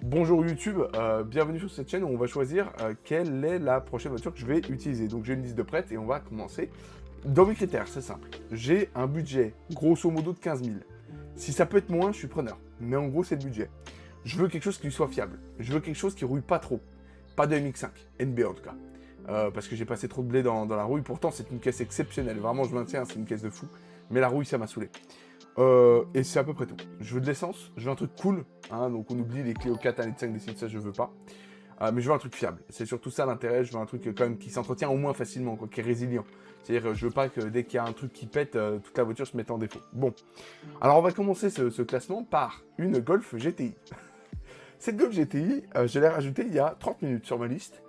Bonjour YouTube, bienvenue sur cette chaîne où on va choisir quelle est la prochaine voiture que je vais utiliser. Donc j'ai une liste de prêtes et on va commencer. Dans mes critères, c'est simple. J'ai un budget grosso modo de 15 000. Si ça peut être moins, je suis preneur. Mais en gros, c'est le budget. Je veux quelque chose qui soit fiable. Je veux quelque chose qui rouille pas trop. Pas de MX5, NB en tout cas. Parce que j'ai passé trop de blé dans la rouille. Pourtant, c'est une caisse exceptionnelle. Vraiment, je maintiens, c'est une caisse de fou. Mais la rouille, ça m'a saoulé. Et c'est à peu près tout. Je veux de l'essence, je veux un truc cool, hein, donc on oublie les Clio 4, 1,5 litre d'essence, ça je veux pas. Mais je veux un truc fiable, c'est surtout ça l'intérêt, je veux un truc quand même qui s'entretient au moins facilement, quoi, qui est résilient. C'est-à-dire je veux pas que dès qu'il y a un truc qui pète, toute la voiture se mette en défaut. Bon, alors on va commencer ce classement par une Golf GTI. Cette Golf GTI, je l'ai rajoutée il y a 30 minutes sur ma liste.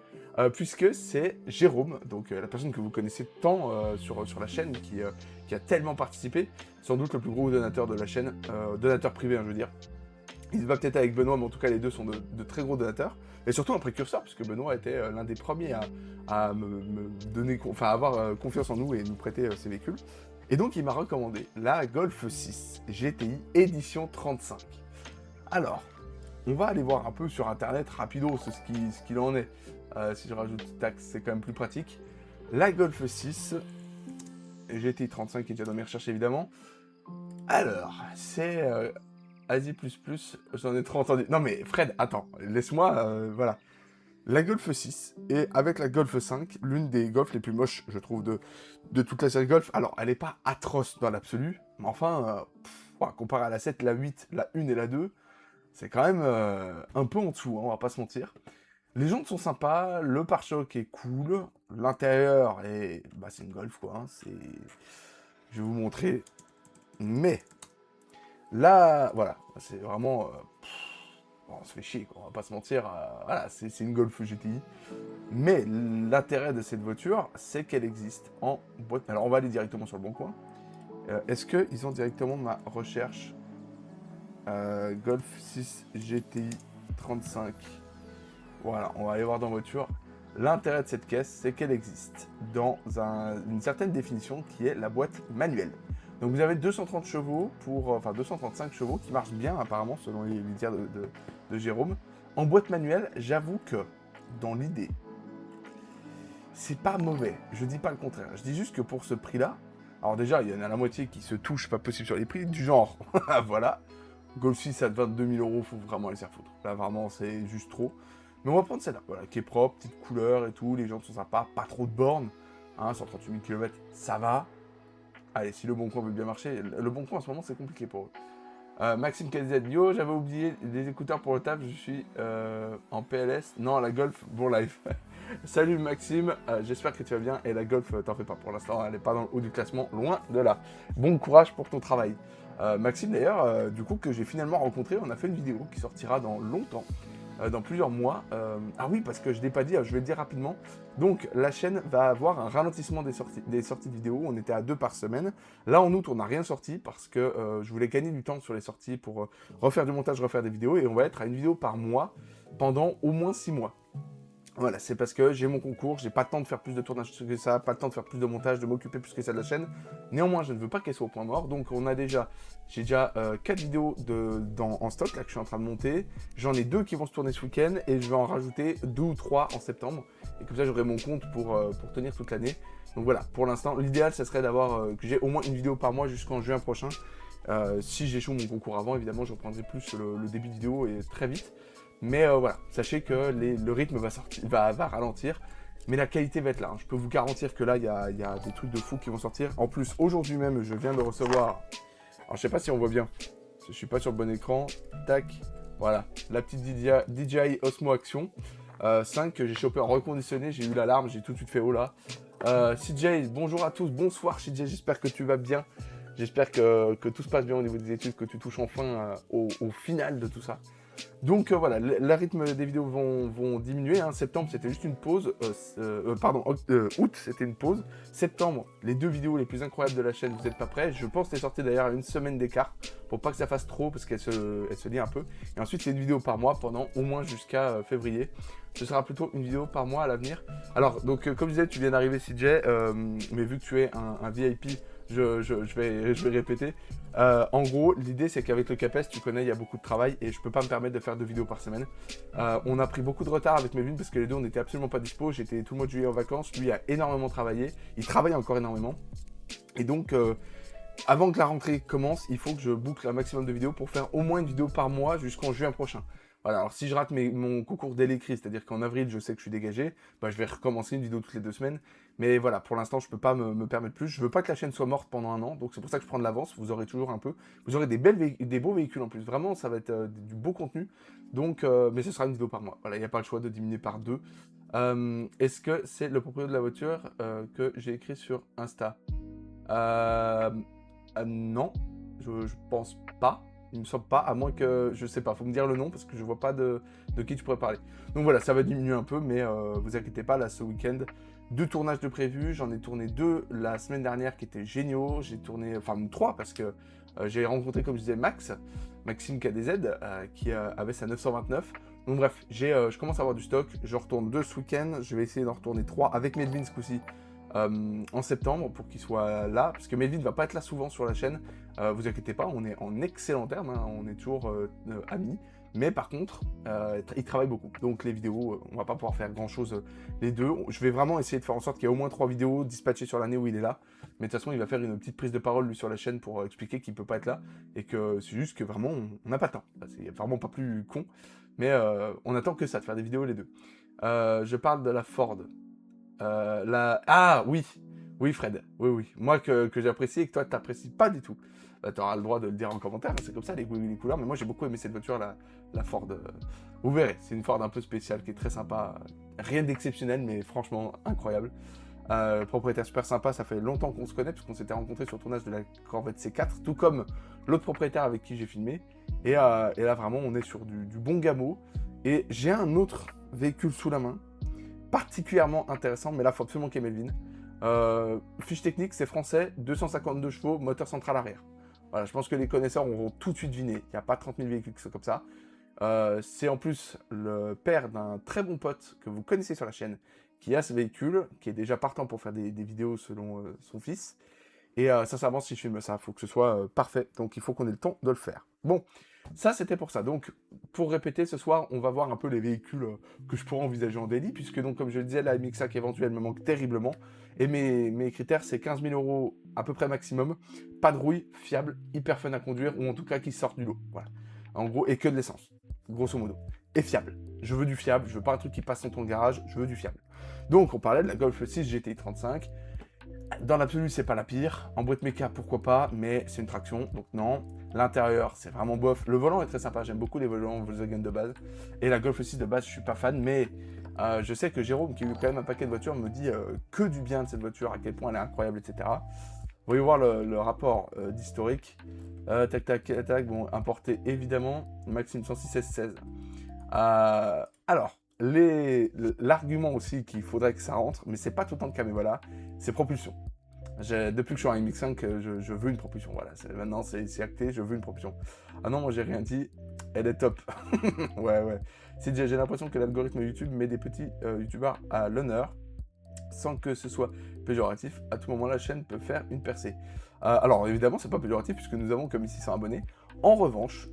Puisque c'est Jérôme, donc la personne que vous connaissez tant sur la chaîne, qui a tellement participé, sans doute le plus gros donateur de la chaîne, donateur privé, hein, je veux dire. Il se bat peut-être avec Benoît, mais en tout cas les deux sont de très gros donateurs, et surtout un précurseur, puisque Benoît était l'un des premiers à me donner, enfin avoir confiance en nous et nous prêter ses véhicules. Et donc il m'a recommandé la Golf 6 GTI édition 35. Alors, on va aller voir un peu sur internet rapido ce qu'il en est. Si je rajoute taxe, c'est quand même plus pratique. La Golf 6, GTI 35 qui est déjà dans mes recherches évidemment. Alors, c'est Asie++, j'en ai trop entendu. Non mais Fred, attends, laisse-moi, voilà. La Golf 6 est avec la Golf 5, l'une des Golf les plus moches, je trouve, de toute la série Golf. Alors, elle n'est pas atroce dans l'absolu, mais enfin, comparé à la 7, la 8, la 1 et la 2, c'est quand même un peu en dessous, hein, on va pas se mentir. Les jantes sont sympas, le pare-choc est cool, l'intérieur est... Bah c'est une Golf quoi, hein, c'est... Je vais vous montrer. Mais, là, voilà, c'est vraiment... on se fait chier quoi, on va pas se mentir, voilà, c'est une Golf GTI. Mais l'intérêt de cette voiture, c'est qu'elle existe en boîte... Alors on va aller directement sur le bon coin. Est-ce qu'ils ont directement ma recherche Golf 6 GTI 35. Voilà, on va aller voir dans voiture. L'intérêt de cette caisse, c'est qu'elle existe dans une certaine définition qui est la boîte manuelle. Donc vous avez 230 chevaux, enfin 235 chevaux qui marchent bien apparemment selon les dires de Jérôme. En boîte manuelle, j'avoue que dans l'idée, c'est pas mauvais. Je dis pas le contraire. Je dis juste que pour ce prix-là, alors déjà, il y en a la moitié qui se touche pas possible sur les prix, du genre, voilà. Golf 6 à 22 000 €, faut vraiment les faire foutre. Là, vraiment, c'est juste trop. Mais on va prendre celle-là, voilà, qui est propre, petite couleur et tout, les gens sont sympas, pas trop de bornes, hein, 138 000 km, ça va. Allez, si le Bon Coin veut bien marcher, le Bon Coin en ce moment c'est compliqué pour eux. Maxime KZ, yo, j'avais oublié des écouteurs pour le taf, je suis en PLS, non, la Golf, bon live. Salut Maxime, j'espère que tu vas bien, et la Golf, t'en fais pas pour l'instant, elle n'est pas dans le haut du classement, loin de là. Bon courage pour ton travail. Maxime d'ailleurs, du coup, que j'ai finalement rencontré, on a fait une vidéo qui sortira dans longtemps. Dans plusieurs mois. Ah oui, parce que je ne l'ai pas dit, je vais le dire rapidement. Donc, la chaîne va avoir un ralentissement des sorties de vidéos. On était à 2 par semaine. Là, en août, on n'a rien sorti parce que je voulais gagner du temps sur les sorties pour refaire du montage, refaire des vidéos. Et on va être à une vidéo par mois pendant au moins 6 mois. Voilà, c'est parce que j'ai mon concours, j'ai pas le temps de faire plus de tournage que ça, pas le temps de faire plus de montage, de m'occuper plus que ça de la chaîne. Néanmoins, je ne veux pas qu'elle soit au point mort, donc j'ai déjà 4 vidéos en stock là que je suis en train de monter. J'en ai 2 qui vont se tourner ce week-end et je vais en rajouter 2 ou 3 en septembre. Et comme ça, j'aurai mon compte pour tenir toute l'année. Donc voilà, pour l'instant, l'idéal, ça serait d'avoir que j'ai au moins une vidéo par mois jusqu'en juin prochain. Si j'échoue mon concours avant, évidemment, je reprendrai plus le début de vidéo et très vite. Mais voilà, sachez que le rythme va ralentir, mais la qualité va être là. Hein. Je peux vous garantir que là, il y a des trucs de fou qui vont sortir. En plus, aujourd'hui même, je viens de recevoir... Alors, je sais pas si on voit bien. Je suis pas sur le bon écran. Tac, voilà, la petite DJI Osmo Action 5 que j'ai chopé en reconditionné. J'ai eu l'alarme, j'ai tout de suite fait oh là. CJ, bonjour à tous, bonsoir CJ, j'espère que tu vas bien. J'espère que tout se passe bien au niveau des études, que tu touches enfin au final de tout ça. Donc voilà, le rythme des vidéos vont diminuer. Hein. Septembre, c'était juste une pause. Août, c'était une pause. Septembre, les 2 vidéos les plus incroyables de la chaîne, vous n'êtes pas prêts. Je pense les sortir d'ailleurs à une semaine d'écart pour pas que ça fasse trop parce qu'elle se lie un peu. Et ensuite, c'est une vidéo par mois pendant au moins jusqu'à février. Ce sera plutôt une vidéo par mois à l'avenir. Alors, donc, comme je disais, tu viens d'arriver, CJ, mais vu que tu es un VIP, je vais répéter. En gros, l'idée c'est qu'avec le CAPES, tu connais, il y a beaucoup de travail et je peux pas me permettre de faire 2 vidéos par semaine. On a pris beaucoup de retard avec Melvin parce que les deux on n'était absolument pas dispo. J'étais tout le mois de juillet en vacances, lui a énormément travaillé, il travaille encore énormément. Et donc, avant que la rentrée commence, il faut que je boucle un maximum de vidéos pour faire au moins une vidéo par mois jusqu'en juin prochain. Voilà, alors si je rate mon concours dès l'écrit, c'est-à-dire qu'en avril, je sais que je suis dégagé, bah, je vais recommencer une vidéo toutes les 2 semaines. Mais voilà, pour l'instant, je peux pas me permettre plus. Je veux pas que la chaîne soit morte pendant un an, donc c'est pour ça que je prends de l'avance. Vous aurez toujours un peu. Vous aurez des beaux véhicules en plus. Vraiment, ça va être du beau contenu. Donc, mais ce sera une vidéo par mois. Voilà, il n'y a pas le choix de diminuer par 2. Est-ce que c'est le propriétaire de la voiture que j'ai écrit sur Insta? Non, je pense pas. Il me semble pas, à moins que, je sais pas, faut me dire le nom parce que je vois pas de qui tu pourrais parler. Donc voilà, ça va diminuer un peu, mais vous inquiétez pas, là ce week-end, 2 tournages de prévus, j'en ai tourné 2 la semaine dernière qui étaient géniaux, j'ai tourné, enfin 3 parce que j'ai rencontré, comme je disais, Maxime KDZ, qui avait sa 929. Donc bref, je commence à avoir du stock, je retourne 2 ce week-end, je vais essayer d'en retourner 3 avec Melvin ce coup-ci. En septembre pour qu'il soit là, parce que Melvin ne va pas être là souvent sur la chaîne, vous inquiétez pas, on est en excellent terme, hein, on est toujours amis, mais par contre, il travaille beaucoup, donc les vidéos, on va pas pouvoir faire grand chose les deux. Je vais vraiment essayer de faire en sorte qu'il y ait au moins 3 vidéos dispatchées sur l'année où il est là, mais de toute façon il va faire une petite prise de parole lui sur la chaîne pour expliquer qu'il peut pas être là, et que c'est juste que vraiment on n'a pas le temps, c'est vraiment pas plus con, mais on attend que ça, de faire des vidéos les deux. Je parle de la Ford. Ah oui, oui Fred, oui. Moi que j'apprécie et que toi t'apprécies pas du tout. Bah, tu auras le droit de le dire en commentaire, c'est comme ça les couleurs, mais moi j'ai beaucoup aimé cette voiture, la Ford. Vous verrez, c'est une Ford un peu spéciale qui est très sympa. Rien d'exceptionnel, mais franchement incroyable. Propriétaire super sympa, ça fait longtemps qu'on se connaît, puisqu'on s'était rencontrés sur le tournage de la Corvette C4, tout comme l'autre propriétaire avec qui j'ai filmé. Et là vraiment on est sur du bon gamot. Et j'ai un autre véhicule sous la main, particulièrement intéressant, mais là, il faut absolument qu'il y ait Melvin. Fiche technique, c'est français, 252 chevaux, moteur central arrière. Voilà, je pense que les connaisseurs auront tout de suite deviné. Il n'y a pas 30 000 véhicules qui sont comme ça. C'est en plus le père d'un très bon pote que vous connaissez sur la chaîne, qui a ce véhicule, qui est déjà partant pour faire des vidéos selon son fils. Et sincèrement, si je filme ça, il faut que ce soit parfait. Donc, il faut qu'on ait le temps de le faire. Bon, ça, c'était pour ça. Donc, pour répéter, ce soir, on va voir un peu les véhicules que je pourrais envisager en daily, puisque, donc, comme je le disais, la MX-5 éventuelle me manque terriblement. Et mes critères, c'est 15 000 € à peu près maximum. Pas de rouille, fiable, hyper fun à conduire, ou en tout cas qui sortent du lot. Voilà. En gros, et que de l'essence, grosso modo. Et fiable. Je veux du fiable, je veux pas un truc qui passe dans ton garage, je veux du fiable. Donc, on parlait de la Golf 6 GTI 35. Dans l'absolu, c'est pas la pire. En boîte méca, pourquoi pas, mais c'est une traction, donc non. L'intérieur, c'est vraiment bof. Le volant est très sympa, j'aime beaucoup les volants Volkswagen de base. Et la Golf 6 de base, je suis pas fan, mais je sais que Jérôme, qui a eu quand même un paquet de voitures, me dit que du bien de cette voiture, à quel point elle est incroyable, etc. Voyez voir le rapport d'historique. Tac, bon, importé évidemment, Maxime 106 S16. Alors, l'argument aussi qu'il faudrait que ça rentre, mais c'est pas tout le temps le cas, mais voilà, c'est propulsion. Depuis que je suis en MX5, je veux une propulsion, voilà, maintenant c'est acté, je veux une propulsion. Ah non, moi j'ai rien dit, elle est top. Ouais. J'ai l'impression que l'algorithme YouTube met des petits youtubeurs à l'honneur, sans que ce soit péjoratif. À tout moment, la chaîne peut faire une percée. Alors évidemment, c'est pas péjoratif, puisque nous avons comme 600 abonnés. En revanche,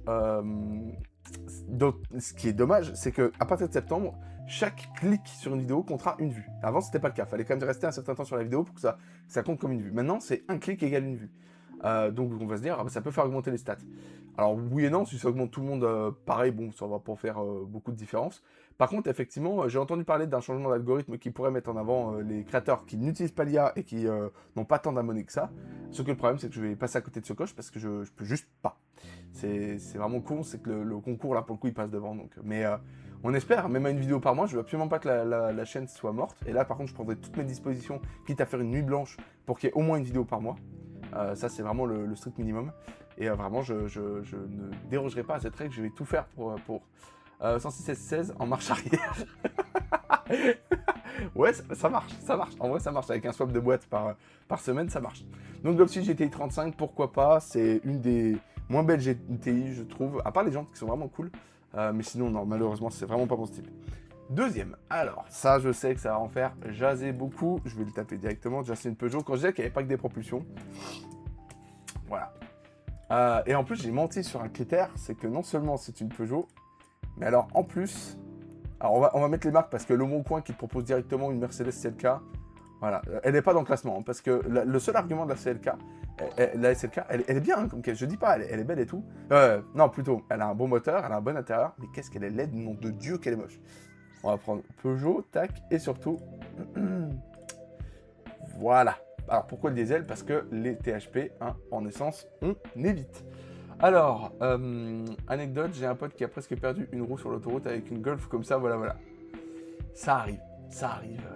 donc, ce qui est dommage, c'est qu'à partir de septembre, chaque clic sur une vidéo comptera une vue. Avant, c'était pas le cas. Il fallait quand même rester un certain temps sur la vidéo pour que ça compte comme une vue. Maintenant, c'est un clic égale une vue. Donc, on va se dire, ça peut faire augmenter les stats. Alors, oui et non, si ça augmente tout le monde, pareil, bon, ça va pas faire beaucoup de différence. Par contre, effectivement, j'ai entendu parler d'un changement d'algorithme qui pourrait mettre en avant les créateurs qui n'utilisent pas l'IA et qui n'ont pas tant d'abonnés que ça. Sauf que le problème, c'est que je vais passer à côté de ce coche parce que je peux juste pas. C'est vraiment con, c'est que le concours, là, pour le coup, il passe devant. Donc. Mais on espère, même à une vidéo par mois, je veux absolument pas que la chaîne soit morte. Et là, par contre, je prendrai toutes mes dispositions, quitte à faire une nuit blanche, pour qu'il y ait au moins une vidéo par mois. Ça, c'est vraiment le strict minimum. Et vraiment, je ne dérogerai pas à cette règle, je vais tout faire pour 106 en marche arrière. Ouais, ça marche. En vrai, ça marche. Avec un swap de boîte par semaine, ça marche. Donc, Golf 6 GTI 35, pourquoi pas. C'est une des moins belles GTI, je trouve. À part les jantes qui sont vraiment cool. Mais sinon, non, malheureusement, c'est vraiment pas mon style. Deuxième, alors ça je sais que ça va en faire jaser beaucoup, je vais le taper directement. Déjà c'est une Peugeot, quand je disais qu'il n'y avait pas que des propulsions, voilà. Et en plus j'ai menti sur un critère, c'est que non seulement c'est une Peugeot, mais alors en plus, alors on va mettre les marques parce que Le Bon Coin qui te propose directement une Mercedes CLK, voilà, elle n'est pas dans le classement, hein, parce que le seul argument de la CLK, la SLK, elle est bien, hein, comme je dis pas, elle est belle et tout. Non, plutôt, elle a un bon moteur, elle a un bon intérieur, mais qu'est-ce qu'elle est laide, nom de Dieu, qu'elle est moche. On va prendre Peugeot, tac, et surtout, voilà. Alors pourquoi le diesel? Parce que les THP, hein, en essence, on évite. Alors, anecdote, j'ai un pote qui a presque perdu une roue sur l'autoroute avec une Golf comme ça, voilà, voilà. Ça arrive, ça arrive.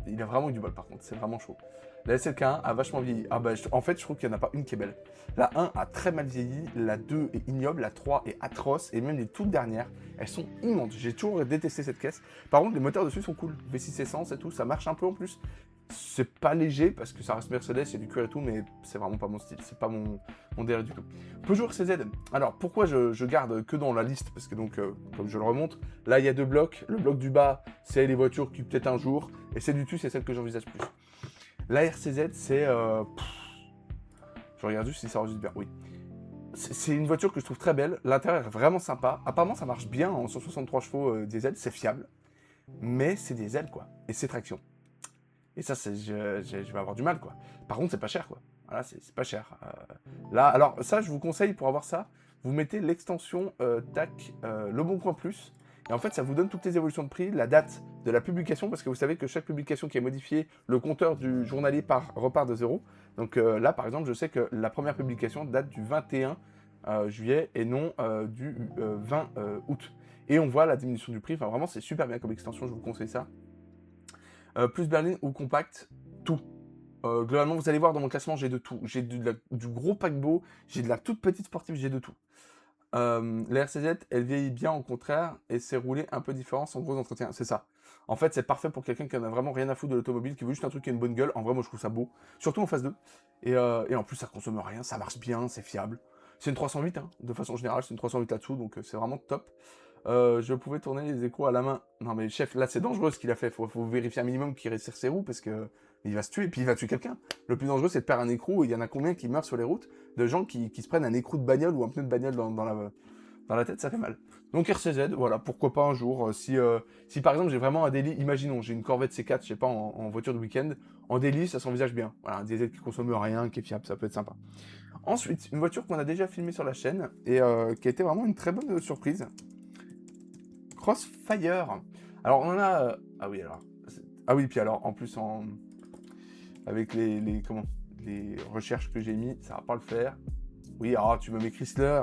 Il a vraiment eu du bol par contre, c'est vraiment chaud. La SLK1 a vachement vieilli. Ah bah, en fait, je trouve qu'il n'y en a pas une qui est belle. La 1 a très mal vieilli, la 2 est ignoble, la 3 est atroce, et même les toutes dernières, elles sont immondes. J'ai toujours détesté cette caisse. Par contre, les moteurs dessus sont cool. V6 essence et tout, ça marche un peu en plus. C'est pas léger parce que ça reste Mercedes, il y a du cuir et tout, mais c'est vraiment pas mon style, c'est pas mon délire du tout. Peugeot RCZ. Alors pourquoi je garde que dans la liste? Parce que donc, comme je le remonte, là il y a deux blocs. Le bloc du bas, c'est les voitures qui peut-être un jour, et celle du dessus, c'est celle que j'envisage plus. La RCZ, c'est... je regarde juste si ça enregistre bien, oui. C'est une voiture que je trouve très belle, l'intérieur est vraiment sympa. Apparemment ça marche bien en 163 chevaux diesel, c'est fiable. Mais c'est diesel quoi, et c'est traction. Et ça, je vais avoir du mal, quoi. Par contre, c'est pas cher, quoi. Voilà, c'est pas cher. Là, alors, ça, je vous conseille, pour avoir ça, vous mettez l'extension TAC Le Bon Coin Plus. Et en fait, ça vous donne toutes les évolutions de prix, la date de la publication, parce que vous savez que chaque publication qui est modifiée, le compteur du journalier repart de zéro. Donc là, par exemple, je sais que la première publication date du 21 juillet et non du 20 août. Et on voit la diminution du prix. Enfin, vraiment, c'est super bien comme extension, je vous conseille ça. Plus berline ou compact, tout. Globalement, vous allez voir dans mon classement, j'ai de tout. J'ai du gros paquebot, j'ai de la toute petite sportive, j'ai de tout. La RCZ, elle vieillit bien au contraire et s'est roulée un peu différent sans gros entretien. C'est ça. En fait, c'est parfait pour quelqu'un qui en a vraiment rien à foutre de l'automobile, qui veut juste un truc qui a une bonne gueule. En vrai, moi, je trouve ça beau. Surtout en phase 2. Et en plus, ça consomme rien, ça marche bien, c'est fiable. C'est une 308, hein, de façon générale, c'est une 308 là-dessous, donc c'est vraiment top. Je pouvais tourner les écrous à la main. Non mais chef, là c'est dangereux ce qu'il a fait. Faut vérifier un minimum qu'il resserre ses roues parce que il va se tuer, puis il va tuer quelqu'un. Le plus dangereux c'est de perdre un écrou, et il y en a combien qui meurent sur les routes de gens qui se prennent un écrou de bagnole ou un pneu de bagnole dans la tête, ça fait mal. Donc RCZ, voilà, pourquoi pas un jour, si par exemple j'ai vraiment un délit, imaginons, j'ai une Corvette C4, je sais pas, en voiture de week-end, en délit, ça s'envisage bien. Voilà, un diesel qui consomme rien, qui est fiable, ça peut être sympa. Ensuite, une voiture qu'on a déjà filmée sur la chaîne, et qui a été vraiment une très bonne surprise. Crossfire. Alors on en a... ah oui alors... Ah oui, puis alors en plus avec les recherches que j'ai mis, ça va pas le faire. Oui, alors tu me mets Chrysler,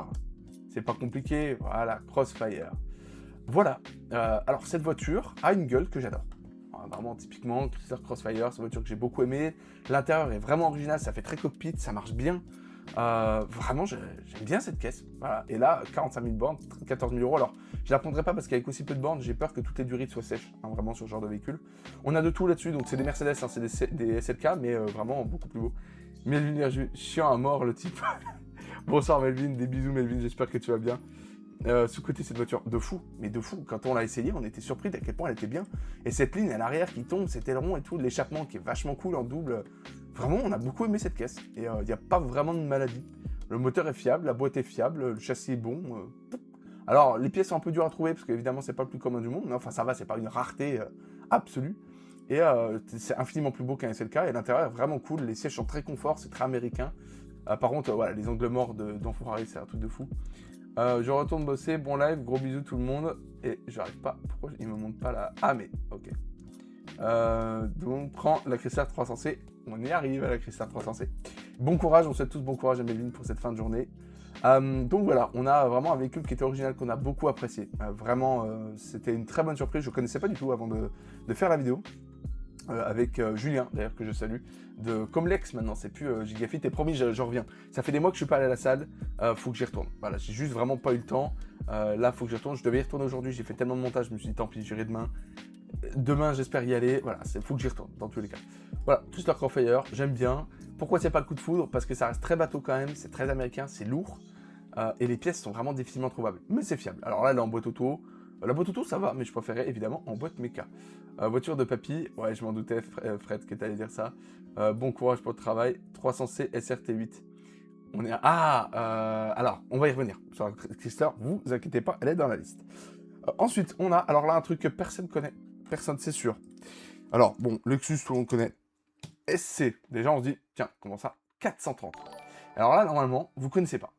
c'est pas compliqué, voilà, Crossfire. Voilà, alors cette voiture a une gueule que j'adore. Vraiment typiquement, Chrysler Crossfire, c'est une voiture que j'ai beaucoup aimée. L'intérieur est vraiment original, ça fait très cockpit, ça marche bien. Vraiment, j'aime bien cette caisse. Voilà. Et là, 45 000 bornes, 14 000 euros. Alors, je la prendrai pas parce qu'avec aussi peu de bornes, j'ai peur que toutes les durées soient sèches, hein, vraiment sur ce genre de véhicule. On a de tout là-dessus, donc c'est des Mercedes, hein, c'est des SLK, mais vraiment beaucoup plus beau. Melvin, chiant à mort le type. Bonsoir Melvin, des bisous Melvin, j'espère que tu vas bien. Sous-côté cette voiture, de fou, mais de fou. Quand on l'a essayé, on était surpris d'à quel point elle était bien. Et cette ligne à l'arrière qui tombe, cet aileron et tout, l'échappement qui est vachement cool en double. Vraiment, on a beaucoup aimé cette caisse. Et il n'y a pas vraiment de maladie. Le moteur est fiable, la boîte est fiable, le châssis est bon. Alors, les pièces sont un peu dures à trouver parce qu'évidemment, c'est pas le plus commun du monde. Mais enfin, ça va, c'est pas une rareté absolue. Et c'est infiniment plus beau qu'un SLK. Et l'intérieur est vraiment cool. Les sièges sont très confort, c'est très américain. Par contre, voilà, les angles morts d'Enfoiré, c'est un truc de fou. Je retourne bosser, bon live, gros bisous tout le monde. Et j'arrive pas, pourquoi il me montre pas là? Ah mais, ok. Donc prends la Chrysler 300C, on y arrive à la Chrysler 300C. Bon courage, on souhaite tous bon courage à Melvin pour cette fin de journée. Donc voilà, on a vraiment un véhicule qui était original, qu'on a beaucoup apprécié. Vraiment, c'était une très bonne surprise, je connaissais pas du tout avant de faire la vidéo. Avec Julien, d'ailleurs, que je salue, de Comlex maintenant, c'est plus Gigafit, et promis, je reviens. Ça fait des mois que je suis pas allé à la salle, faut que j'y retourne. Voilà, j'ai juste vraiment pas eu le temps. Là, faut que j'y retourne, je devais y retourner aujourd'hui, j'ai fait tellement de montage, je me suis dit tant pis, j'irai demain. Demain, j'espère y aller, voilà, faut que j'y retourne, dans tous les cas. Voilà, tous leur Crossfire, j'aime bien. Pourquoi c'est pas le coup de foudre? Parce que ça reste très bateau quand même, c'est très américain, c'est lourd, et les pièces sont vraiment difficilement trouvables. Mais c'est fiable. Alors là, elle est en boîte auto, La boîte auto, ça va, mais je préférais évidemment en boîte méca. Voiture de papy, ouais, je m'en doutais, Fred, que t'allais dire ça. Bon courage pour le travail, 300C SRT8. On est alors, on va y revenir sur la Chrysler, vous inquiétez pas, elle est dans la liste. Ensuite, on a, alors là, un truc que personne connaît, personne, c'est sûr. Alors, bon, Lexus, tout le monde connaît. SC, déjà, on se dit, tiens, comment ça 430. Alors là, normalement, vous connaissez pas.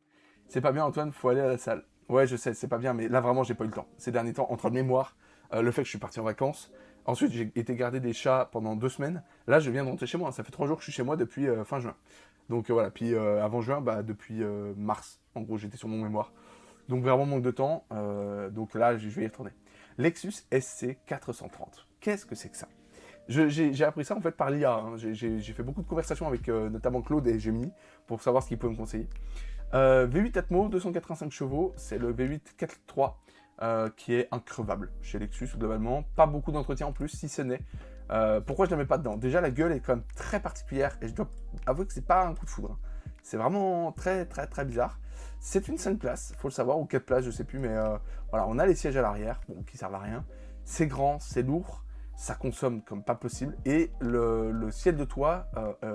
C'est pas bien, Antoine, faut aller à la salle. Ouais, je sais, c'est pas bien, mais là, vraiment, j'ai pas eu le temps. Ces derniers temps, entre le mémoire, le fait que je suis parti en vacances. Ensuite, j'ai été garder des chats pendant 2 semaines. Là, je viens de rentrer chez moi. Ça fait 3 jours que je suis chez moi depuis fin juin. Donc voilà, puis avant juin, bah, depuis mars, en gros, j'étais sur mon mémoire. Donc vraiment manque de temps. Donc là, je vais y retourner. Lexus SC 430. Qu'est-ce que c'est que ça? J'ai appris ça en fait par l'IA. Hein. J'ai fait beaucoup de conversations avec notamment Claude et Gemini pour savoir ce qu'ils pouvaient me conseiller. V8 Atmo, 285 chevaux, c'est le V8 4.3 qui est increvable chez Lexus globalement. Pas beaucoup d'entretien en plus, si ce n'est. Pourquoi je ne la mets pas dedans? Déjà, la gueule est quand même très particulière et je dois avouer que c'est pas un coup de foudre. Hein. C'est vraiment très très très bizarre. C'est une 5 places, faut le savoir, ou 4 places, je sais plus, mais voilà, on a les sièges à l'arrière, bon, qui servent à rien. C'est grand, c'est lourd, ça consomme comme pas possible. Et le ciel de toit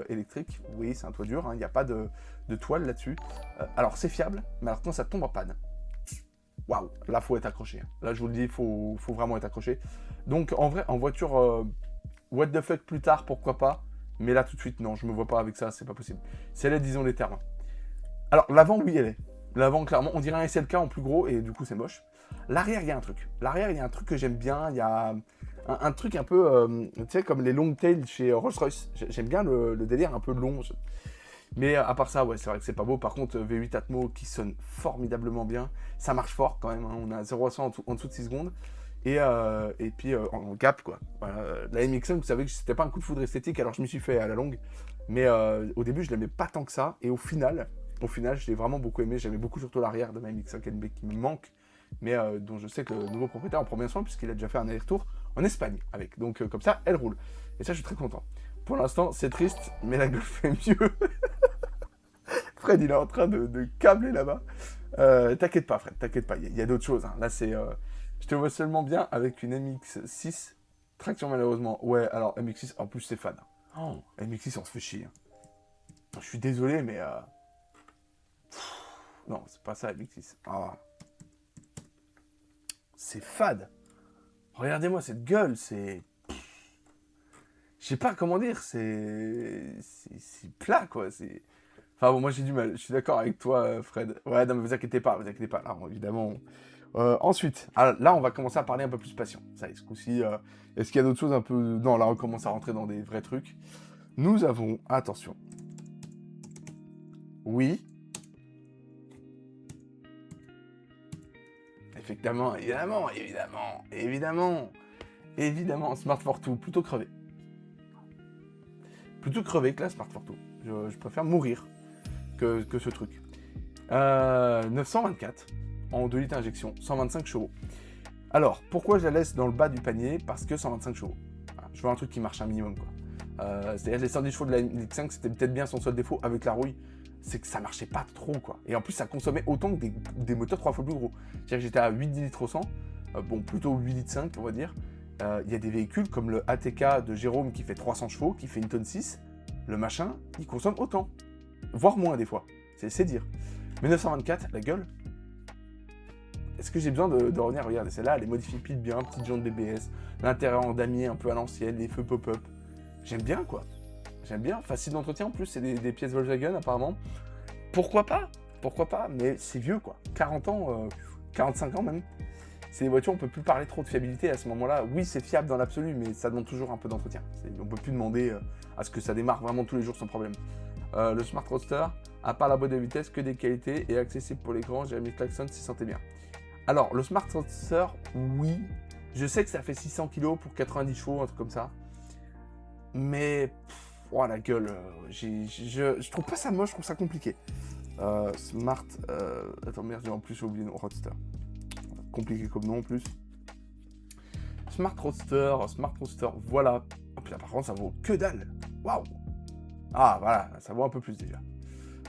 électrique, oui, c'est un toit dur, il n'y a pas de toile là-dessus. Alors c'est fiable, mais alors quand ça tombe en panne, waouh, là faut être accroché. Hein. Là je vous le dis, il faut vraiment être accroché. Donc en vrai, en voiture, what the fuck plus tard, pourquoi pas. Mais là tout de suite, non, je me vois pas avec ça, c'est pas possible. C'est là, disons les termes. Alors l'avant, oui, elle est. L'avant, clairement, on dirait un SLK en plus gros et du coup c'est moche. L'arrière, il y a un truc. L'arrière, il y a un truc que j'aime bien. Il y a un truc un peu, tu sais, comme les long tails chez Rolls-Royce. J'aime bien le délire un peu long. Mais à part ça, ouais, c'est vrai que c'est pas beau. Par contre, V8 Atmo qui sonne formidablement bien. Ça marche fort quand même. Hein. On a 0 à 100 en dessous de 6 secondes. Et puis en gap, quoi. La MX-5, vous savez que c'était pas un coup de foudre esthétique, alors je m'y suis fait à la longue. Mais au début, je l'aimais pas tant que ça. Et au final, je l'ai vraiment beaucoup aimé. J'aimais beaucoup surtout l'arrière de ma MX-5 NB qui me manque. Mais dont je sais que le nouveau propriétaire en prend bien soin puisqu'il a déjà fait un aller-retour en Espagne avec. Donc comme ça, elle roule. Et ça, je suis très content. Pour l'instant, c'est triste, mais la Golf fait mieux. Fred, il est en train de câbler là-bas. T'inquiète pas, Fred, t'inquiète pas. Il y a d'autres choses. Hein. Là, c'est... je te vois seulement bien avec une MX-6. Traction, malheureusement. Ouais, alors, MX-6, en plus, c'est fan. Oh, MX-6, on se fait chier. Hein. Je suis désolé, mais... non, c'est pas ça, MX-6. Ah. C'est fade. Regardez-moi cette gueule, c'est... Je sais pas comment dire, c'est plat, quoi. C'est... Enfin bon, moi j'ai du mal. Je suis d'accord avec toi, Fred. Ouais, non, mais vous inquiétez pas, vous inquiétez pas. Là, évidemment. Ensuite, là, on va commencer à parler un peu plus passion. Ça y est, ce coup-ci, est-ce qu'il y a d'autres choses un peu... Non, là, on commence à rentrer dans des vrais trucs. Nous avons... Attention. Oui. Effectivement, évidemment, Smart Fortwo, plutôt crevé. Plutôt crevé que la Smart Fortwo. Je préfère mourir que ce truc. 924 en 2 litres injection, 125 chevaux. Alors, pourquoi je la laisse dans le bas du panier? Parce que 125 chevaux. Voilà, je veux un truc qui marche un minimum, quoi. C'est-à-dire les 110 chevaux de la MX-5, c'était peut-être bien son seul défaut avec la rouille, c'est que ça marchait pas trop, quoi. Et en plus, ça consommait autant que des moteurs 3 fois plus gros. C'est-à-dire que j'étais à 8 litres au 100, bon, plutôt 8 litres 5, on va dire. Il y a des véhicules comme le ATK de Jérôme qui fait 300 chevaux, qui fait une tonne 6. Le machin, il consomme autant. Voire moins, des fois. C'est dire. Mais 924, la gueule. Est-ce que j'ai besoin de revenir? Regardez, celle-là, elle est modifiée pile bien, petite jante BBS, l'intérieur en damier un peu à l'ancienne, les feux pop-up. J'aime bien, quoi. J'aime bien. Facile d'entretien, en plus, c'est des pièces Volkswagen, apparemment. Pourquoi pas? Pourquoi pas? Mais c'est vieux, quoi. 40 ans, 45 ans même. C'est des voitures, on peut plus parler trop de fiabilité à ce moment-là. Oui, c'est fiable dans l'absolu, mais ça demande toujours un peu d'entretien. On peut plus demander à ce que ça démarre vraiment tous les jours sans problème. Le Smart Roadster, à part la boîte de vitesse, que des qualités et accessible pour les grands. Jérémy Clarkson s'y sentait bien. Alors, le Smart Roadster, oui. Je sais que ça fait 600 kg pour 90 chevaux, un truc comme ça. Mais, oh la gueule, je trouve pas ça moche, je trouve ça compliqué. Smart, attends merde, en plus j'ai oublié le Roadster. Compliqué comme nom en plus. Smart Roadster, voilà. Oh putain, par contre ça vaut que dalle. Waouh. Ah voilà, ça vaut un peu plus déjà.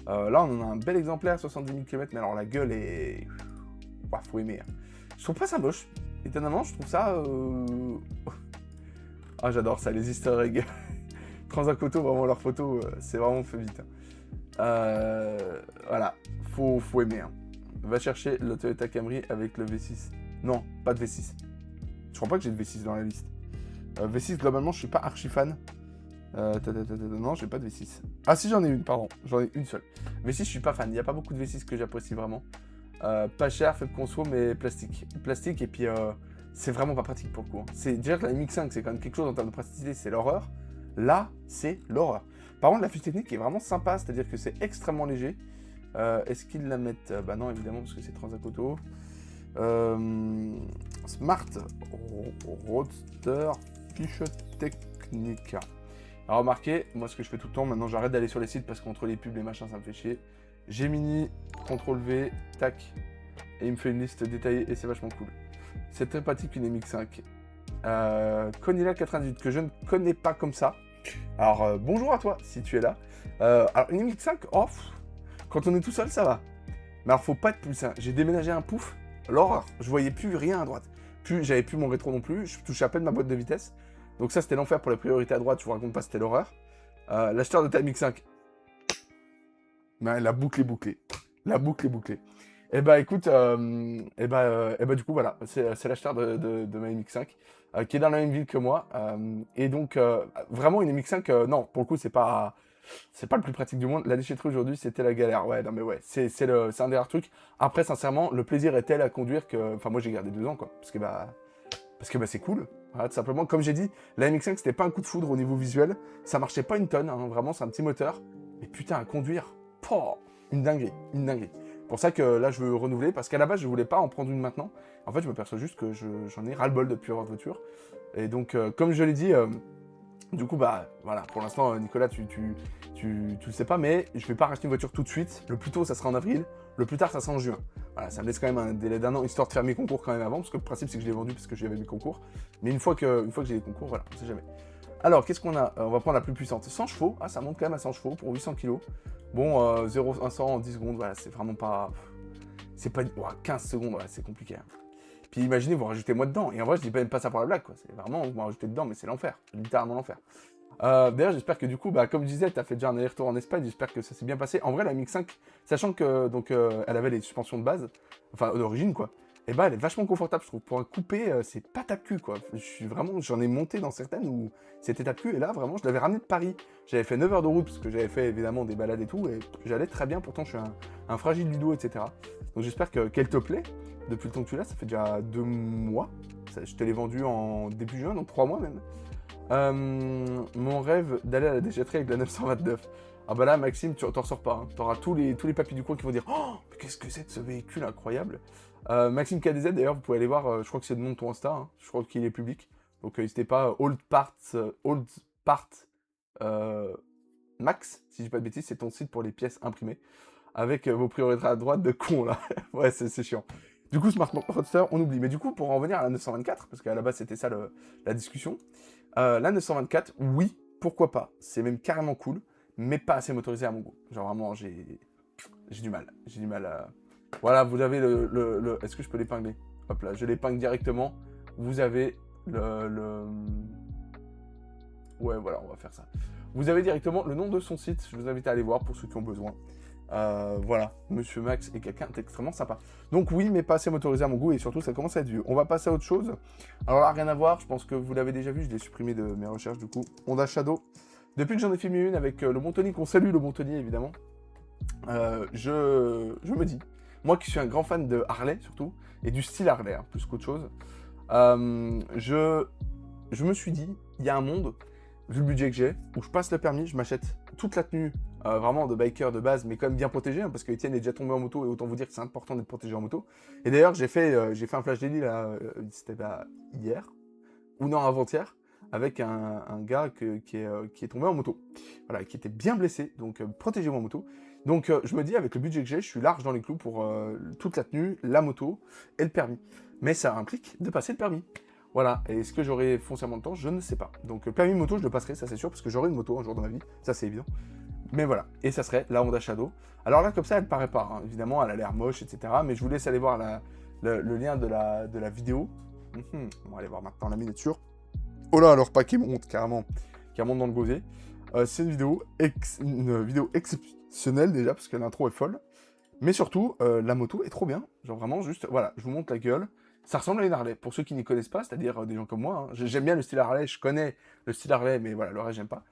Là on en a un bel exemplaire, 70 000 km, mais alors la gueule est... Ouah, faut aimer. Hein. Je trouve pas ça moche. étonnamment, je trouve ça... Ah, j'adore ça, les easter eggs. Transacoto, vraiment, leurs photos, c'est vraiment fait vite. Voilà, faut aimer. Hein. Va chercher le Toyota Camry avec le V6. Non, pas de V6. Je crois pas que j'ai de V6 dans la liste. V6, globalement, je suis pas archi fan. Non, j'ai pas de V6. Ah si, j'en ai une, pardon. J'en ai une seule. V6, je suis pas fan. Il n'y a pas beaucoup de V6 que j'apprécie vraiment. Pas cher, faible conso, mais plastique. Plastique, et puis c'est vraiment pas pratique pour le coup. Hein. C'est déjà que la MX5, c'est quand même quelque chose en termes de praticité, c'est l'horreur. Là, c'est l'horreur. Par contre, la fiche technique est vraiment sympa, c'est-à-dire que c'est extrêmement léger. Est-ce qu'ils la mettent? Bah non, évidemment, parce que c'est Transacoto. Smart Roadster fiche technique. Alors remarquez, moi ce que je fais tout le temps, maintenant j'arrête d'aller sur les sites parce qu'entre les pubs, les machins, ça me fait chier. Gemini, CTRL V, tac, et il me fait une liste détaillée et c'est vachement cool. C'est très pratique une MX5. Conila 98 que je ne connais pas comme ça. Alors bonjour à toi si tu es là. Alors une MX5, oh, quand on est tout seul ça va. Mais alors faut pas être plus. Hein. J'ai déménagé un pouf, l'horreur. Je voyais plus rien à droite. J'avais plus mon rétro non plus. Je touchais à peine ma boîte de vitesse. Donc ça c'était l'enfer pour la priorité à droite. Je vous raconte pas, c'était l'horreur. L'acheteur de ta MX5. Mais la boucle est bouclée. La boucle est bouclée. Eh bah écoute, du coup voilà, c'est l'acheteur de ma MX5 qui est dans la même ville que moi. Et donc vraiment une MX5, non, pour le coup c'est pas le plus pratique du monde. La déchetterie aujourd'hui c'était la galère. Ouais, non mais ouais, c'est un des rares trucs. Après sincèrement, le plaisir est tel à conduire que, enfin moi j'ai gardé 2 ans quoi, parce que c'est cool. Voilà, tout simplement, comme j'ai dit, la MX5 c'était pas un coup de foudre au niveau visuel, ça marchait pas une tonne, hein, vraiment c'est un petit moteur. Mais putain à conduire, une dinguerie, une dinguerie. Pour ça que là, je veux renouveler, parce qu'à la base, je voulais pas en prendre une maintenant. En fait, je me perçois juste que j'en ai ras-le-bol de plus avoir de voiture. Et donc, comme je l'ai dit, du coup, bah, voilà, pour l'instant, Nicolas, tu le sais pas, mais je vais pas racheter une voiture tout de suite. Le plus tôt, ça sera en avril. Le plus tard, ça sera en juin. Voilà, ça me laisse quand même un délai d'1 an, histoire de faire mes concours quand même avant, parce que le principe, c'est que je l'ai vendu parce que j'avais mes concours. Mais une fois que j'ai les concours, voilà, on sait jamais. Alors, qu'est-ce qu'on a? On va prendre la plus puissante. 100 chevaux. Ah, ça monte quand même à 100 chevaux pour 800 kg. Bon, 0 à 100 en 10 secondes, voilà, c'est vraiment pas... C'est pas... 15 secondes, voilà, c'est compliqué. Hein. Puis imaginez, vous rajoutez moi dedans. Et en vrai, je dis même pas ça pour la blague, quoi. C'est vraiment, vous rajoutez dedans, mais c'est l'enfer. Littéralement l'enfer. D'ailleurs, j'espère que du coup, bah, comme je disais, tu as fait déjà un aller-retour en Espagne. J'espère que ça s'est bien passé. En vrai, la MX5, sachant que donc, elle avait les suspensions de base, enfin d'origine, quoi. Et bah, elle est vachement confortable, je trouve. Pour un coupé, c'est pas tape-cul, quoi. J'en ai monté dans certaines où c'était tape-cul. Et là, vraiment, je l'avais ramené de Paris. J'avais fait 9 heures de route parce que j'avais fait évidemment des balades et tout. Et j'allais très bien. Pourtant, je suis un fragile du dos, etc. Donc, j'espère qu'elle te plaît. Depuis le temps que tu l'as, ça fait déjà 2 mois. Je te l'ai vendu en début juin, donc 3 mois même. Mon rêve d'aller à la déchetterie avec la 929. Ah bah là, Maxime, tu t'en ressors pas. Hein. Tu auras tous les papis du coin qui vont dire oh, mais qu'est-ce que c'est de ce véhicule incroyable. Maxime KDZ, d'ailleurs, vous pouvez aller voir, je crois que c'est le nom de ton Insta. Hein. Je crois qu'il est public. Donc n'hésitez pas, Old Part Max, si je dis pas de bêtises, c'est ton site pour les pièces imprimées. Avec vos priorités à droite de con là. Ouais, c'est chiant. Du coup, Smart Roadster, on oublie. Mais du coup, pour en revenir à la 924, parce qu'à la base, c'était ça la discussion. La 924, oui, pourquoi pas. C'est même carrément cool, mais pas assez motorisé à mon goût. Genre vraiment, j'ai du mal. J'ai du mal à... Voilà, vous avez le... Est-ce que je peux l'épingler? Hop là, je l'épingle directement. Vous avez Ouais, voilà, on va faire ça. Vous avez directement le nom de son site. Je vous invite à aller voir pour ceux qui ont besoin. Voilà, Monsieur Max est quelqu'un d'extrêmement sympa. Donc oui, mais pas assez motorisé à mon goût et surtout ça commence à être vieux. On va passer à autre chose. Alors là, rien à voir, je pense que vous l'avez déjà vu, je l'ai supprimé de mes recherches du coup. Honda Shadow. Depuis que j'en ai filmé une avec le Montoni, qu'on salue le Montoni évidemment, je me dis, moi qui suis un grand fan de Harley surtout, et du style Harley, hein, plus qu'autre chose, je me suis dit, il y a un monde, vu le budget que j'ai, où je passe le permis, je m'achète toute la tenue vraiment de biker de base, mais quand même bien protégé, hein, parce que Etienne est déjà tombé en moto, et autant vous dire que c'est important d'être protégé en moto. Et d'ailleurs, j'ai fait un flash daily, là, c'était hier, ou non, avant-hier, avec un gars qui est tombé en moto, voilà, qui était bien blessé, donc protégez-vous en moto. Donc je me dis, avec le budget que j'ai, je suis large dans les clous pour toute la tenue, la moto et le permis. Mais ça implique de passer le permis. Voilà, et est-ce que j'aurai foncièrement le temps? Je ne sais pas. Donc permis moto, je le passerai, ça c'est sûr, parce que j'aurai une moto un jour dans ma vie, ça c'est évident. Mais voilà, et ça serait la Honda Shadow. Alors là, comme ça, elle paraît pas, hein. Évidemment, elle a l'air moche, etc. Mais je vous laisse aller voir le lien de la vidéo. On va aller voir maintenant la miniature. Oh là, alors pas qui monte carrément dans le gosier. C'est une vidéo exceptionnelle déjà, parce que l'intro est folle. Mais surtout, la moto est trop bien. Genre vraiment, juste, voilà, je vous montre la gueule. Ça ressemble à une Harley. Pour ceux qui n'y connaissent pas, c'est-à-dire des gens comme moi, hein. J'aime bien le style Harley, je connais le style Harley, mais voilà, le reste, j'aime pas.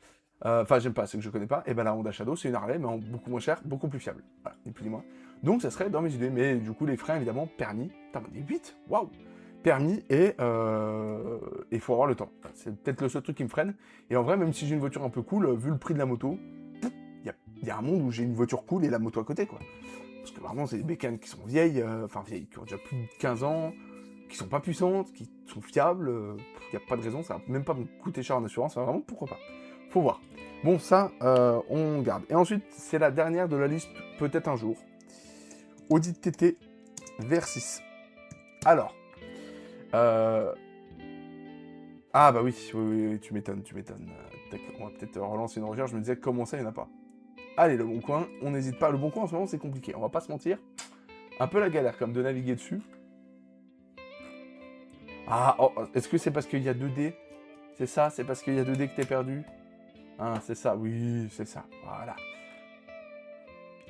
Enfin, j'aime pas, c'est que je connais pas. Et ben la Honda Shadow, c'est une Harley, mais en beaucoup moins cher, beaucoup plus fiable. Voilà, ni plus ni moins. Donc ça serait dans mes idées. Mais du coup, les freins, évidemment, permis. Putain, on est 8, waouh! Permis et il faut avoir le temps. C'est peut-être le seul truc qui me freine. Et en vrai, même si j'ai une voiture un peu cool, vu le prix de la moto, il y a un monde où j'ai une voiture cool et la moto à côté, quoi. Parce que vraiment, c'est des bécanes qui sont vieilles, qui ont déjà plus de 15 ans, qui sont pas puissantes, qui sont fiables. Il n'y a pas de raison, ça va même pas me coûter cher en assurance. Enfin, vraiment, pourquoi pas. Faut voir. Bon, ça, on garde. Et ensuite, c'est la dernière de la liste, peut-être un jour. Audi TT Versys. Alors. Ah bah oui, oui, tu m'étonnes. On va peut-être relancer une recherche, je me disais comment ça, il n'y en a pas. Allez, le Bon Coin, on n'hésite pas. Le Bon Coin, en ce moment, c'est compliqué, on va pas se mentir. Un peu la galère, comme de naviguer dessus. Ah, oh, est-ce que c'est parce qu'il y a 2D? C'est ça, c'est parce qu'il y a 2D que t'es perdu? Hein, c'est ça, oui, c'est ça, voilà.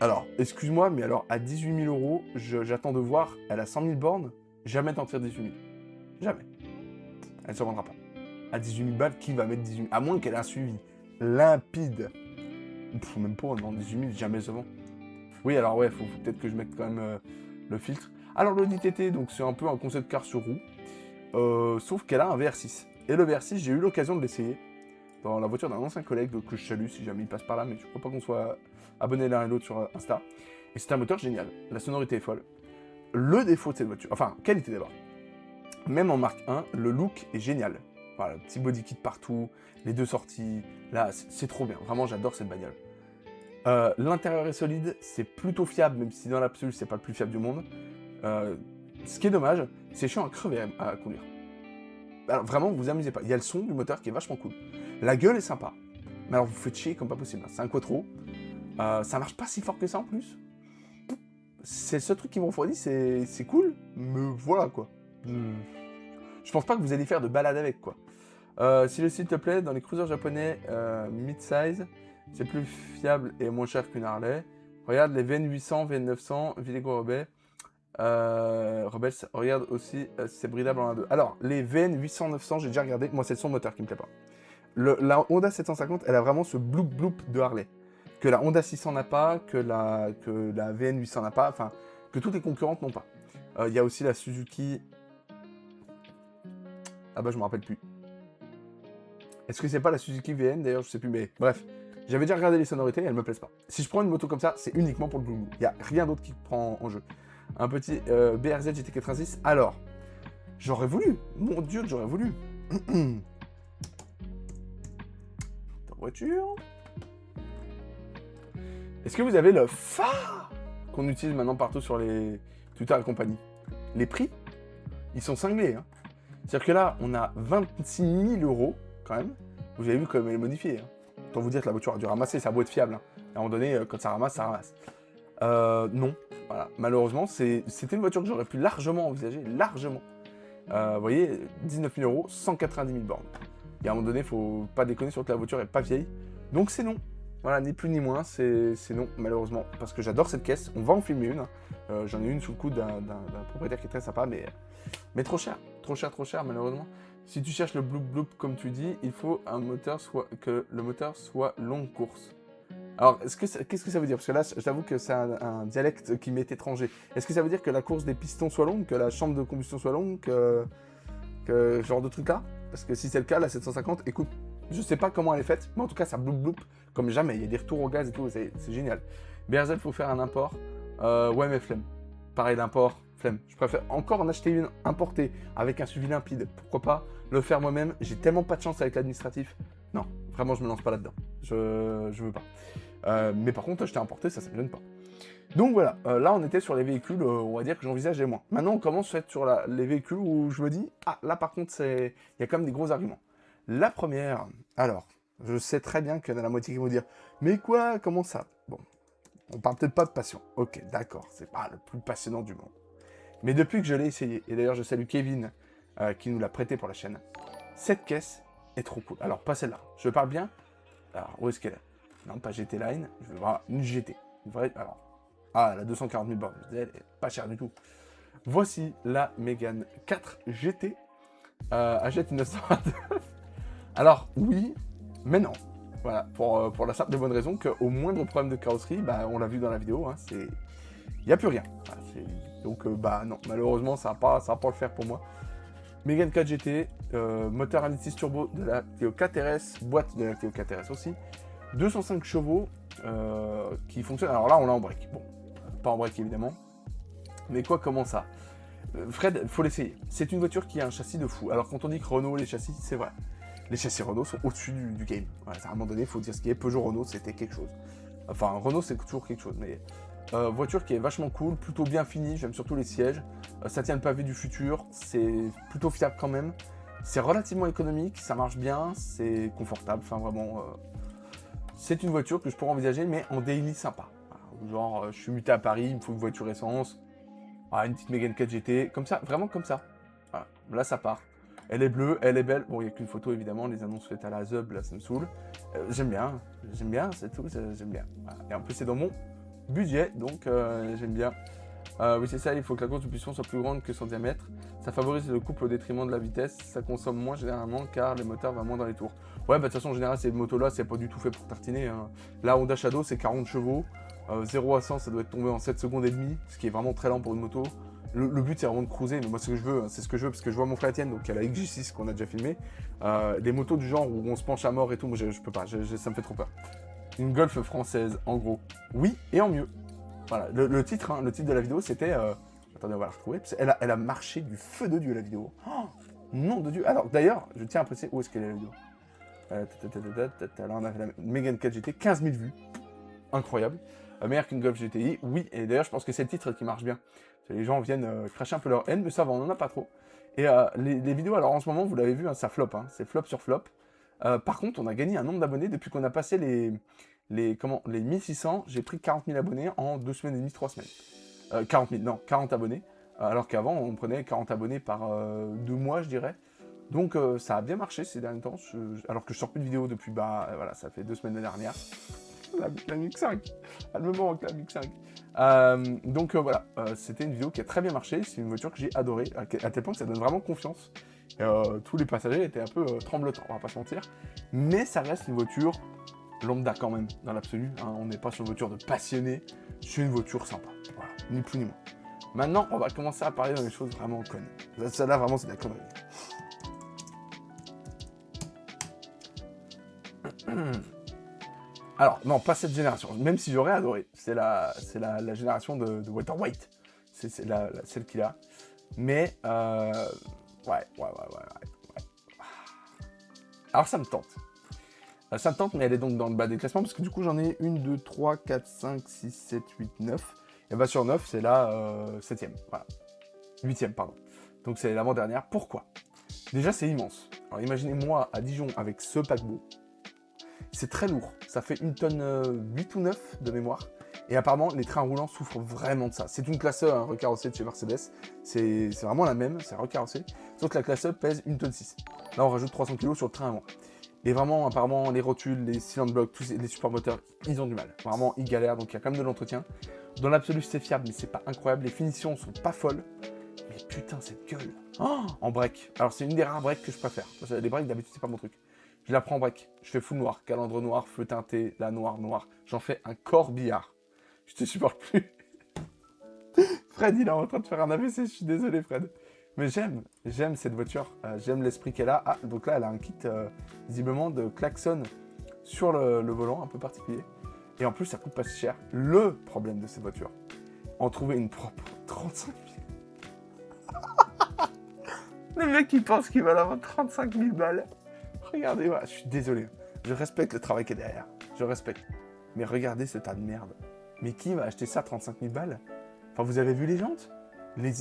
Alors, excuse-moi, mais alors, à 18 000 euros, j'attends de voir, elle a 100 000 bornes, jamais t'en tires 18 000. Jamais. Elle ne se vendra pas. À 18 000 balles, qui va mettre 18 000? À moins qu'elle ait un suivi limpide. Même pas, dans 18 000, jamais se vend. Oui, alors ouais, faut peut-être que je mette quand même le filtre. Alors, l'Audi TT, donc c'est un peu un concept car sur roue. Sauf qu'elle a un VR6. Et le VR6, j'ai eu l'occasion de l'essayer dans la voiture d'un ancien collègue que je salue si jamais il passe par là, mais je crois pas qu'on soit abonnés l'un et l'autre sur Insta. Et c'est un moteur génial. La sonorité est folle. Le défaut de cette voiture, enfin, qualité d'abord. Même en Mark 1, le look est génial. Voilà, le petit body kit partout, les deux sorties, là, c'est trop bien. Vraiment, j'adore cette bagnole. L'intérieur est solide, c'est plutôt fiable, même si dans l'absolu, c'est pas le plus fiable du monde. Ce qui est dommage, c'est chiant à crever à conduire. Alors vraiment, vous amusez pas. Il y a le son du moteur qui est vachement cool. La gueule est sympa. Mais alors, vous faites chier comme pas possible. C'est un quattro. Ça marche pas si fort que ça en plus. C'est ce truc qui me refroidit, c'est cool, mais voilà quoi. Je pense pas que vous allez faire de balade avec quoi. Si le style te plaît, dans les cruisers japonais mid-size, c'est plus fiable et moins cher qu'une Harley. Regarde les VN800, VN900, Vilego Rebelle. Regarde aussi si c'est bridable en 1-2. Alors, les VN800-900, j'ai déjà regardé. Moi, c'est le son moteur qui me plaît pas. La Honda 750, elle a vraiment ce bloop de Harley. Que la Honda 600 n'a pas, que la VN800 n'a pas, enfin, que toutes les concurrentes n'ont pas. Il y a aussi la Suzuki... Ah bah, je me rappelle plus. Est-ce que c'est pas la Suzuki VN d'ailleurs? Je sais plus, mais bref. J'avais déjà regardé les sonorités et elles me plaisent pas. Si je prends une moto comme ça, c'est uniquement pour le bloop. Il n'y a rien d'autre qui prend en jeu. Un petit BRZ GT86. Alors, j'aurais voulu. Mon Dieu, que j'aurais voulu. Ta voiture. Est-ce que vous avez le phare qu'on utilise maintenant partout sur les Twitter et compagnie? Les prix, ils sont cinglés. Hein. C'est-à-dire que là, on a 26 000 euros quand même. Vous avez vu comme elle est modifiée. Hein. Autant vous dire que la voiture a dû ramasser, ça a beau être fiable. Hein. À un moment donné, quand ça ramasse, ça ramasse. Non, voilà. Malheureusement, c'était une voiture que j'aurais pu largement envisager, largement. Vous voyez, 19 000 euros, 190 000 bornes. Et à un moment donné, faut pas déconner sur que la voiture est pas vieille. Donc c'est non. Voilà, ni plus ni moins, c'est non, malheureusement. Parce que j'adore cette caisse, on va en filmer une. J'en ai une sous le coude d'un propriétaire qui est très sympa, mais trop cher, malheureusement. Si tu cherches le bloop comme tu dis, il faut que le moteur soit longue course. Alors, qu'est-ce que ça veut dire? Parce que là, j'avoue que c'est un dialecte qui m'est étranger. Est-ce que ça veut dire que la course des pistons soit longue, que la chambre de combustion soit longue, que ce genre de truc là? Parce que si c'est le cas, la 750, écoute, je sais pas comment elle est faite, mais en tout cas, ça bloop comme jamais. Il y a des retours au gaz et tout, c'est génial. BRZ, faut faire un import. Ouais, mais flemme. Pareil, l'import, flemme. Je préfère encore en acheter une importée avec un suivi limpide. Pourquoi pas le faire moi-même? J'ai tellement pas de chance avec l'administratif. Non, vraiment, je me lance pas là-dedans. Je veux pas. Mais par contre, acheter importé, ça me gêne pas. Donc voilà, là on était sur les véhicules, on va dire que j'envisageais moins. Maintenant on commence à être sur les véhicules où je me dis, ah là par contre il y a quand même des gros arguments. La première, alors, je sais très bien qu'il y en a la moitié qui vont dire, mais quoi, comment ça? Bon, on parle peut-être pas de passion. Ok, d'accord, c'est pas le plus passionnant du monde. Mais depuis que je l'ai essayé, et d'ailleurs je salue Kevin qui nous l'a prêté pour la chaîne. Cette caisse est trop cool. Alors, pas celle-là. Je parle bien. Alors, où est-ce qu'elle est? Non, pas GT Line. Je veux voir une GT. Une vraie. Alors, ah, elle a 240 000 bornes. Elle est pas chère du tout. Voici la Mégane 4 GT AGT 929. Alors, oui, mais non. Voilà, pour la simple et bonne raison qu'au moindre problème de carrosserie, bah, on l'a vu dans la vidéo, hein, il n'y a plus rien. Voilà, donc, bah non, malheureusement, ça va pas le faire pour moi. Mégane 4 GT, moteur 1.6 turbo de la Clio 4RS, boîte de la Clio 4RS aussi, 205 chevaux qui fonctionnent. Alors là, on l'a en break. Bon, pas en break évidemment, mais quoi, comment ça? Fred, faut l'essayer. C'est une voiture qui a un châssis de fou. Alors quand on dit que Renault, les châssis, c'est vrai. Les châssis Renault sont au-dessus du game. Voilà, à un moment donné, il faut dire ce qui est. Peugeot Renault, c'était quelque chose. Enfin, Renault, c'est toujours quelque chose. Mais voiture qui est vachement cool, plutôt bien finie. J'aime surtout les sièges. Ça tient le pavé du futur. C'est plutôt fiable quand même. C'est relativement économique. Ça marche bien. C'est confortable. Enfin, vraiment, c'est une voiture que je pourrais envisager, mais en daily sympa. Voilà, genre, je suis muté à Paris, il me faut une voiture essence. Ah, une petite Mégane 4 GT. Comme ça, vraiment comme ça. Voilà, là, ça part. Elle est bleue, elle est belle. Bon, il n'y a qu'une photo, évidemment. Les annonces faites à la Zub, là, ça me saoule. J'aime bien, c'est tout, j'aime bien. Voilà. Et en plus, c'est dans mon budget, donc j'aime bien. Oui, c'est ça, il faut que la course de puissance soit plus grande que son diamètre. Ça favorise le couple au détriment de la vitesse. Ça consomme moins généralement, car les moteurs vont moins dans les tours. Ouais, bah de toute façon, en général, ces motos-là, c'est pas du tout fait pour tartiner. Hein. La Honda Shadow, c'est 40 chevaux. 0 à 100, ça doit être tombé en 7 secondes et demie, ce qui est vraiment très lent pour une moto. Le but, c'est vraiment de cruiser, mais moi, ce que je veux, c'est ce que je veux, parce que je vois mon frère Etienne, donc il y a la XG6 qu'on a déjà filmé. Des motos du genre où on se penche à mort et tout, moi, je peux pas, ça me fait trop peur. Une Golf française, en gros. Oui, et en mieux. Voilà, le titre, hein, le titre de la vidéo, c'était... Attendez, on va la retrouver. Elle a marché du feu de Dieu, la vidéo. Oh, nom de Dieu. Alors, d'ailleurs, je tiens à préciser, où est-ce qu'elle est, la vidéo? Là, on a fait la Mégane 4 GT, 15 000 vues. Incroyable. Meilleur qu'une Golf GTI, oui. Et d'ailleurs, je pense que c'est le titre qui marche bien. Les gens viennent cracher un peu leur haine, mais ça va, on n'en a pas trop. Et les vidéos, alors en ce moment, vous l'avez vu, hein, ça flop, hein, c'est flop sur flop. Par contre, on a gagné un nombre d'abonnés depuis qu'on a passé les 1600. J'ai pris 40 000 abonnés en 2 semaines et demie, 3 semaines. 40 000, non, 40 abonnés. Alors qu'avant, on prenait 40 abonnés par 2 mois, je dirais. Donc ça a bien marché ces derniers temps, alors que je sors plus de vidéos depuis, bah voilà, ça fait 2 semaines la dernière. La MiX 5, elle me manque la MiX 5. Donc voilà, c'était une vidéo qui a très bien marché, c'est une voiture que j'ai adorée, à tel point que ça donne vraiment confiance. Tous les passagers étaient un peu tremblotants, on va pas se mentir, mais ça reste une voiture lambda quand même, dans l'absolu, hein, on n'est pas sur une voiture de passionné, c'est une voiture sympa, voilà, ni plus ni moins. Maintenant, on va commencer à parler dans des choses vraiment connes. Celle-là, vraiment, c'est de la connerie. Alors, non, pas cette génération, même si j'aurais adoré. C'est la génération de Walter White. C'est celle qu'il a. Mais, ouais. Alors, ça me tente. Ça me tente, mais elle est donc dans le bas des classements, parce que du coup, j'en ai 1, 2, 3, 4, 5, 6, 7, 8, 9. Et bah, sur 9, c'est la 7ème. Voilà. 8ème, pardon. Donc, c'est l'avant-dernière. Pourquoi? Déjà, c'est immense. Alors, imaginez-moi à Dijon avec ce paquebot. C'est très lourd, ça fait 1 tonne 8 ou 9 de mémoire. Et apparemment, les trains roulants souffrent vraiment de ça. C'est une classe E, hein, recarrossée de chez Mercedes. C'est vraiment la même, c'est recarrossé. Sauf que la classe E pèse 1 tonne 6. Là, on rajoute 300 kg sur le train avant. Et vraiment, apparemment, les rotules, les cylindres blocs, tous les supports moteurs, ils ont du mal. Vraiment, ils galèrent, donc il y a quand même de l'entretien. Dans l'absolu, c'est fiable, mais c'est pas incroyable. Les finitions sont pas folles. Mais putain, cette gueule. Oh, en break. Alors, c'est une des rares breaks que je préfère. Parce que les breaks, d'habitude, c'est pas mon truc. Je la prends en break, je fais full noir, calandre noir, feu teinté, la noire. J'en fais un corbillard. Je te supporte plus. Fred, il est en train de faire un AVC, je suis désolé Fred. Mais j'aime cette voiture, j'aime l'esprit qu'elle a. Ah, donc là, elle a un kit, visiblement, de klaxon sur le volant, un peu particulier. Et en plus, ça coûte pas si cher. Le problème de cette voiture, en trouver une propre 35 000. Le mec, il pense qu'il va l'avoir 35 000 balles. Regardez, ouais, je suis désolé. Je respecte le travail qui est derrière. Je respecte. Mais regardez ce tas de merde. Mais qui va acheter ça 35 000 balles? Enfin, vous avez vu les jantes? Les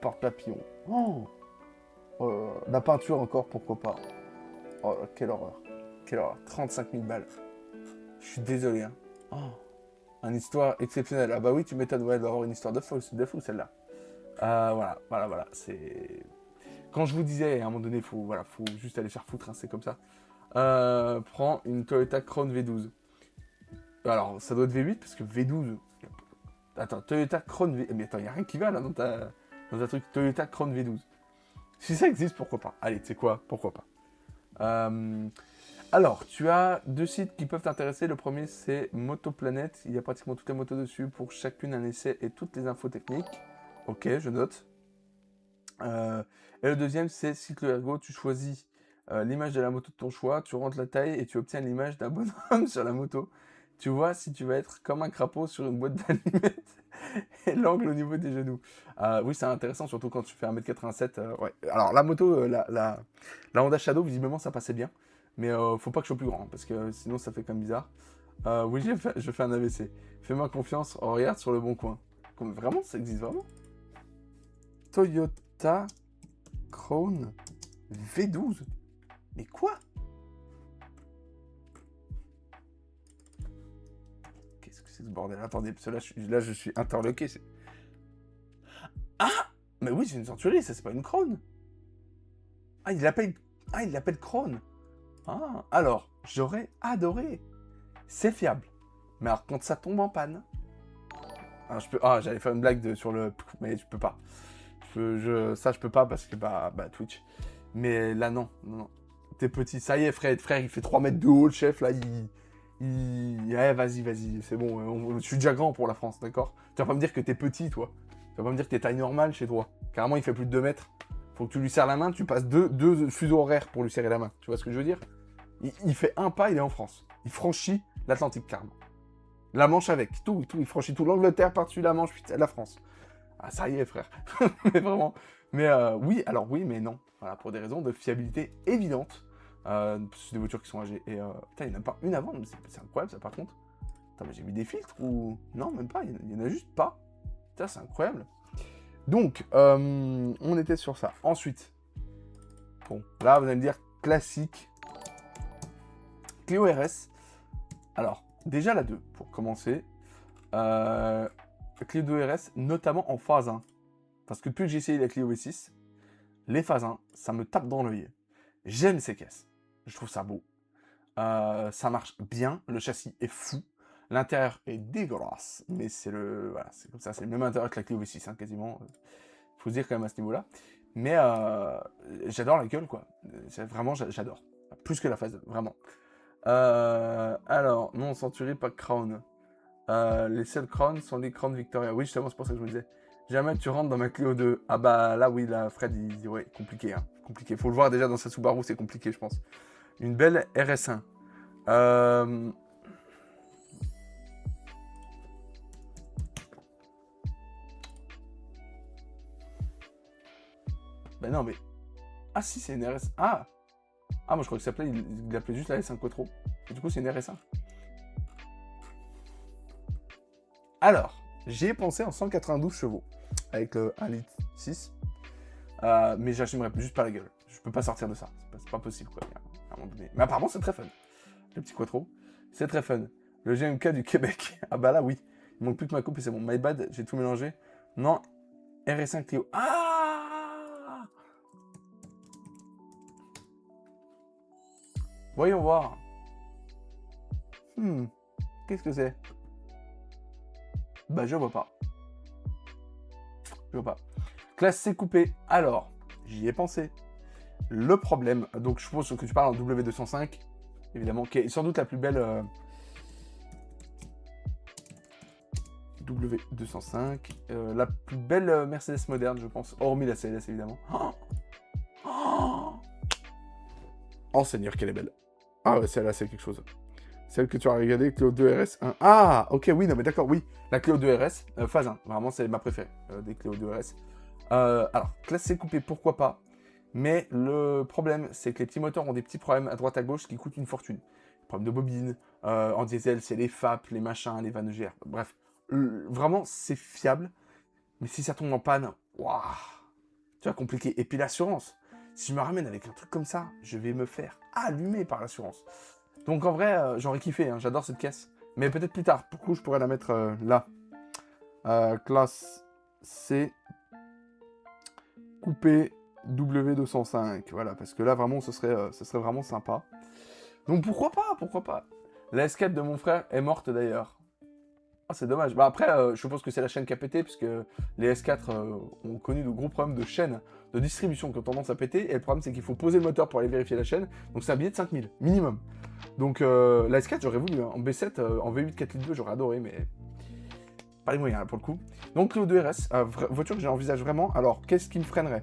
porte-papillons. La peinture encore, pourquoi pas. Oh, quelle horreur. Quelle horreur. 35 000 balles. Je suis désolé. Hein. Une histoire exceptionnelle. Ah bah oui, tu m'étonnes. Ouais, elle doit avoir une histoire de fou celle-là. Voilà. C'est... Quand je vous disais, à un moment donné, faut juste aller faire foutre, hein, c'est comme ça. Prends une Toyota Crown V12. Alors, ça doit être V8, parce que V12... Attends, Toyota Crown V... Mais attends, il n'y a rien qui va, là, dans ta truc Toyota Crown V12. Si ça existe, pourquoi pas? Allez, tu sais quoi? Pourquoi pas? Alors, tu as 2 sites qui peuvent t'intéresser. Le premier, c'est Motoplanet. Il y a pratiquement toutes les motos dessus. Pour chacune, un essai et toutes les infos techniques. Ok, je note. Et le deuxième, c'est Cycle Ergo. Tu choisis l'image de la moto de ton choix. Tu rentres la taille et tu obtiens l'image d'un bonhomme sur la moto. Tu vois si tu vas être comme un crapaud sur une boîte d'allumettes et l'angle au niveau des genoux. Oui, c'est intéressant, surtout quand tu fais 1m87. Ouais. Alors, la moto, la Honda Shadow, visiblement, ça passait bien. Mais faut pas que je sois plus grand, parce que sinon, ça fait comme bizarre. Oui, je fais un AVC. Fais-moi confiance, regarde sur le bon coin. Comme, vraiment, ça existe vraiment? Toyota Crown V12. Mais quoi? Qu'est-ce que c'est ce bordel? Attendez, parce que là, je suis interloqué. Ah! Mais oui, c'est une centurie, ça, c'est pas une Crown. Ah, il l'appelle Crown. Ah, alors, j'aurais adoré. C'est fiable. Mais alors, quand ça tombe en panne... j'allais faire une blague sur le... Mais je peux pas. Ça, je peux pas parce que, bah Twitch. Mais là, non. T'es petit. Ça y est, frère, il fait 3 mètres de haut, le chef, là, Ouais, vas-y, c'est bon. Je suis déjà grand pour la France, d'accord? Tu vas pas me dire que t'es petit, toi. Tu vas pas me dire que t'es taille normale chez toi. Carrément, il fait plus de 2 mètres. Faut que tu lui serres la main, tu passes deux fuseaux horaires pour lui serrer la main. Tu vois ce que je veux dire? Il fait un pas, il est en France. Il franchit l'Atlantique, carrément. La Manche avec, tout, il franchit tout. L'Angleterre par-dessus la Manche, putain, la France. Ah, ça y est, frère. Mais vraiment. Mais oui, alors oui, mais non. Voilà, pour des raisons de fiabilité évidentes. C'est des voitures qui sont âgées. Et putain, il n'y en a pas une avant, c'est incroyable, ça, par contre. Attends, mais j'ai mis des filtres ou... Non, même pas, il n'y en a juste pas. Putain, c'est incroyable. Donc, on était sur ça. Ensuite, bon, là, vous allez me dire, classique. Clio RS. Alors, déjà la 2, pour commencer. Clio 2 RS, notamment en phase 1. Parce que depuis que j'ai essayé la Clio V6, les phases 1, ça me tape dans l'œil. J'aime ces caisses. Je trouve ça beau. Ça marche bien. Le châssis est fou. L'intérieur est dégueulasse. Mais c'est voilà, c'est comme ça. C'est le même intérieur que la Clio V6, hein, quasiment. Faut se dire quand même à ce niveau-là. Mais j'adore la gueule, quoi. Vraiment, j'adore. Plus que la phase 2, vraiment. Alors, non, Century, pas Crown. Les seuls Crown sont les Crown Victoria. Oui, justement, c'est pour ça que je me disais. Jamais tu rentres dans ma Clio 2. Ah bah là, oui, là, Fred, il dit, ouais, compliqué, hein. Compliqué. Faut le voir déjà dans sa Subaru, c'est compliqué, je pense. Une belle RS1. Ben non, mais... Ah si, c'est une RS... Ah, moi je crois que ça s'appelait... Il l'appelait juste la S1 Quattro. Et du coup, c'est une RS1. Alors, j'y ai pensé en 192 chevaux. Avec le 1,6 litre. Mais j'assumerais juste pas la gueule. Je peux pas sortir de ça. C'est pas possible, quoi. À un moment donné. Mais apparemment, c'est très fun. Le petit Quattro. C'est très fun. Le GMK du Québec. Ah bah là, oui. Il manque plus que ma coupe et c'est bon. My bad, j'ai tout mélangé. Non, RS1 Clio. Ah! Voyons voir. Qu'est-ce que c'est? Bah, je vois pas. Je vois pas. Classe C coupé. Alors, j'y ai pensé. Le problème, donc je suppose que tu parles en W205, évidemment, qui est sans doute la plus belle... W205, la plus belle Mercedes moderne, je pense, hormis la CLS, évidemment. Oh Seigneur, qu'elle est belle. Ah ouais, celle-là, c'est quelque chose. Celle que tu as regardée, Clio 2 RS 1. Ah, ok, oui, non, mais d'accord, oui. La Clio 2 RS, phase 1. Vraiment, c'est ma préférée des Clio 2 RS. Alors, classe C coupé, pourquoi pas. Mais le problème, c'est que les petits moteurs ont des petits problèmes à droite à gauche qui coûtent une fortune. Problème de bobine, en diesel, c'est les FAP, les machins, les vannes GR. Bref, vraiment, c'est fiable. Mais si ça tombe en panne, waouh, tu vas compliquer. Et puis l'assurance. Si je me ramène avec un truc comme ça, je vais me faire allumer par l'assurance. Donc en vrai, j'aurais kiffé, hein, j'adore cette caisse. Mais peut-être plus tard, pour coup, je pourrais la mettre là. Classe C coupé W205. Voilà, parce que là, vraiment, ce serait vraiment sympa. Donc pourquoi pas, pourquoi pas. La S4 de mon frère est morte d'ailleurs. Ah, c'est dommage. Bah après, je pense que c'est la chaîne qui a pété, puisque les S4 ont connu de gros problèmes de chaîne de distribution qui ont tendance à péter. Et le problème, c'est qu'il faut poser le moteur pour aller vérifier la chaîne. Donc c'est un billet de 5000, minimum. Donc la S4, j'aurais voulu. Hein. En B7, en V8 4 litres 2, j'aurais adoré, mais pas les moyens, là, pour le coup. Donc Clio 2 RS, voiture que j'envisage vraiment. Alors, qu'est-ce qui me freinerait?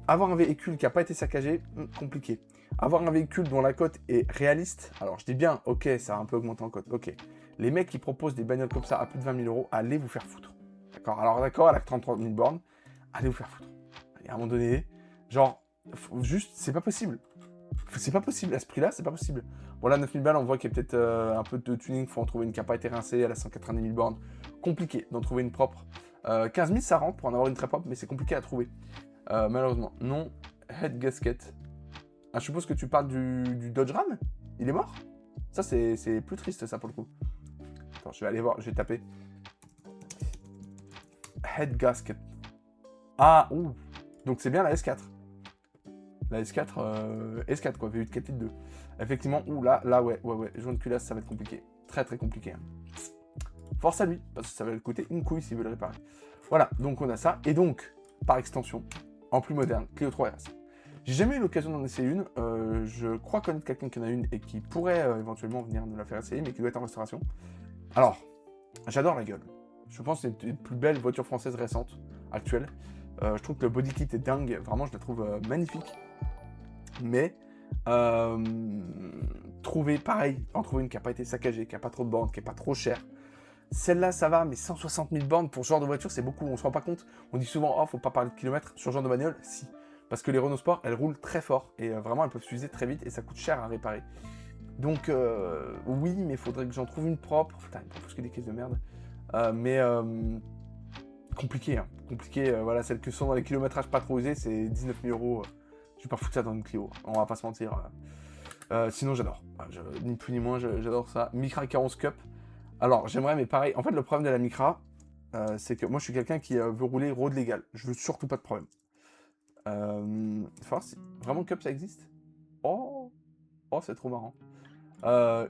Avoir un véhicule qui n'a pas été saccagé, compliqué. Avoir un véhicule dont la cote est réaliste, alors je dis bien, ok, ça a un peu augmenté en cote, ok. Les mecs qui proposent des bagnoles comme ça à plus de 20 000 euros, allez vous faire foutre. D'accord? Alors d'accord, elle a 33 000 bornes, allez vous faire foutre. Et à un moment donné, genre, juste, c'est pas possible. C'est pas possible, à ce prix-là, c'est pas possible. Bon là, 9 000 balles, on voit qu'il y a peut-être un peu de tuning, faut en trouver une qui n'a pas été rincée, elle a 190 000 bornes. Compliqué d'en trouver une propre. 15 000, ça rentre pour en avoir une très propre, mais c'est compliqué à trouver. Malheureusement, non. Head gasket. Ah, je suppose que tu parles du Dodge Ram. Il est mort. Ça, c'est plus triste, ça, pour le coup. Attends, je vais aller voir, je vais taper. Head gasket. Ah, ouh. Donc c'est bien la S4. La S4, S4 quoi, V8 4 litres 2. Effectivement, ouh, là, ouais. Jaune culasse, ça va être compliqué. Très, très compliqué. Hein. Force à lui, parce que ça va lui coûter une couille s'il veut le réparer. Voilà, donc on a ça. Et donc, par extension, en plus moderne, Clio 3 RS. J'ai jamais eu l'occasion d'en essayer une. Je crois connaître quelqu'un qui en a une et qui pourrait éventuellement venir nous la faire essayer, mais qui doit être en restauration. Alors, j'adore la gueule. Je pense que c'est une des plus belles voitures françaises récentes, actuelles. Je trouve que le body kit est dingue. Vraiment, je la trouve magnifique. Mais, trouver une qui n'a pas été saccagée, qui n'a pas trop de bornes, qui n'est pas trop chère. Celle-là, ça va, mais 160 000 bornes pour ce genre de voiture, c'est beaucoup. On se rend pas compte. On dit souvent, oh, faut pas parler de kilomètres. Sur ce genre de bagnole, si. Parce que les Renault Sport, elles roulent très fort. Et vraiment, elles peuvent s'user très vite et ça coûte cher à réparer. Donc, oui, mais il faudrait que j'en trouve une propre. Putain, il me propose que des caisses de merde. Compliqué, hein. Compliqué. Voilà, celles que sont dans les kilométrages pas trop usés, c'est 19 000 euros. Je vais pas foutre ça dans une Clio. On va pas se mentir. Sinon, j'adore. Ni plus ni moins, j'adore ça. Micra 40 Cup. Alors, j'aimerais, mais pareil. En fait, le problème de la Micra, c'est que moi, je suis quelqu'un qui veut rouler road légal. Je veux surtout pas de problème. Vraiment, Cup, ça existe? Oh, c'est trop marrant.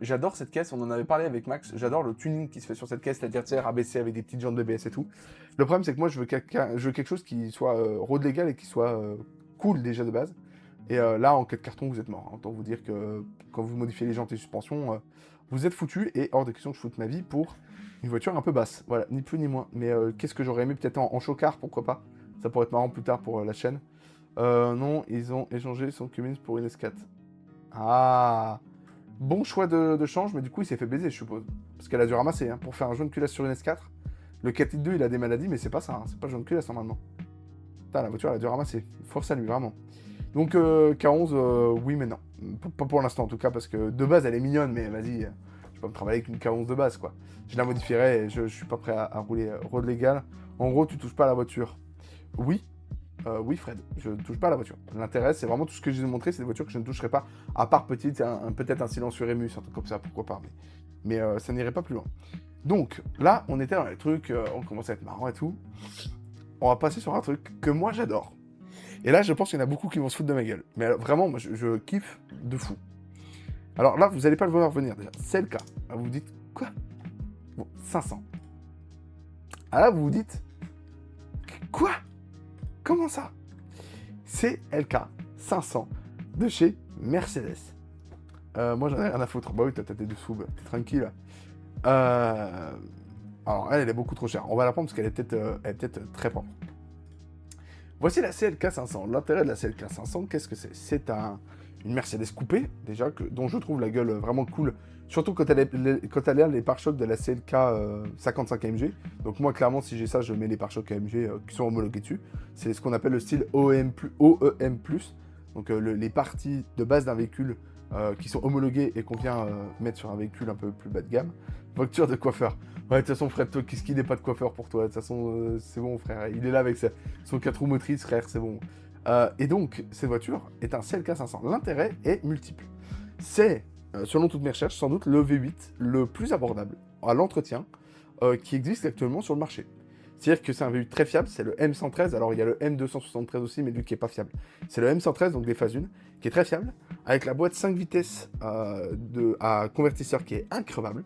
J'adore cette caisse, on en avait parlé avec Max. J'adore le tuning qui se fait sur cette caisse, c'est-à-dire, tu sais, rabaissé avec des petites jantes BBS et tout. Le problème, c'est que moi, je veux quelque chose qui soit road légal et qui soit cool déjà de base. Et là, en cas de carton, vous êtes mort. Hein. Autant vous dire que quand vous modifiez les jantes et suspensions, vous êtes foutu. Et hors de question que je foute ma vie pour une voiture un peu basse. Voilà, ni plus ni moins. Mais qu'est-ce que j'aurais aimé peut-être en chocard, pourquoi pas. Ça pourrait être marrant plus tard pour la chaîne. Non, ils ont échangé son Cummins pour une S4. Ah, bon choix de change, mais du coup, il s'est fait baiser, je suppose. Parce qu'elle a dû ramasser. Hein, pour faire un jaune culasse sur une S4. Le 4 litres 2, il a des maladies, mais c'est pas ça. Hein, c'est pas jaune culasse normalement. Putain, la voiture, elle a dû ramasser. Force à lui, vraiment. Donc K11, oui mais non. Pas pour l'instant en tout cas, parce que de base elle est mignonne, mais vas-y, je vais pas me travailler avec une K11 de base quoi. Je la modifierai et je suis pas prêt à rouler road légal. En gros, tu touches pas à la voiture. Oui, oui Fred, je ne touche pas à la voiture. L'intérêt, c'est vraiment tout ce que j'ai montré, c'est des voitures que je ne toucherai pas, à part petite, peut-être un silencieux Rémus, un truc comme ça, pourquoi pas, mais ça n'irait pas plus loin. Donc là, on était dans les trucs, on commence à être marrant et tout. On va passer sur un truc que moi j'adore. Et là, je pense qu'il y en a beaucoup qui vont se foutre de ma gueule. Mais alors, vraiment, moi, je kiffe de fou. Alors là, vous n'allez pas le voir venir, déjà. C'est le cas. Alors, vous vous dites, quoi? Bon, 500. Ah là, vous vous dites, quoi? Comment ça? C'est LK 500 de chez Mercedes. Moi, j'en ai rien à foutre. Bah oui, t'as ta tête dessous, bah, t'es tranquille. Alors, elle est beaucoup trop chère. On va la prendre parce qu'elle est peut-être très propre. Voici la CLK 500. L'intérêt de la CLK 500, qu'est-ce que c'est? C'est une Mercedes coupée, déjà, dont je trouve la gueule vraiment cool. Surtout quand elle a les pare-chocs de la CLK 55 AMG. Donc moi, clairement, si j'ai ça, je mets les pare-chocs AMG qui sont homologués dessus. C'est ce qu'on appelle le style OEM+. Donc les parties de base d'un véhicule qui sont homologuées et qu'on vient mettre sur un véhicule un peu plus bas de gamme. Voiture de coiffeur. Ouais, de toute façon, Fred, toi, qu'est-ce qu'il n'est pas de coiffeur pour toi? De toute façon, c'est bon, frère. Il est là avec son 4 roues motrices, frère, c'est bon. Et donc, cette voiture est un CLK 500. L'intérêt est multiple. C'est, selon toutes mes recherches, sans doute le V8 le plus abordable à l'entretien qui existe actuellement sur le marché. C'est-à-dire que c'est un V8 très fiable, c'est le M113, alors il y a le M273 aussi, mais lui qui est pas fiable. C'est le M113, donc des phases 1, qui est très fiable, avec la boîte 5 vitesses à convertisseur qui est increvable.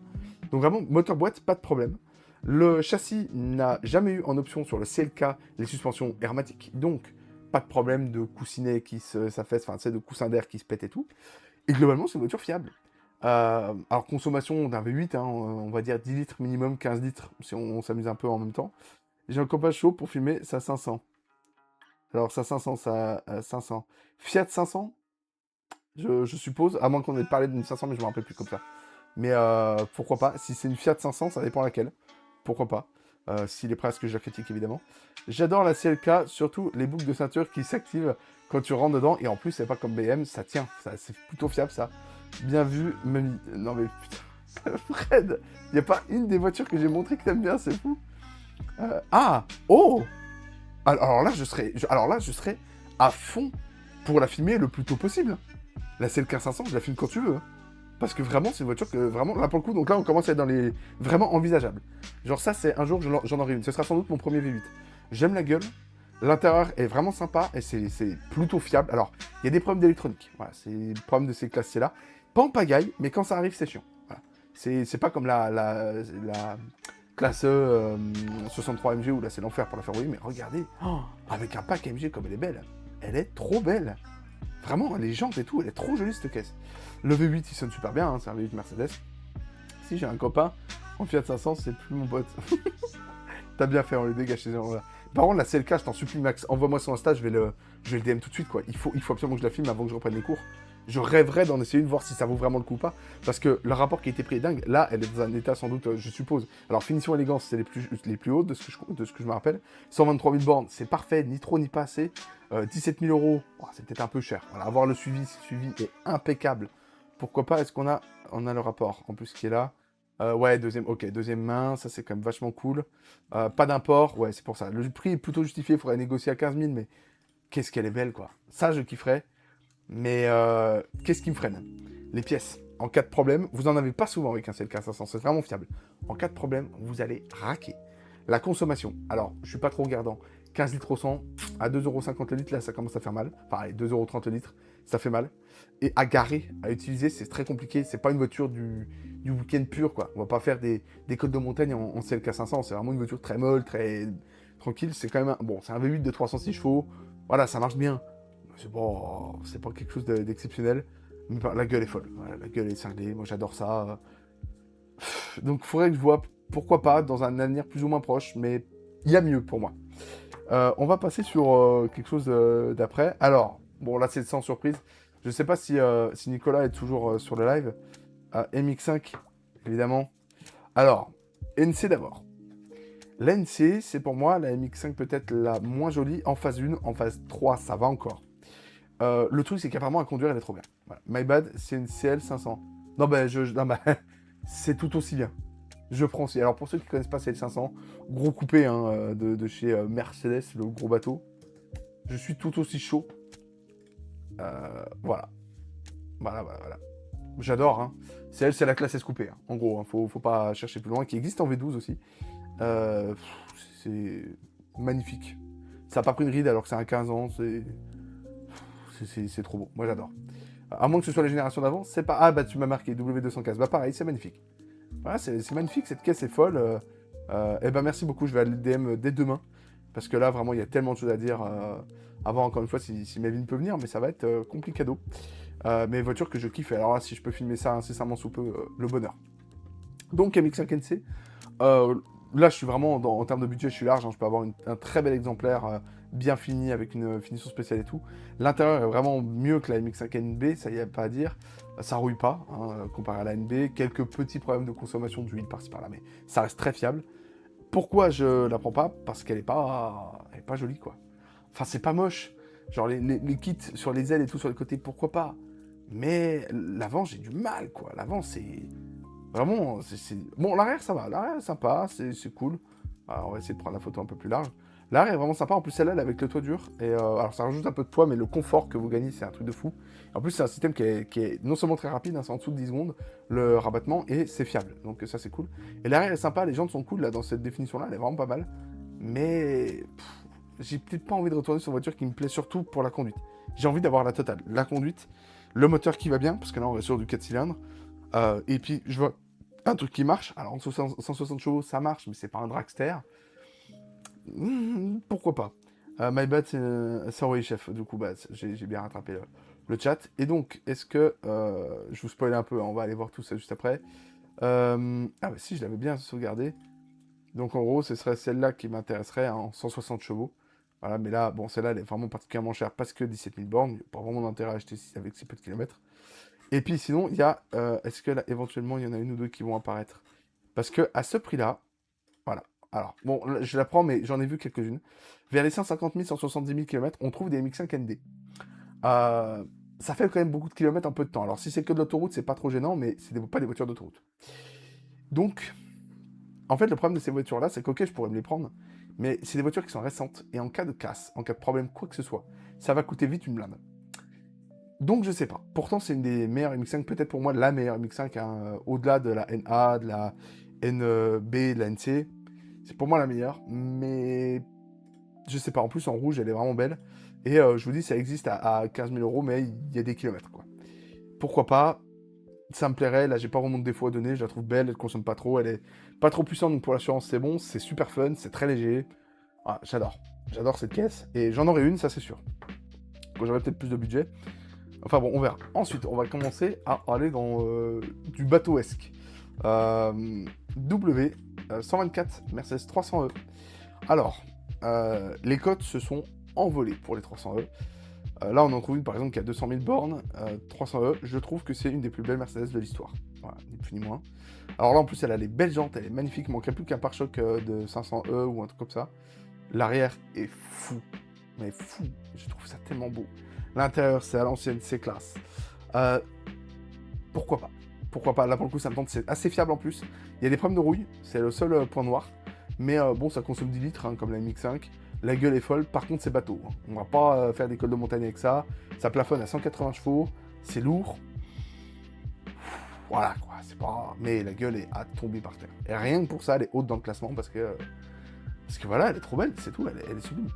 Donc vraiment, moteur boîte, pas de problème. Le châssis n'a jamais eu en option sur le CLK les suspensions hermétiques, donc pas de problème de coussinet qui s'affaisse, enfin c'est de coussin d'air qui se pète et tout. Et globalement, c'est une voiture fiable. Alors consommation d'un V8, hein, on va dire 10 litres minimum, 15 litres si on s'amuse un peu en même temps. J'ai un copain chaud pour filmer sa 500. Alors sa 500, ça 500. Fiat 500, je suppose, à moins qu'on ait parlé d'une 500, mais je me rappelle plus comme ça. Mais pourquoi pas. Si c'est une Fiat 500, ça dépend laquelle. Pourquoi pas. S'il est prêt à ce que je la critique, évidemment. J'adore la CLK, surtout les boucles de ceinture qui s'activent quand tu rentres dedans. Et en plus, c'est pas comme BM, ça tient. C'est plutôt fiable, ça. Bien vu, Memi. Non mais putain. Fred, y a pas une des voitures que j'ai montré que t'aimes bien, c'est fou. Oh, alors là, je serais à fond pour la filmer le plus tôt possible. La CLK 500, je la filme quand tu veux. Hein. Parce que vraiment, c'est une voiture que vraiment, là pour le coup, donc là on commence à être dans les vraiment envisageables. Genre ça, c'est un jour, j'en aurai une. Ce sera sans doute mon premier V8. J'aime la gueule. L'intérieur est vraiment sympa et c'est plutôt fiable. Alors, il y a des problèmes d'électronique. Voilà, c'est le problème de ces classiers-là. Pas en pagaille, mais quand ça arrive, c'est chiant. Voilà. C'est pas comme la classe 63 MG où là c'est l'enfer pour la faire rouler. Mais regardez, avec un pack MG comme elle est belle. Elle est trop belle. Vraiment, les jantes et tout, elle est trop jolie cette caisse. Le V8, il sonne super bien, hein, c'est un V8 Mercedes. Si j'ai un copain en Fiat 500, c'est plus mon pote. T'as bien fait, on les dégage ces gens-là. Par contre, la CLK, je t'en supplie, Max, envoie-moi son Insta, je vais le DM tout de suite, quoi. Il faut absolument que je la filme avant que je reprenne les cours. Je rêverais d'en essayer une, voir si ça vaut vraiment le coup ou pas. Parce que le rapport qui a été pris est dingue. Là, elle est dans un état sans doute, je suppose. Alors, finition élégance, c'est les plus hautes de ce que je me rappelle. 123 000 bornes, c'est parfait, ni trop ni pas assez. 17 000 euros, oh, c'est peut-être un peu cher. Voilà, avoir le suivi, ce suivi est impeccable. Pourquoi pas, est-ce qu'on a le rapport, en plus, qui est là. Ouais, deuxième main, ça c'est quand même vachement cool. Pas d'import, ouais, c'est pour ça. Le prix est plutôt justifié, il faudrait négocier à 15 000, mais qu'est-ce qu'elle est belle, quoi. Ça, je kifferais. Mais qu'est-ce qui me freine? Les pièces. En cas de problème, vous en avez pas souvent avec un CLK 500, c'est vraiment fiable. En cas de problème, vous allez raquer. La consommation. Alors, je suis pas trop regardant. 15 litres au 100, à 2,50€ le litre, là, ça commence à faire mal. Enfin, allez, 2,30€ le litre, ça fait mal. Et à garer, à utiliser, c'est très compliqué. C'est pas une voiture du week-end pur, quoi. On va pas faire des côtes de montagne en CLK 500. C'est vraiment une voiture très molle, très tranquille. C'est quand même bon, c'est un V8 de 306 chevaux. Voilà, ça marche bien. C'est pas quelque chose d'exceptionnel. Mais la gueule est folle. Voilà, la gueule est cinglée. Moi, j'adore ça. Donc, il faudrait que je vois, pourquoi pas, dans un avenir plus ou moins proche. Mais il y a mieux pour moi. On va passer sur quelque chose d'après. Alors, bon, là, c'est sans surprise. Je sais pas si Nicolas est toujours sur le live. MX5, évidemment. Alors, NC d'abord. La NC, c'est pour moi la MX5 peut-être la moins jolie. En phase 1, en phase 3, ça va encore. Le truc, c'est qu'apparemment, à conduire, elle est trop bien. Voilà. My bad, c'est une CL 500. Non, ben, c'est tout aussi bien. Je prends aussi. Alors, pour ceux qui ne connaissent pas CL 500, gros coupé hein, de chez Mercedes, le gros bateau. Je suis tout aussi chaud. Voilà. Voilà. J'adore. Hein. C'est la classe S coupé. Hein. En gros, hein, faut pas chercher plus loin. Qui existe en V12 aussi. C'est magnifique. Ça n'a pas pris une ride alors que c'est un 15 ans. C'est trop beau. Moi, j'adore. À moins que ce soit la génération d'avant, c'est pas... Ah, bah, tu m'as marqué, W215. Bah, pareil, c'est magnifique. Voilà, c'est magnifique. Cette caisse est folle. Eh ben, merci beaucoup. Je vais aller le DM dès demain. Parce que là, vraiment, il y a tellement de choses à dire. À voir, encore une fois, si Melvin peut venir. Mais ça va être complicado. Mais voiture que je kiffe. Alors là, si je peux filmer ça incessamment sous peu, le bonheur. Donc, MX5NC. Là, je suis vraiment, en termes de budget, je suis large. Hein, je peux avoir un très bel exemplaire bien fini, avec une finition spéciale et tout. L'intérieur est vraiment mieux que la MX5NB, ça y a pas à dire. Ça rouille pas, hein, comparé à la NB. Quelques petits problèmes de consommation d'huile par-ci par-là, mais ça reste très fiable. Pourquoi je la prends pas? Parce qu'elle est pas jolie, quoi. Enfin, c'est pas moche. Genre, les kits sur les ailes et tout sur les côtés, pourquoi pas? Mais l'avant, j'ai du mal, quoi. L'avant, c'est... Vraiment, Bon, l'arrière, ça va. L'arrière est sympa, c'est cool. Alors, on va essayer de prendre la photo un peu plus large. L'arrière est vraiment sympa. En plus, celle-là, elle est avec le toit dur. Et alors, ça rajoute un peu de poids, mais le confort que vous gagnez, c'est un truc de fou. En plus, c'est un système qui est non seulement très rapide, hein, c'est en dessous de 10 secondes, le rabattement, et c'est fiable. Donc, ça, c'est cool. Et l'arrière est sympa. Les jantes sont cool, là, dans cette définition-là. Elle est vraiment pas mal. Mais j'ai peut-être pas envie de retourner sur une voiture qui me plaît surtout pour la conduite. J'ai envie d'avoir la totale. La conduite, le moteur qui va bien, parce que là on va sur du 4 cylindres. Et puis je vois un truc qui marche. Alors en 160 chevaux ça marche, mais c'est pas un dragster. Pourquoi pas. My bad, c'est oui chef. Du coup, bah, j'ai bien rattrapé le chat. Et donc, est-ce que... je vous spoil un peu, hein, on va aller voir tout ça juste après. Ah bah si, je l'avais bien sauvegardé. Donc en gros, ce serait celle-là qui m'intéresserait, hein, en 160 chevaux. Voilà, mais là, bon, celle-là, elle est vraiment particulièrement chère parce que 17 000 bornes. Il n'y a pas vraiment d'intérêt à acheter avec si peu de kilomètres. Et puis sinon, il y a... est-ce que là, éventuellement, il y en a une ou deux qui vont apparaître? Parce que à ce prix-là, voilà. Alors, bon, là, je la prends, mais j'en ai vu quelques-unes. Vers les 150 000, 170 000 km, on trouve des MX-5 ND. Euh, Ça fait quand même beaucoup de kilomètres en peu de temps. Alors, si c'est que de l'autoroute, c'est pas trop gênant, mais c'est pas des voitures d'autoroute. Donc, en fait, le problème de ces voitures-là, c'est qu'ok, je pourrais me les prendre, mais c'est des voitures qui sont récentes, et en cas de casse, en cas de problème, quoi que ce soit, ça va coûter vite une blinde. Donc, je sais pas. Pourtant, c'est une des meilleures MX-5, peut-être pour moi la meilleure MX-5, hein, au-delà de la NA, de la NB, de la NC. C'est pour moi la meilleure, mais je sais pas. En plus, en rouge, elle est vraiment belle. Et je vous dis, ça existe à 15 000 euros, mais il y a des kilomètres, quoi. Pourquoi pas? Ça me plairait. Là, j'ai pas vraiment de défaut à donner. Je la trouve belle, elle consomme pas trop. Elle est pas trop puissante, donc pour l'assurance, c'est bon. C'est super fun, c'est très léger. Ah, j'adore. J'adore cette caisse. Et j'en aurai une, ça c'est sûr. Quand j'aurai peut-être plus de budget. Enfin bon, on verra. Ensuite, on va commencer à aller dans du bateau-esque. W 124 Mercedes 300E. Alors, les cotes se sont envolées pour les 300E. Là, on en trouve une par exemple qui a 200 000 bornes, 300E. Je trouve que c'est une des plus belles Mercedes de l'histoire. Voilà, ni plus ni moins. Alors là, en plus, elle a les belles jantes, elle est magnifique. Il manquerait plus qu'un pare-choc de 500E ou un truc comme ça. L'arrière est fou. Mais fou. Je trouve ça tellement beau. L'intérieur, c'est à l'ancienne, c'est classe. Euh, Pourquoi pas? Pourquoi pas? Là, pour le coup, ça me tente. C'est assez fiable en plus. Il y a des problèmes de rouille. C'est le seul point noir. Mais bon, ça consomme 10 litres, hein, comme la MX-5. La gueule est folle. Par contre, c'est bateau, hein. On va pas faire des cols de montagne avec ça. Ça plafonne à 180 chevaux. C'est lourd. Voilà, quoi. C'est pas... Mais la gueule est à tomber par terre. Et rien que pour ça, elle est haute dans le classement parce que... Parce que voilà, elle est trop belle, c'est tout. Elle est sublime.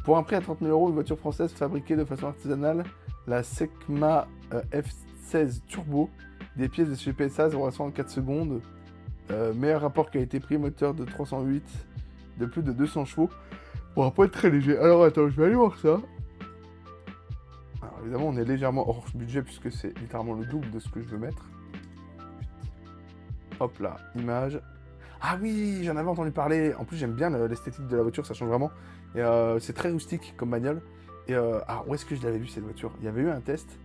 Pour un prix à 30 000 euros, une voiture française fabriquée de façon artisanale, la Secma F16 Turbo, des pièces de chez PSA, 0 à 100 en 4 secondes, meilleur rapport qualité-prix, moteur de 308, de plus de 200 chevaux, pour un poids très léger. Alors attends, je vais aller voir ça. Alors évidemment, on est légèrement hors budget puisque c'est littéralement le double de ce que je veux mettre. Hop là, image. Ah oui, j'en avais entendu parler. En plus, j'aime bien l'esthétique de la voiture, ça change vraiment. Et c'est très rustique comme bagnole. Et ah, où est-ce que je l'avais vu cette voiture? Il y avait eu un test.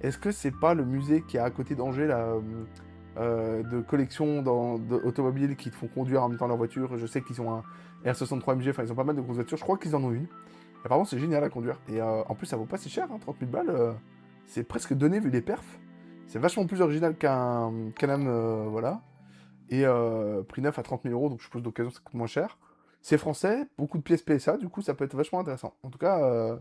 Est-ce que c'est pas le musée qui est à côté d'Angers, là, de collections d'automobiles qui te font conduire en même temps leur voiture? Je sais qu'ils ont un R63 MG, enfin ils ont pas mal de grosses voitures. Je crois qu'ils en ont une. Et apparemment, c'est génial à conduire. Et en plus, ça vaut pas si cher, hein, 30 000 balles. C'est presque donné vu les perfs. C'est vachement plus original qu'un Can-Am, voilà. Et prix neuf à 30 000 euros, donc je suppose d'occasion ça coûte moins cher. C'est français, beaucoup de pièces PSA, du coup ça peut être vachement intéressant. En tout cas,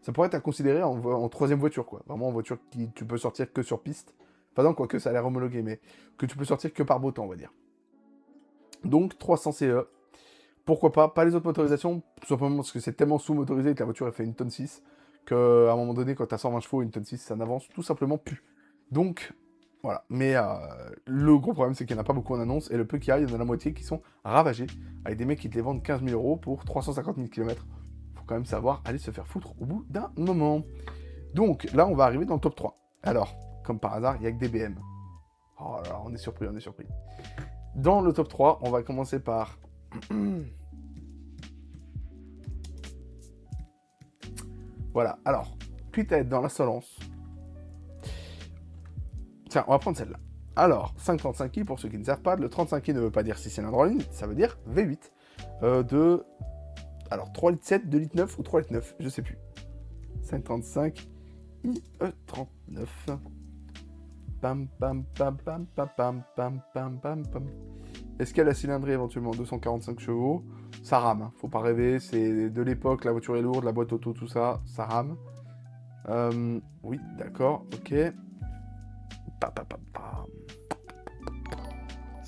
ça pourrait être à considérer en troisième voiture, quoi. Vraiment en voiture qui tu peux sortir que sur piste. Enfin non, quoique ça a l'air homologué, mais que tu peux sortir que par beau temps, on va dire. Donc 300 CE. Pourquoi pas? Pas les autres motorisations, tout simplement parce que c'est tellement sous-motorisé que la voiture elle fait 1,6 tonne, qu'à un moment donné, quand t'as 120 chevaux, 1,6 tonne, ça n'avance tout simplement plus. Donc, voilà. Mais le gros problème, c'est qu'il n'y en a pas beaucoup en annonce, et le peu qu'il y a, il y en a la moitié qui sont ravagés, avec des mecs qui te les vendent 15 000 euros pour 350 000 km. Faut quand même savoir aller se faire foutre au bout d'un moment. Donc, là, on va arriver dans le top 3. Alors, comme par hasard, il n'y a que des BM. Oh là là, on est surpris, on est surpris. Dans le top 3, on va commencer par... Voilà, alors, quitte à être dans l'insolence, tiens, on va prendre celle-là. Alors, 535i, pour ceux qui ne savent pas, le 35i ne veut pas dire 6 cylindres en ligne, ça veut dire V8. De... Alors, 3,7 litres, 2,9 litres ou 3,9 litres, je sais plus. 535 IE39. Pam, pam, pam, pam, pam, pam, pam, pam, pam, pam. Est-ce qu'il y a la cylindrée éventuellement 245 chevaux? Ça rame, hein. Faut pas rêver, c'est de l'époque, la voiture est lourde, la boîte auto, tout ça, ça rame. Oui, d'accord, ok. Est-ce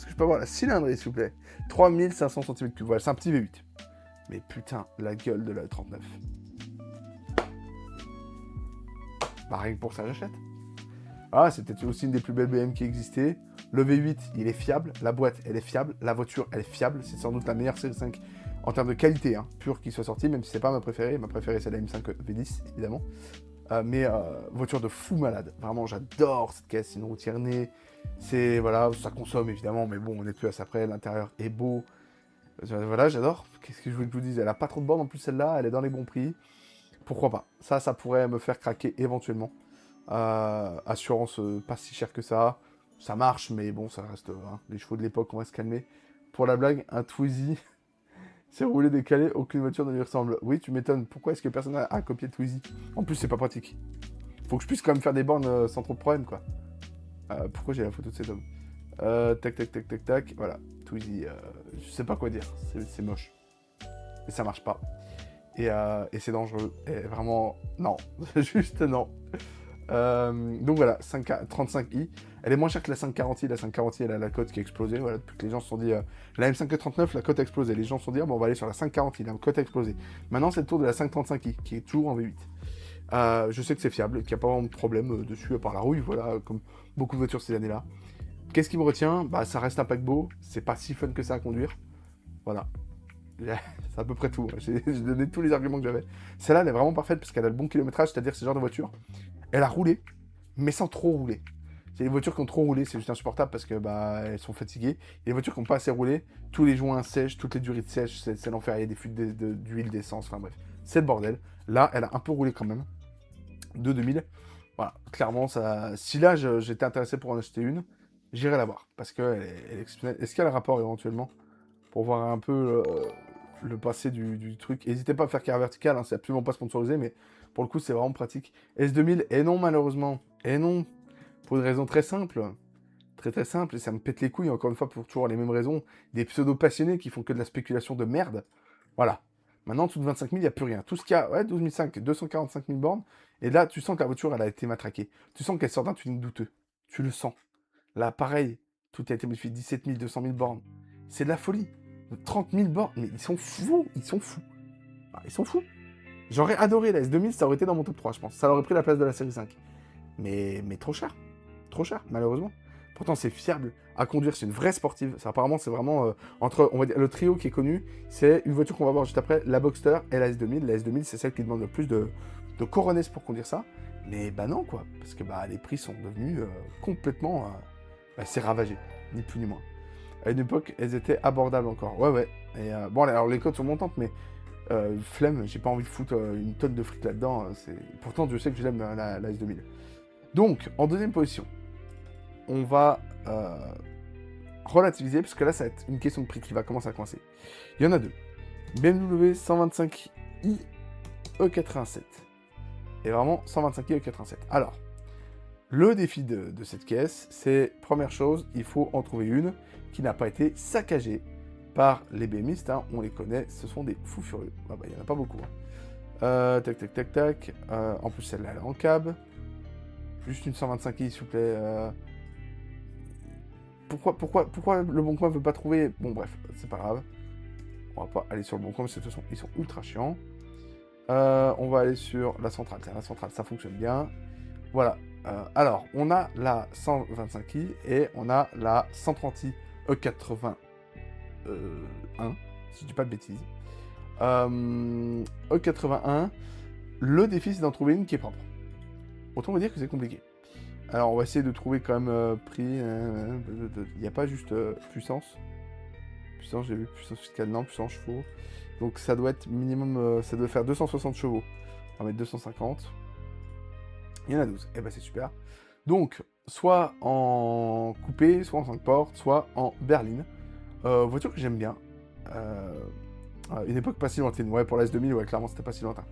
que je peux avoir la cylindrée, s'il vous plaît? 3500 cm3, voilà, c'est un petit V8. Mais putain, la gueule de la E39. Bah rien que pour ça, j'achète. Ah, c'était aussi une des plus belles BM qui existait. Le V8, il est fiable. La boîte, elle est fiable. La voiture, elle est fiable. C'est sans doute la meilleure série 5 en termes de qualité, hein, pure qui soit sortie, même si c'est pas ma préférée. Ma préférée, c'est la M5 V10, évidemment. Mais voiture de fou malade. Vraiment, j'adore cette caisse. C'est une routière née. C'est, voilà, ça consomme, évidemment. Mais bon, on est plus à ça près. L'intérieur est beau. Voilà, j'adore. Qu'est-ce que je voulais que je vous dise? Elle a pas trop de bornes en plus, celle-là. Elle est dans les bons prix. Pourquoi pas? Ça pourrait me faire craquer éventuellement. Assurance pas si cher que ça. Ça marche, mais bon, ça reste... hein, les chevaux de l'époque, on va se calmer. Pour la blague, un Twizy, c'est roulé décalé, aucune voiture ne lui ressemble. Oui, tu m'étonnes. Pourquoi est-ce que personne a copié Twizy? En plus, c'est pas pratique. Faut que je puisse quand même faire des bornes sans trop de problème, quoi. Pourquoi j'ai la photo de cet homme? Tac, tac, tac, tac, tac. Voilà, Twizy. Je sais pas quoi dire. C'est moche. Et ça marche pas. Et c'est dangereux. Et vraiment, non. Juste non. Donc voilà, 35i. Elle est moins chère que la 540i. La 540i, elle a la cote qui a explosé. Voilà, depuis que les gens se sont dit... la M539, la cote a explosé. Les gens se sont dit, ah, bon, on va aller sur la 540i. La cote a explosé. Maintenant, c'est le tour de la 535i, qui est toujours en V8. Je sais que c'est fiable, qu'il n'y a pas vraiment de problème dessus, à part la rouille, voilà, comme beaucoup de voitures ces années-là. Qu'est-ce qui me retient? Bah, ça reste un paquebot. C'est pas si fun que ça à conduire. Voilà. C'est à peu près tout. J'ai donné tous les arguments que j'avais. Celle-là, elle est vraiment parfaite parce qu'elle a le bon kilométrage, c'est-à-dire ce genre de voiture. Elle a roulé, mais sans trop rouler. C'est les voitures qui ont trop roulé, c'est juste insupportable parce que bah elles sont fatiguées. Et les voitures qui n'ont pas assez roulé, tous les joints sèchent, toutes les durées de sèche, c'est l'enfer, il y a des fuites d'huile, d'essence, enfin bref. C'est le bordel. Là, elle a un peu roulé quand même. De 2000. Voilà, clairement, ça... si là j'étais intéressé pour en acheter une, j'irai la voir. Parce qu'elle est exceptionnelle. Est-ce qu'il y a le rapport éventuellement? Pour voir un peu le passé du truc. N'hésitez pas à faire carrière verticale, hein, c'est absolument pas sponsorisé, mais pour le coup, c'est vraiment pratique. S2000, et non, malheureusement. Et non. Pour une raison très simple. Très très simple, et ça me pète les couilles, encore une fois, pour toujours les mêmes raisons. Des pseudo-passionnés qui font que de la spéculation de merde. Voilà. Maintenant, en dessous de 25 000, il n'y a plus rien. Tout ce qu'il y a, ouais, 12 500, 245 000 bornes. Et là, tu sens que la voiture, elle a été matraquée. Tu sens qu'elle sort d'un tuning douteux. Tu le sens. Là, pareil, tout a été modifié. 17 000, 200 000 bornes. C'est de la folie. 30 000 bornes, mais ils sont fous. Ils sont fous. Ah, ils sont fous. J'aurais adoré la S2000, ça aurait été dans mon top 3, je pense. Ça aurait pris la place de la série 5. Mais trop cher. Trop cher, malheureusement. Pourtant, c'est fiable à conduire, c'est une vraie sportive. Ça, apparemment, c'est vraiment entre, on va dire, le trio qui est connu. C'est une voiture qu'on va voir juste après, la Boxster et la S2000. La S2000, c'est celle qui demande le plus de coronets pour conduire ça. Mais bah non, quoi. Parce que bah, les prix sont devenus complètement... c'est ravagé, ni plus ni moins. À une époque, elles étaient abordables encore. Ouais. Et, bon, alors les cotes sont montantes, mais flemme, j'ai pas envie de foutre une tonne de fric là-dedans. Pourtant, je sais que je l'aime la S2000. Donc, en deuxième position, on va relativiser, parce que là, ça va être une question de prix qui va commencer à coincer. Il y en a deux. BMW 125i E87. Et vraiment, 125i E87. Alors, le défi de cette caisse, c'est, première chose, il faut en trouver une qui n'a pas été saccagée par les BMistes, hein, on les connaît, ce sont des fous furieux. Ah bah, il n'y en a pas beaucoup. Hein. Tac. En plus, celle-là, elle est en cab. Juste une 125i, s'il vous plaît. Pourquoi le Bon Coin veut pas trouver... Bon, bref, c'est pas grave. On va pas aller sur le Bon Coin, parce que de toute façon, ils sont ultra chiants. On va aller sur la centrale. Tiens, la centrale, ça fonctionne bien. Voilà. Alors, on a la 125i et on a la 130i E81, si je dis pas de bêtises. E81, le défi, c'est d'en trouver une qui est propre. Autant vous dire que c'est compliqué. Alors, on va essayer de trouver quand même prix. Il n'y a pas juste puissance. Puissance, j'ai vu puissance fiscale, non, puissance chevaux. Donc, ça doit être minimum, ça doit faire 260 chevaux. On va mettre 250. Il y en a 12. Et ben, c'est super. Donc, soit en coupé, soit en 5 portes, soit en berline. Voiture que j'aime bien. Une époque pas si lointaine. Ouais, pour la S2000, ouais, clairement, c'était pas si lointain.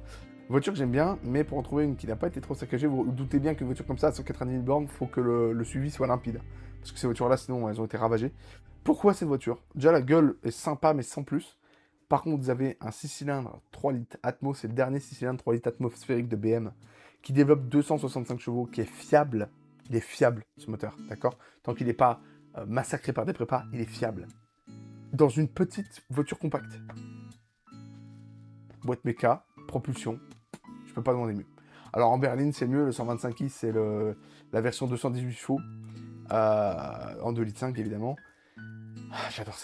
Voiture que j'aime bien, mais pour en trouver une qui n'a pas été trop saccagée, vous doutez bien qu'une voiture comme ça, à 190 000 bornes, il faut que le suivi soit limpide. Parce que ces voitures-là, sinon, elles ont été ravagées. Pourquoi cette voiture? Déjà, la gueule est sympa, mais sans plus. Par contre, vous avez un 6 cylindres 3 litres Atmos, c'est le dernier 6 cylindres 3 litres atmosphérique de BM, qui développe 265 chevaux, qui est fiable. Il est fiable, ce moteur, d'accord? Tant qu'il n'est pas massacré par des prépas, il est fiable. Dans une petite voiture compacte. boîte méca, propulsion, je peux pas demander mieux. Alors en berline, c'est mieux, le 125i, c'est la version 218 chevaux, en 2,5 litres évidemment. Ah, j'adore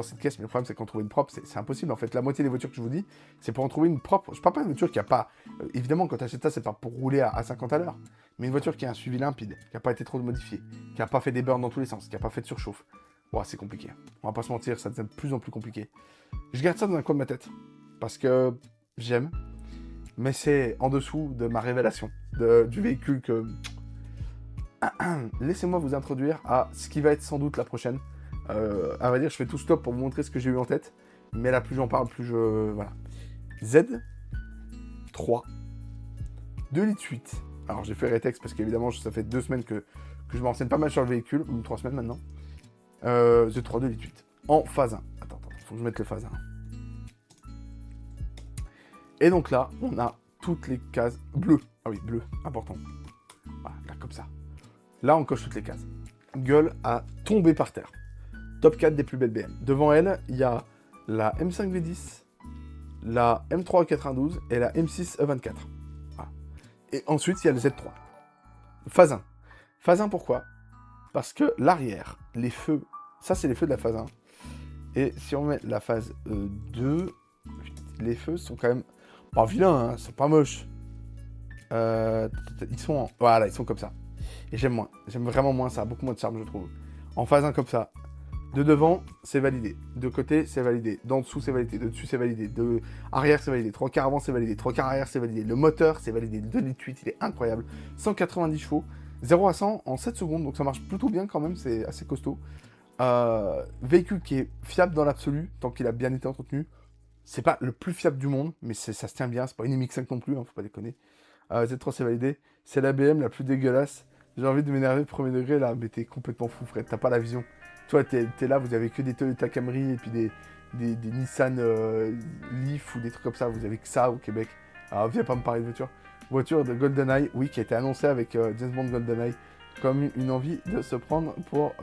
cette caisse, mais le problème c'est qu'en trouver une propre, c'est impossible. En fait, la moitié des voitures que je vous dis, c'est pour en trouver une propre. Je parle pas d'une voiture qui a pas... évidemment, quand tu achètes ça, c'est pas pour rouler à 50 à l'heure, mais une voiture qui a un suivi limpide, qui a pas été trop modifiée, qui a pas fait des burns dans tous les sens, qui a pas fait de surchauffe. Bon, c'est compliqué. On va pas se mentir, ça devient de plus en plus compliqué. Je garde ça dans un coin de ma tête, parce que j'aime, mais c'est en dessous de ma révélation, du véhicule que... Laissez-moi vous introduire à ce qui va être sans doute la prochaine. À vrai dire, je fais tout stop pour vous montrer ce que j'ai eu en tête, mais là, plus j'en parle, plus je... Voilà. Z3, 2 litres 8. Alors, j'ai fait rétexte parce qu'évidemment, ça fait 2 semaines que je me renseigne pas mal sur le véhicule, ou 3 semaines maintenant. Z3, 2 litres 8. En phase 1. Attends, faut que je mette le phase 1. Et donc là, on a toutes les cases bleues. Ah oui, bleu, important. Voilà, là, comme ça. Là, on coche toutes les cases. Gueule à tomber par terre. Top 4 des plus belles BM. Devant elle, il y a la M5 V10, la M3 92 et la M6 E24. Voilà. Et ensuite, il y a le Z3. Phase 1. Phase 1, pourquoi? Parce que l'arrière, les feux, ça c'est les feux de la phase 1. Et si on met la phase 2, les feux sont quand même pas vilains, hein, c'est pas moche. Ils sont voilà, ils sont comme ça. Et j'aime moins. J'aime vraiment moins ça, beaucoup moins de charme, je trouve. En phase 1 comme ça. De devant, c'est validé. De côté, c'est validé. D'en dessous, c'est validé. De dessus, c'est validé. De arrière, c'est validé. 3 quarts avant, c'est validé. 3 quarts arrière, c'est validé. Le moteur, c'est validé. 2 litres 8, il est incroyable. 190 chevaux. 0 à 100 en 7 secondes. Donc ça marche plutôt bien quand même. C'est assez costaud. Véhicule qui est fiable dans l'absolu, tant qu'il a bien été entretenu. C'est pas le plus fiable du monde, mais ça se tient bien. C'est pas une MX5 non plus, hein, faut pas déconner. Z3, c'est validé. C'est la BM la plus dégueulasse. J'ai envie de m'énerver premier degré là, mais t'es complètement fou, Fred. T'as pas la vision. Toi, t'es là, vous avez que des Toyota Camry et puis des Nissan Leaf ou des trucs comme ça. Vous avez que ça au Québec. Alors, viens pas me parler de voiture. Voiture de GoldenEye, oui, qui a été annoncée avec James Bond GoldenEye comme une envie de se prendre pour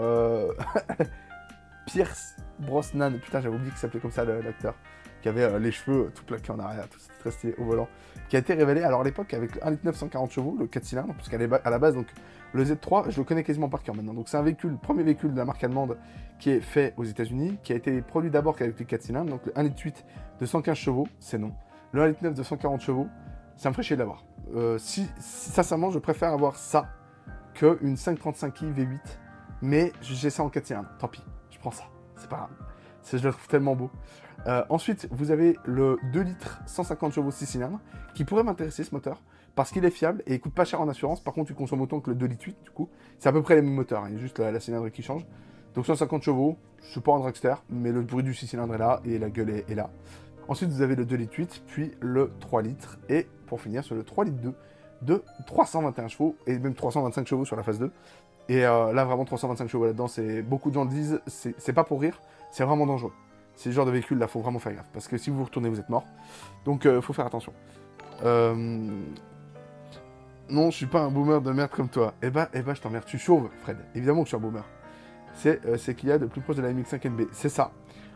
Pierce Brosnan. Putain, j'avais oublié qu'il s'appelait comme ça l'acteur. Qui avait les cheveux tout plaqués en arrière, tout très stylé au volant. Qui a été révélé alors à l'époque avec le 1,9 litre 140 chevaux, le 4 cylindres, parce qu'à la base, donc le Z3, je le connais quasiment par cœur maintenant. Donc c'est un véhicule, le premier véhicule de la marque allemande qui est fait aux États-Unis, qui a été produit d'abord avec le 4 cylindres, donc le 1,8 litre de 115 chevaux, c'est non. Le 1,9 litre de 140 chevaux, ça me ferait chier de l'avoir. Si sincèrement, je préfère avoir ça qu'une 535i V8, mais j'ai ça en 4 cylindres. Tant pis, je prends ça, c'est pas grave. Je le trouve tellement beau. Ensuite, vous avez le 2 litres 150 chevaux 6 cylindres qui pourrait m'intéresser ce moteur parce qu'il est fiable et il coûte pas cher en assurance. Par contre, il consomme autant que le 2 litres 8 du coup. C'est à peu près les mêmes moteurs, hein, il y a juste la cylindrée qui change. Donc 150 chevaux, je suis pas un dragster, mais le bruit du 6 cylindres est là et la gueule est là. Ensuite, vous avez le 2 litres 8, puis le 3 litres et pour finir sur le 3 litres 2 de 321 chevaux et même 325 chevaux sur la phase 2. Et là, vraiment 325 chevaux là-dedans, beaucoup de gens le disent, c'est pas pour rire, c'est vraiment dangereux. C'est le genre de véhicule là, faut vraiment faire gaffe. Parce que si vous vous retournez, vous êtes mort. Donc faut faire attention. Non, je suis pas un boomer de merde comme toi. Eh ben, je t'emmerde. Tu chauves, Fred. Évidemment que je suis un boomer. C'est qu'il y a de plus proche de la MX5 NB. C'est ça.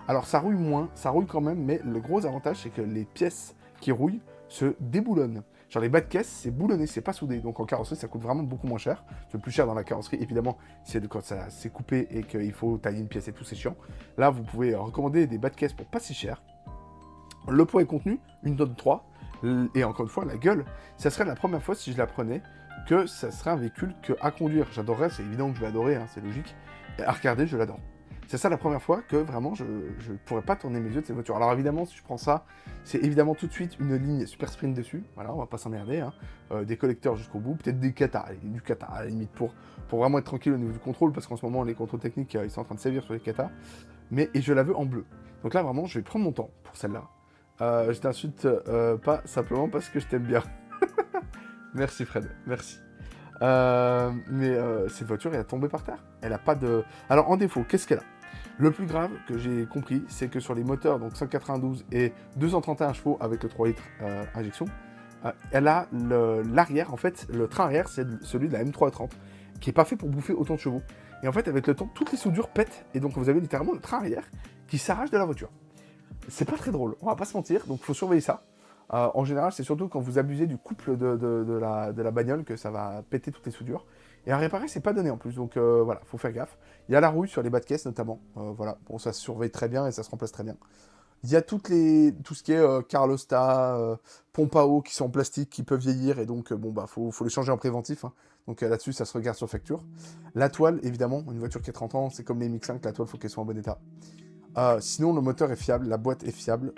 Alors ça rouille moins, ça rouille quand même, mais le gros avantage, c'est que les pièces qui rouillent se déboulonnent. Genre les bas de caisse, c'est boulonné, c'est pas soudé. Donc en carrosserie, ça coûte vraiment beaucoup moins cher. Le plus cher dans la carrosserie, évidemment, c'est quand ça s'est coupé et qu'il faut tailler une pièce et tout, c'est chiant. Là, vous pouvez recommander des bas de caisse pour pas si cher. Le poids et contenu, une note 3. Et encore une fois, la gueule, ça serait la première fois, si je la prenais, que ça serait un véhicule que à conduire, j'adorerais, c'est évident que je vais adorer, hein, c'est logique. Et à regarder, je l'adore. C'est ça la première fois que vraiment je ne pourrais pas tourner mes yeux de cette voiture. Alors évidemment, si je prends ça, c'est évidemment tout de suite une ligne super sprint dessus. Voilà, on va pas s'emmerder. Hein. Des collecteurs jusqu'au bout, peut-être des katas, du kata à la limite pour vraiment être tranquille au niveau du contrôle, parce qu'en ce moment les contrôles techniques ils sont en train de sévir sur les katas. Et je la veux en bleu. Donc là vraiment, je vais prendre mon temps pour celle-là. Je t'insulte pas simplement parce que je t'aime bien. Merci Fred, merci. Cette voiture, elle a tombé par terre. Elle a pas de... Alors en défaut, qu'est-ce qu'elle a? Le plus grave que j'ai compris, c'est que sur les moteurs, donc 192 et 231 chevaux avec le 3 litres injection, elle a l'arrière, en fait, le train arrière, c'est celui de la M330, qui n'est pas fait pour bouffer autant de chevaux. Et en fait, avec le temps, toutes les soudures pètent, et donc vous avez littéralement le train arrière qui s'arrache de la voiture. C'est pas très drôle, on va pas se mentir, donc il faut surveiller ça. En général, c'est surtout quand vous abusez du couple de la bagnole que ça va péter toutes les soudures. Et à réparer, c'est pas donné en plus, donc voilà, faut faire gaffe. Il y a la rouille sur les bas de caisse notamment, voilà, bon, ça se surveille très bien et ça se remplace très bien. Il y a tout ce qui est Carlosta, pompe à eau qui sont en plastique, qui peuvent vieillir, et donc bon bah faut les changer en préventif, hein. Donc là-dessus, ça se regarde sur facture. La toile, évidemment, une voiture qui a 30 ans, c'est comme les MX-5, la toile, faut qu'elle soit en bon état. Sinon, le moteur est fiable, la boîte est fiable.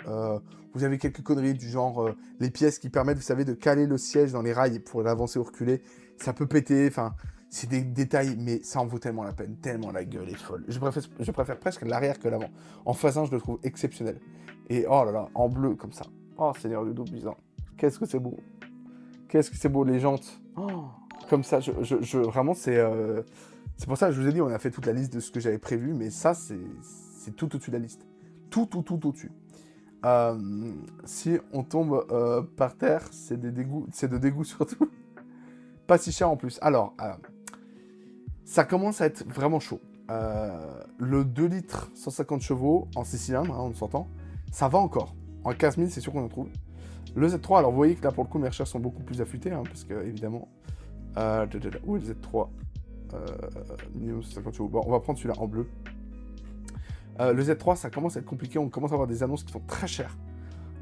Vous avez quelques conneries du genre les pièces qui permettent, vous savez, de caler le siège dans les rails pour l'avancer ou reculer. Ça peut péter, enfin, c'est des détails, mais ça en vaut tellement la peine, tellement la gueule est folle. Je préfère presque l'arrière que l'avant. En face 1, je le trouve exceptionnel. Et oh là là, en bleu comme ça. Oh Seigneur du double bizarre. Qu'est-ce que c'est beau. Qu'est-ce que c'est beau, les jantes. Oh, comme ça, vraiment, c'est pour ça que je vous ai dit, on a fait toute la liste de ce que j'avais prévu, mais ça, c'est tout au-dessus de la liste. Tout au-dessus. Si on tombe par terre, c'est de dégoût surtout. Pas si cher en plus. Alors, ça commence à être vraiment chaud. Le 2 litres 150 chevaux en 6 cylindres, hein, on s'entend, ça va encore. En 15 000, c'est sûr qu'on en trouve. Le Z3, alors vous voyez que là pour le coup mes recherches sont beaucoup plus affûtées, hein, parce que évidemment. Où est le Z3 150 chevaux. Bon, on va prendre celui-là en bleu. Le Z3, ça commence à être compliqué, on commence à avoir des annonces qui sont très chères.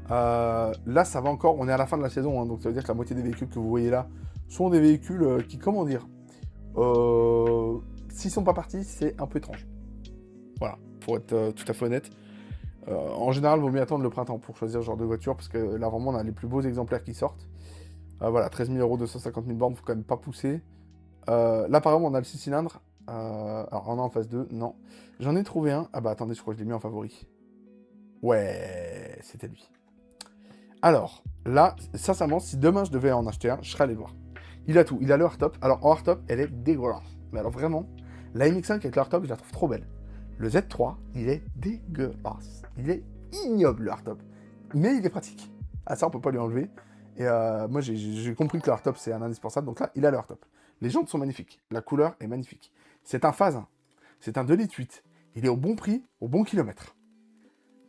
Là, ça va encore, on est à la fin de la saison, hein, donc ça veut dire que la moitié des véhicules que vous voyez là sont des véhicules qui, comment dire, s'ils sont pas partis, c'est un peu étrange. Voilà, pour être tout à fait honnête. En général, il vaut mieux attendre le printemps pour choisir ce genre de voiture, parce que là, vraiment, on a les plus beaux exemplaires qui sortent. Voilà, 13 000 €, 250 000 bornes, faut quand même pas pousser. Là, par exemple, on a le 6 cylindres. Alors, on a en phase 2, non. J'en ai trouvé un. Ah bah attendez, je crois que je l'ai mis en favori. Ouais, c'était lui. Alors, là, sincèrement, si demain je devais en acheter un, je serais allé le voir. Il a tout, il a le hardtop. Alors, en hardtop, elle est dégueulasse. Mais alors, vraiment, la MX-5 avec le hardtop, je la trouve trop belle. Le Z3, il est dégueulasse. Il est ignoble, le hardtop. Mais il est pratique. Ah, ça, on peut pas lui enlever. Et moi, j'ai compris que le hardtop, c'est un indispensable. Donc là, il a le hardtop. Les jantes sont magnifiques. La couleur est magnifique. C'est un phase 1. C'est un 2,8 litres. Il est au bon prix, au bon kilomètre.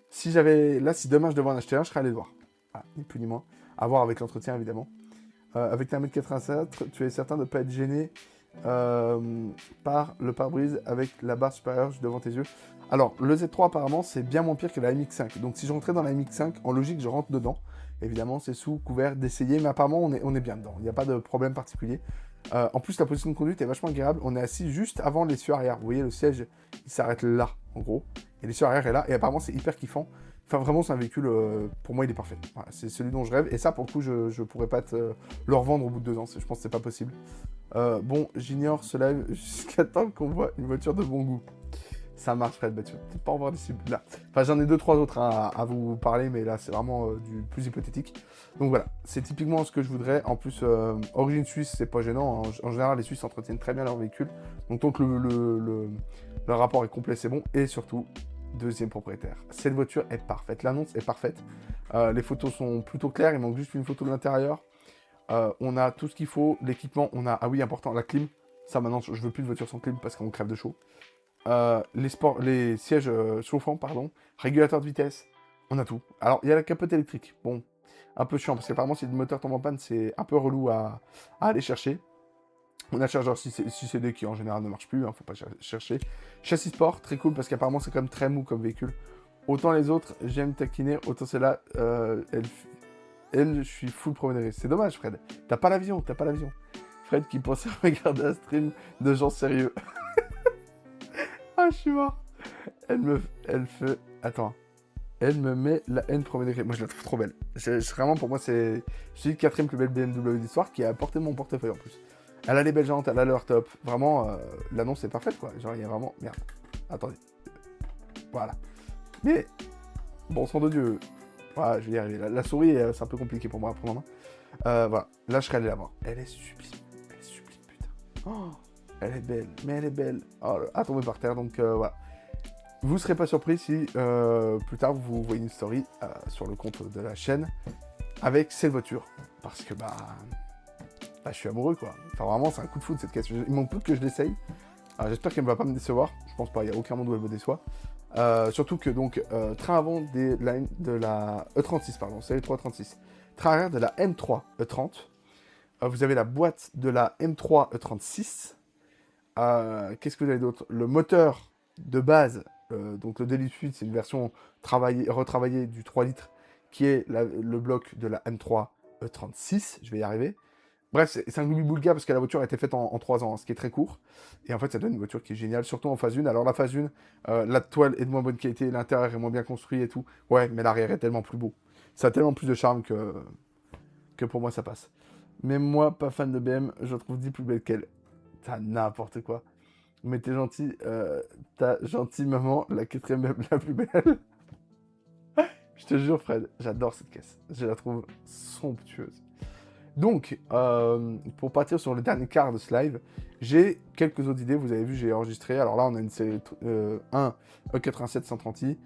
Si demain je devais en acheter un, je serais allé le voir. Ah, ni plus ni moins. À voir avec l'entretien, évidemment. Avec ta 1m87, tu es certain de ne pas être gêné par le pare-brise avec la barre supérieure juste devant tes yeux. Alors, le Z3, apparemment, c'est bien moins pire que la MX5. Donc, si je rentrais dans la MX5, en logique, je rentre dedans. Évidemment, c'est sous couvert d'essayer, mais apparemment, on est bien dedans. Il n'y a pas de problème particulier. En plus, la position de conduite est vachement agréable. On est assis juste avant l'essieu arrière. Vous voyez, le siège, il s'arrête là, en gros. Et l'essieu arrière est là. Et apparemment, c'est hyper kiffant. Enfin, vraiment, c'est un véhicule, pour moi, il est parfait. Voilà, c'est celui dont je rêve. Et ça, pour le coup, je pourrais pas le revendre au bout de 2 ans. Je pense que c'est pas possible. Bon, j'ignore cela jusqu'à temps qu'on voit une voiture de bon goût. Ça marche, Fred. Bah, tu vas peut-être pas en voir d'ici là. Enfin, j'en ai 2-3 autres hein, à vous parler, mais là, c'est vraiment du plus hypothétique. Donc voilà, c'est typiquement ce que je voudrais. En plus, origine suisse, c'est pas gênant. En général, les Suisses entretiennent très bien leur véhicule. Donc, tant que le rapport est complet, c'est bon. Et surtout, deuxième propriétaire. Cette voiture est parfaite. L'annonce est parfaite. Les photos sont plutôt claires. Il manque juste une photo de l'intérieur. On a tout ce qu'il faut. L'équipement, on a... Ah oui, important, la clim. Ça, maintenant, je veux plus de voiture sans clim parce qu'on crève de chaud. Les sièges chauffants, pardon. Régulateur de vitesse. On a tout. Alors, il y a la capote électrique. Bon, un peu chiant parce qu'apparemment, si le moteur tombe en panne, c'est un peu relou à aller chercher. On a le chargeur 6CD qui en général ne marche plus, hein, faut pas chercher. Châssis sport, très cool parce qu'apparemment c'est quand même très mou comme véhicule. Autant les autres, j'aime taquiner, autant celle-là, je suis full premier degré. C'est dommage, Fred. T'as pas la vision. Fred qui pensait regarder un stream de gens sérieux. Ah, je suis mort. Elle me met la haine premier degré. Moi, je la trouve trop belle. Vraiment, pour moi, c'est... Je dis 4ème plus belle BMW d'histoire qui a apporté mon portefeuille en plus. Elle a les belles jantes, elle a leur top. Vraiment, l'annonce est parfaite, quoi. Genre, il y a vraiment... Merde. Attendez. Voilà. Mais, bon sang de Dieu. Voilà, je vais y arriver. La souris, c'est un peu compliqué pour moi à prendre en main. Voilà. Là, je serais allé la voir. Elle est sublime. Putain. Oh, elle est belle. Mais elle est belle. Oh, à tomber par terre, donc voilà. Vous ne serez pas surpris si plus tard vous voyez une story sur le compte de la chaîne avec cette voiture. Parce que je suis amoureux quoi. Enfin vraiment c'est un coup de foudre cette caisse. Il manque plus que je l'essaye. J'espère qu'elle ne va pas me décevoir. Je pense pas, il n'y a aucun monde où elle me déçoit. Surtout que donc train avant de la E36, pardon, c'est le 336. train arrière de la M3 E30. Vous avez la boîte de la M3 E36. Qu'est-ce que vous avez d'autre? Le moteur de base, donc le Daily Suite, c'est une version retravaillée du 3 litres, qui est le bloc de la M3 E36. Je vais y arriver. Bref, c'est un gloubi-boulga parce que la voiture a été faite en 3 ans, hein, ce qui est très court. Et en fait, ça donne une voiture qui est géniale, surtout en phase 1. Alors, la phase 1, la toile est de moins bonne qualité, l'intérieur est moins bien construit et tout. Ouais, mais l'arrière est tellement plus beau. Ça a tellement plus de charme que pour moi, ça passe. Même moi, pas fan de BM, je trouve 10 plus belle qu'elle. T'as n'importe quoi. Mais t'as gentil maman, la quatrième meuble la plus belle. Je te jure, Fred, j'adore cette caisse. Je la trouve somptueuse. Donc, pour partir sur le dernier quart de ce live, j'ai quelques autres idées. Vous avez vu, j'ai enregistré. Alors là, on a une série 1 E87 130i.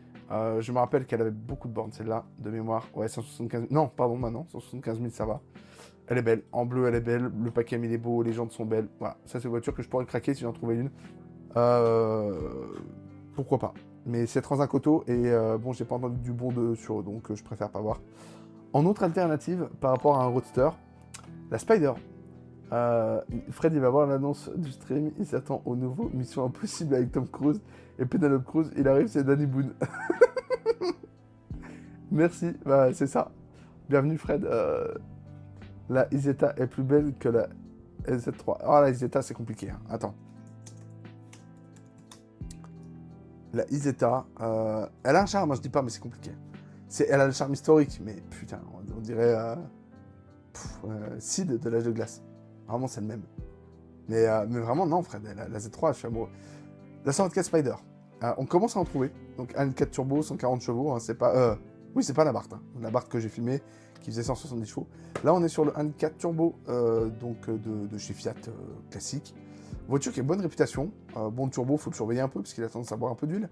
Je me rappelle qu'elle avait beaucoup de bornes, celle-là, de mémoire. Ouais, 175 000. Non, pardon, maintenant, 175 000, ça va. Elle est belle. En bleu, elle est belle. Le paquet, il est beau. Les jantes sont belles. Voilà, ça, c'est une voiture que je pourrais craquer si j'en trouvais une. Pourquoi pas. Mais c'est Transin Coto et bon, j'ai pas entendu du bon sur eux, donc je préfère pas voir. En autre alternative, par rapport à un roadster, la Spider. Fred, il va voir l'annonce du stream, il s'attend au nouveau Mission Impossible avec Tom Cruise et Penelope Cruz. Il arrive, c'est Danny Boone. Merci, bah, c'est ça. Bienvenue, Fred. La Isetta est plus belle que la SZ3. Ah, la Isetta, c'est compliqué. Hein. Attends. La Isetta, elle a un charme, hein, je dis pas, mais c'est compliqué. Elle a le charme historique, mais putain, on dirait Sid de l'âge de glace. Vraiment, c'est le même. Mais vraiment, non, Fred, la Z3, je suis amoureux. La 124 Spider. On commence à en trouver. Donc, 1.4 turbo, 140 chevaux. Hein, c'est pas... oui, c'est pas la Barthe. Hein. La Barthe que j'ai filmée, qui faisait 170 chevaux. Là, on est sur le 1.4 turbo, donc de chez Fiat classique. Voiture qui a bonne réputation. Bon, le turbo, faut le surveiller un peu, parce qu'il a tendance à boire un peu d'huile.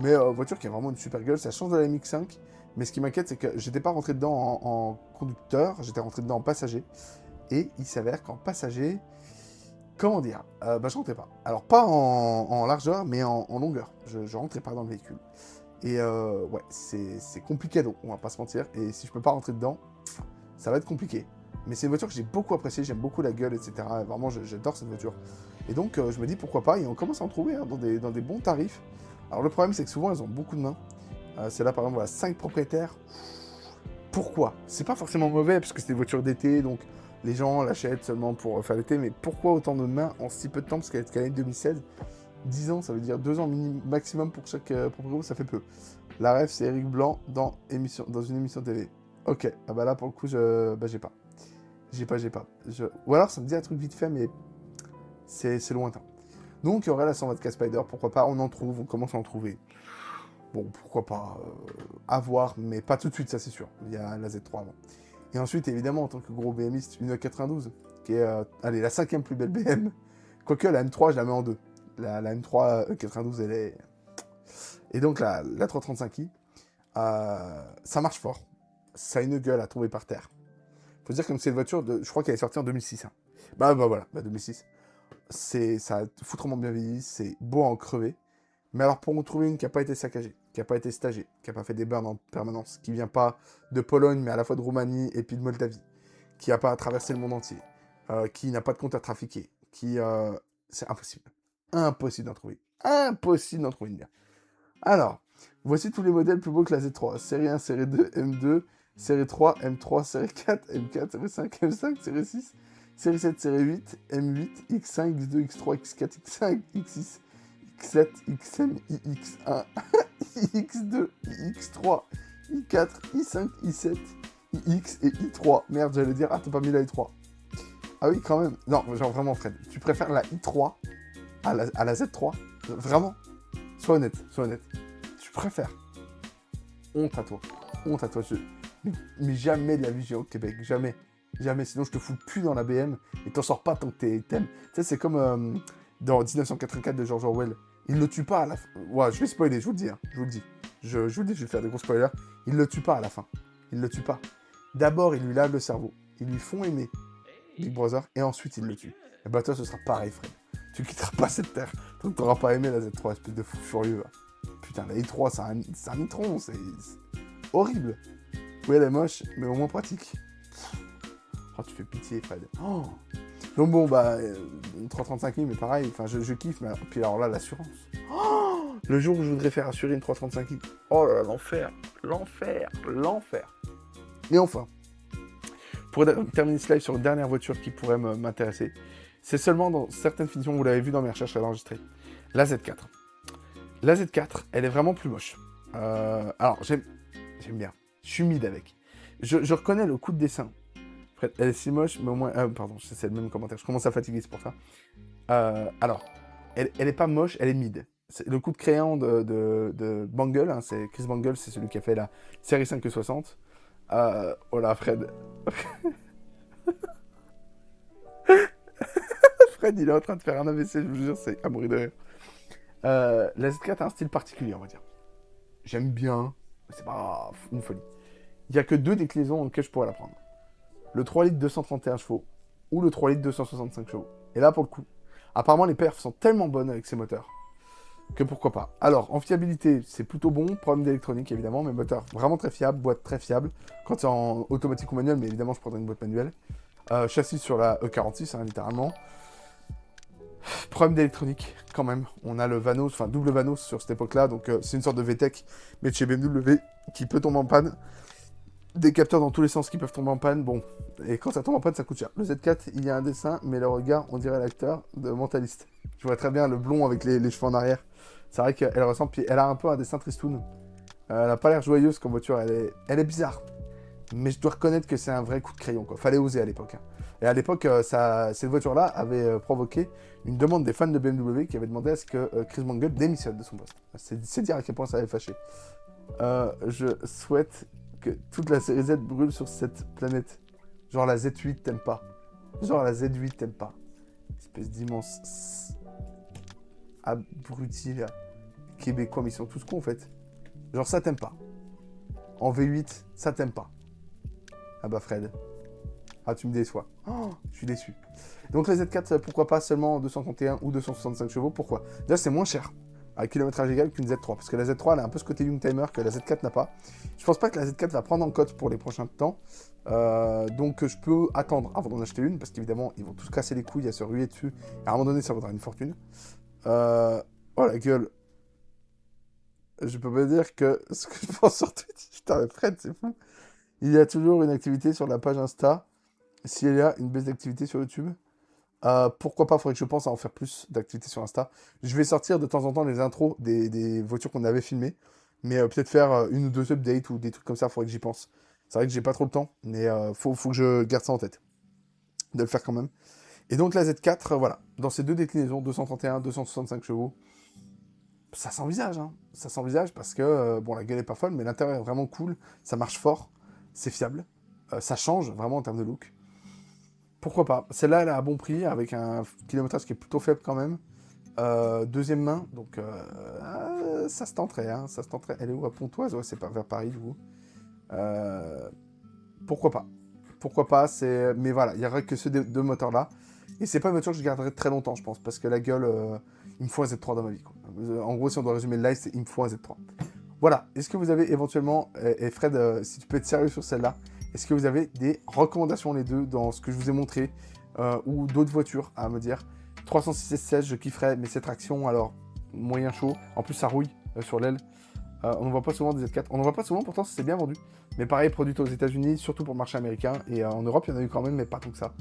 Mais voiture qui a vraiment une super gueule. Ça change de la MX-5. Mais ce qui m'inquiète, c'est que j'étais pas rentré dedans en conducteur. J'étais rentré dedans en passager. Et il s'avère qu'en passager, comment dire, je rentrais pas. Alors pas en largeur, mais en longueur. Je rentrais pas dans le véhicule. Et ouais, c'est compliqué, donc on va pas se mentir. Et si je peux pas rentrer dedans, ça va être compliqué. Mais c'est une voiture que j'ai beaucoup appréciée, j'aime beaucoup la gueule, etc. Vraiment, j'adore cette voiture. Et donc je me dis pourquoi pas, et on commence à en trouver hein, dans des bons tarifs. Alors le problème, c'est que souvent, elles ont beaucoup de mains. C'est là, par exemple, voilà, 5 propriétaires. Pourquoi? C'est pas forcément mauvais, parce que c'est des voitures d'été, donc les gens l'achètent seulement pour faire l'été, mais pourquoi autant de mains en si peu de temps? Parce qu'elle est de 2016, 10 ans, ça veut dire 2 ans maximum pour chaque propriétaire, ça fait peu. La ref, c'est Eric Blanc dans une émission TV. Ok, ah bah là, pour le coup, j'ai pas. J'ai pas. Ou alors, ça me dit un truc vite fait, mais c'est lointain. Donc, il y aurait la 124 Spider, pourquoi pas, on en trouve, on commence à en trouver. Bon, pourquoi pas, à voir, mais pas tout de suite, ça c'est sûr. Il y a la Z3 avant. Et ensuite, évidemment, en tant que gros BMiste, une E92, qui est, allez, la 5e plus belle BM. Quoique, la M3, je la mets en deux. La M3 E92, elle est... Et donc, la 335i, ça marche fort. Ça a une gueule à tomber par terre. Faut dire comme c'est une voiture, je crois qu'elle est sortie en 2006. Hein. Bah voilà, 2006. Ça a foutrement bien vieilli, c'est beau à en crever. Mais alors, pour en trouver une qui n'a pas été saccagée, qui n'a pas été stagée, qui n'a pas fait des burns en permanence, qui vient pas de Pologne, mais à la fois de Roumanie et puis de Moldavie, qui n'a pas traversé le monde entier, qui n'a pas de compte à trafiquer, c'est impossible. Impossible d'en trouver. Impossible d'en trouver une bien. Alors, voici tous les modèles plus beaux que la Z3. Série 1, série 2, M2, série 3, M3, série 4, M4, série 5, M5, série 6, série 7, série 8, M8, X5, X2, X3, X4, X5, X6, X7, XM, iX1, iX2, iX3, i4, i5, i7, iX et i3. Merde, j'allais dire, ah, t'as pas mis la i3. Ah oui, quand même. Non, genre vraiment, Fred, tu préfères la i3 à la Z3? Vraiment? Sois honnête, sois honnête. Tu préfères? Honte à toi. Honte à toi. Mais jamais de la vie, j'ai au Québec. Jamais. Jamais. Sinon, je te fous plus dans la BM et t'en sors pas tant que t'aimes. Tu sais, c'est comme dans 1984 de George Orwell. Il le tue pas à la fin. Ouais, je vais spoiler, je vous le dis. Hein. Je vous le dis. Je vous le dis, je vais faire des gros spoilers. Il le tue pas à la fin. Il le tue pas. D'abord, il lui lave le cerveau. Ils lui font aimer Big Brother et ensuite, il le tue. Et bah, toi, ce sera pareil, Fred. Tu quitteras pas cette terre. Donc, t'auras pas aimé la Z3, espèce de fou furieux. Là. Putain, la i3, c'est un nitron. C'est horrible. Oui, elle est moche, mais au moins pratique. Oh, tu fais pitié, Fred. Oh. Donc bon, bah, une 335 i, mais pareil, enfin, je kiffe, mais puis alors là, l'assurance. Oh, le jour où je voudrais faire assurer une 335 i. Oh là là, l'enfer, l'enfer, l'enfer. Et enfin, pour terminer ce live sur une dernière voiture qui pourrait m'intéresser, c'est seulement dans certaines finitions, vous l'avez vu dans mes recherches à l'enregistrer, la Z4. La Z4, elle est vraiment plus moche. Alors, j'aime bien. Je suis mid avec. Je reconnais le coup de dessin. Elle est si moche, mais au moins... pardon, c'est le même commentaire. Je commence à fatiguer, c'est pour ça. Alors, elle est pas moche, elle est mid. C'est le coup de crayon de Bangle, hein, c'est Chris Bangle, c'est celui qui a fait la série 560. Oh là, Fred. Fred, il est en train de faire un AVC, je vous jure, c'est à mourir de rire. La Z4 a un style particulier, on va dire. J'aime bien, mais c'est pas une folie. Il n'y a que 2 déclinaisons dans lesquelles je pourrais la prendre. Le 3 litres 231 chevaux ou le 3 litres 265 chevaux. Et là, pour le coup, apparemment, les perfs sont tellement bonnes avec ces moteurs que pourquoi pas. Alors, en fiabilité, c'est plutôt bon. Problème d'électronique, évidemment, mais moteur vraiment très fiable, boîte très fiable. Quand c'est en automatique ou manuel, mais évidemment, je prendrais une boîte manuelle. Châssis sur la E46, hein, littéralement. Problème d'électronique, quand même. On a le Vanos, enfin double Vanos sur cette époque-là, donc c'est une sorte de VTEC, mais de chez BMW, qui peut tomber en panne. Des capteurs dans tous les sens qui peuvent tomber en panne, bon, et quand ça tombe en panne, ça coûte cher. Le Z4, il y a un dessin, mais le regard, on dirait l'acteur de Mentaliste. Je vois très bien le blond avec les cheveux en arrière. C'est vrai qu'elle ressemble, puis elle a un peu un dessin tristoun. Elle a pas l'air joyeuse comme voiture, elle est bizarre. Mais je dois reconnaître que c'est un vrai coup de crayon, quoi. Fallait oser à l'époque. Hein. Et à l'époque, cette voiture-là avait provoqué une demande des fans de BMW qui avaient demandé à ce que Chris Bangle démissionne de son poste. C'est dire à quel point ça avait fâché. Je souhaite que toute la série Z brûle sur cette planète. Genre la Z8 t'aime pas. Genre la Z8 t'aime pas. Espèce d'immense abruti là. Québécois, mais ils sont tous cons en fait. Genre ça t'aime pas. En V8, ça t'aime pas. Ah bah Fred. Ah tu me déçois. Oh, je suis déçu. Donc la Z4, pourquoi pas seulement 231 ou 265 chevaux. Pourquoi? Déjà c'est moins cher. À kilométrage égal qu'une Z3. Parce que la Z3, elle a un peu ce côté Youngtimer que la Z4 n'a pas. Je pense pas que la Z4 va prendre en cote pour les prochains temps. Donc je peux attendre avant d'en acheter une. Parce qu'évidemment, ils vont tous casser les couilles à se ruer dessus. Et à un moment donné, ça vaudra une fortune. Oh la gueule. Je peux pas dire que ce que je pense sur Twitch. Putain, mais Fred, c'est fou. Il y a toujours une activité sur la page Insta. S'il y a une baisse d'activité sur YouTube. Pourquoi pas, faudrait que je pense à en faire plus d'activités sur Insta. Je vais sortir de temps en temps les intros des voitures qu'on avait filmées, mais peut-être faire une ou deux updates ou des trucs comme ça, faudrait que j'y pense. C'est vrai que j'ai pas trop le temps, mais faut que je garde ça en tête, de le faire quand même. Et donc la Z4, voilà, dans ces 2 déclinaisons, 231, 265 chevaux, ça s'envisage, hein. Ça s'envisage parce que, bon, la gueule est pas folle, mais l'intérieur est vraiment cool, ça marche fort, c'est fiable, ça change vraiment en termes de look. Pourquoi pas? Celle-là, elle a un bon prix, avec un kilométrage qui est plutôt faible quand même. Deuxième main, donc ça se tenterait, hein, ça se tenterait. Elle est où, à Pontoise? Ouais, c'est pas vers Paris, du coup. Pourquoi pas? Pourquoi pas, mais voilà, il n'y aurait que ces 2 moteurs-là. Et c'est pas une voiture que je garderai très longtemps, je pense, parce que la gueule, il me faut un Z3 dans ma vie, quoi. En gros, si on doit résumer le live, c'est il me faut un Z3. Voilà, est-ce que vous avez éventuellement, et Fred, si tu peux être sérieux sur celle-là, est-ce que vous avez des recommandations les deux dans ce que je vous ai montré ou d'autres voitures à me dire? 306 S16, je kifferais, mais cette traction, alors, moyen chaud. En plus, ça rouille sur l'aile. On ne voit pas souvent des Z4. On n'en voit pas souvent, pourtant, c'est bien vendu. Mais pareil, produite aux États-Unis, surtout pour le marché américain. Et en Europe, il y en a eu quand même, mais pas tant que ça.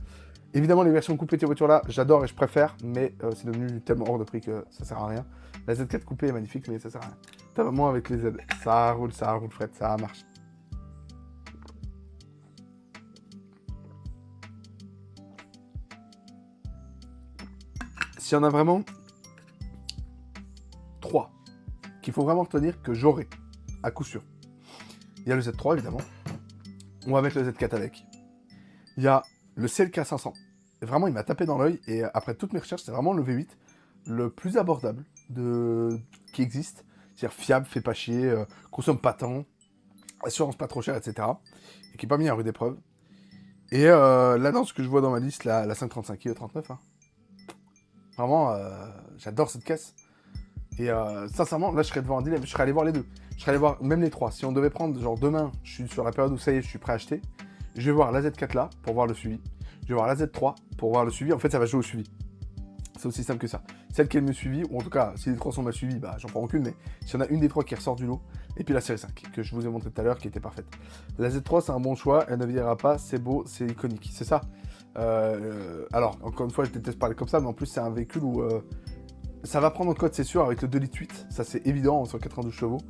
Évidemment, les versions coupées de ces voitures-là, j'adore et je préfère, mais c'est devenu tellement hors de prix que ça sert à rien. La Z4 coupée est magnifique, mais ça sert à rien. T'as vraiment avec les Z. Ça roule, Fred, ça marche. S'il y en a vraiment 3 qu'il faut vraiment retenir que j'aurai, à coup sûr. Il y a le Z3, évidemment. On va mettre le Z4 avec. Il y a le CLK 500. Et vraiment, il m'a tapé dans l'œil. Et après toutes mes recherches, c'est vraiment le V8 le plus abordable qui existe. C'est-à-dire fiable, fait pas chier, consomme pas tant, assurance pas trop chère, etc. Et qui n'est pas mis à rude épreuve. Et là, dans ce que je vois dans ma liste, la 535i E39, hein. Vraiment, j'adore cette caisse. Et sincèrement, là, je serais devant un dilemme. Je serais allé voir les deux. Je serais allé voir même les 3. Si on devait prendre, genre demain, je suis sur la période où ça y est, je suis prêt à acheter. Je vais voir la Z4 là, pour voir le suivi. Je vais voir la Z3 pour voir le suivi. En fait, ça va jouer au suivi. C'est aussi simple que ça. Celle qui est le mieux suivie, ou en tout cas, si les trois sont mal suivis, bah j'en prends aucune, mais s'il y en a une des trois qui ressort du lot, et puis la série 5, que je vous ai montré tout à l'heure, qui était parfaite. La Z3, c'est un bon choix, elle ne vieillira pas, c'est beau, c'est iconique, c'est ça. Alors, encore une fois, je déteste parler comme ça, mais en plus, c'est un véhicule où ça va prendre en code, c'est sûr, avec le 2,8 litres, ça c'est évident, 192 chevaux.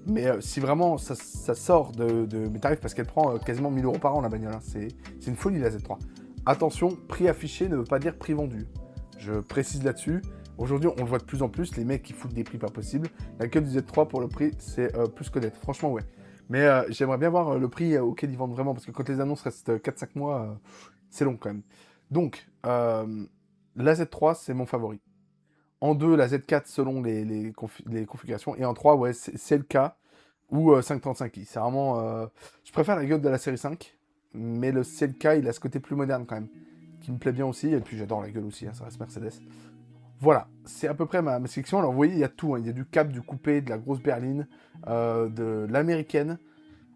Mais si vraiment ça sort de mes tarifs, parce qu'elle prend quasiment 1000 € par an la bagnole, hein, c'est une folie la Z3. Attention, prix affiché ne veut pas dire prix vendu. Je précise là-dessus. Aujourd'hui, on le voit de plus en plus, les mecs qui foutent des prix pas possibles. La queue du Z3 pour le prix, c'est plus qu'honnête. Franchement, ouais. Mais j'aimerais bien voir le prix auquel ils vendent vraiment, parce que quand les annonces restent 4-5 mois, c'est long quand même. Donc, la Z3, c'est mon favori. En 2, la Z4 selon les configurations. Et en 3, ouais, c'est le cas. Ou 535i. C'est vraiment... je préfère la gueule de la série 5. Mais le CLK, il a ce côté plus moderne quand même. Qui me plaît bien aussi. Et puis j'adore la gueule aussi, hein, ça reste Mercedes. Voilà, c'est à peu près ma sélection. Alors vous voyez, il y a tout. Hein. Il y a du cap, du coupé, de la grosse berline, de l'américaine.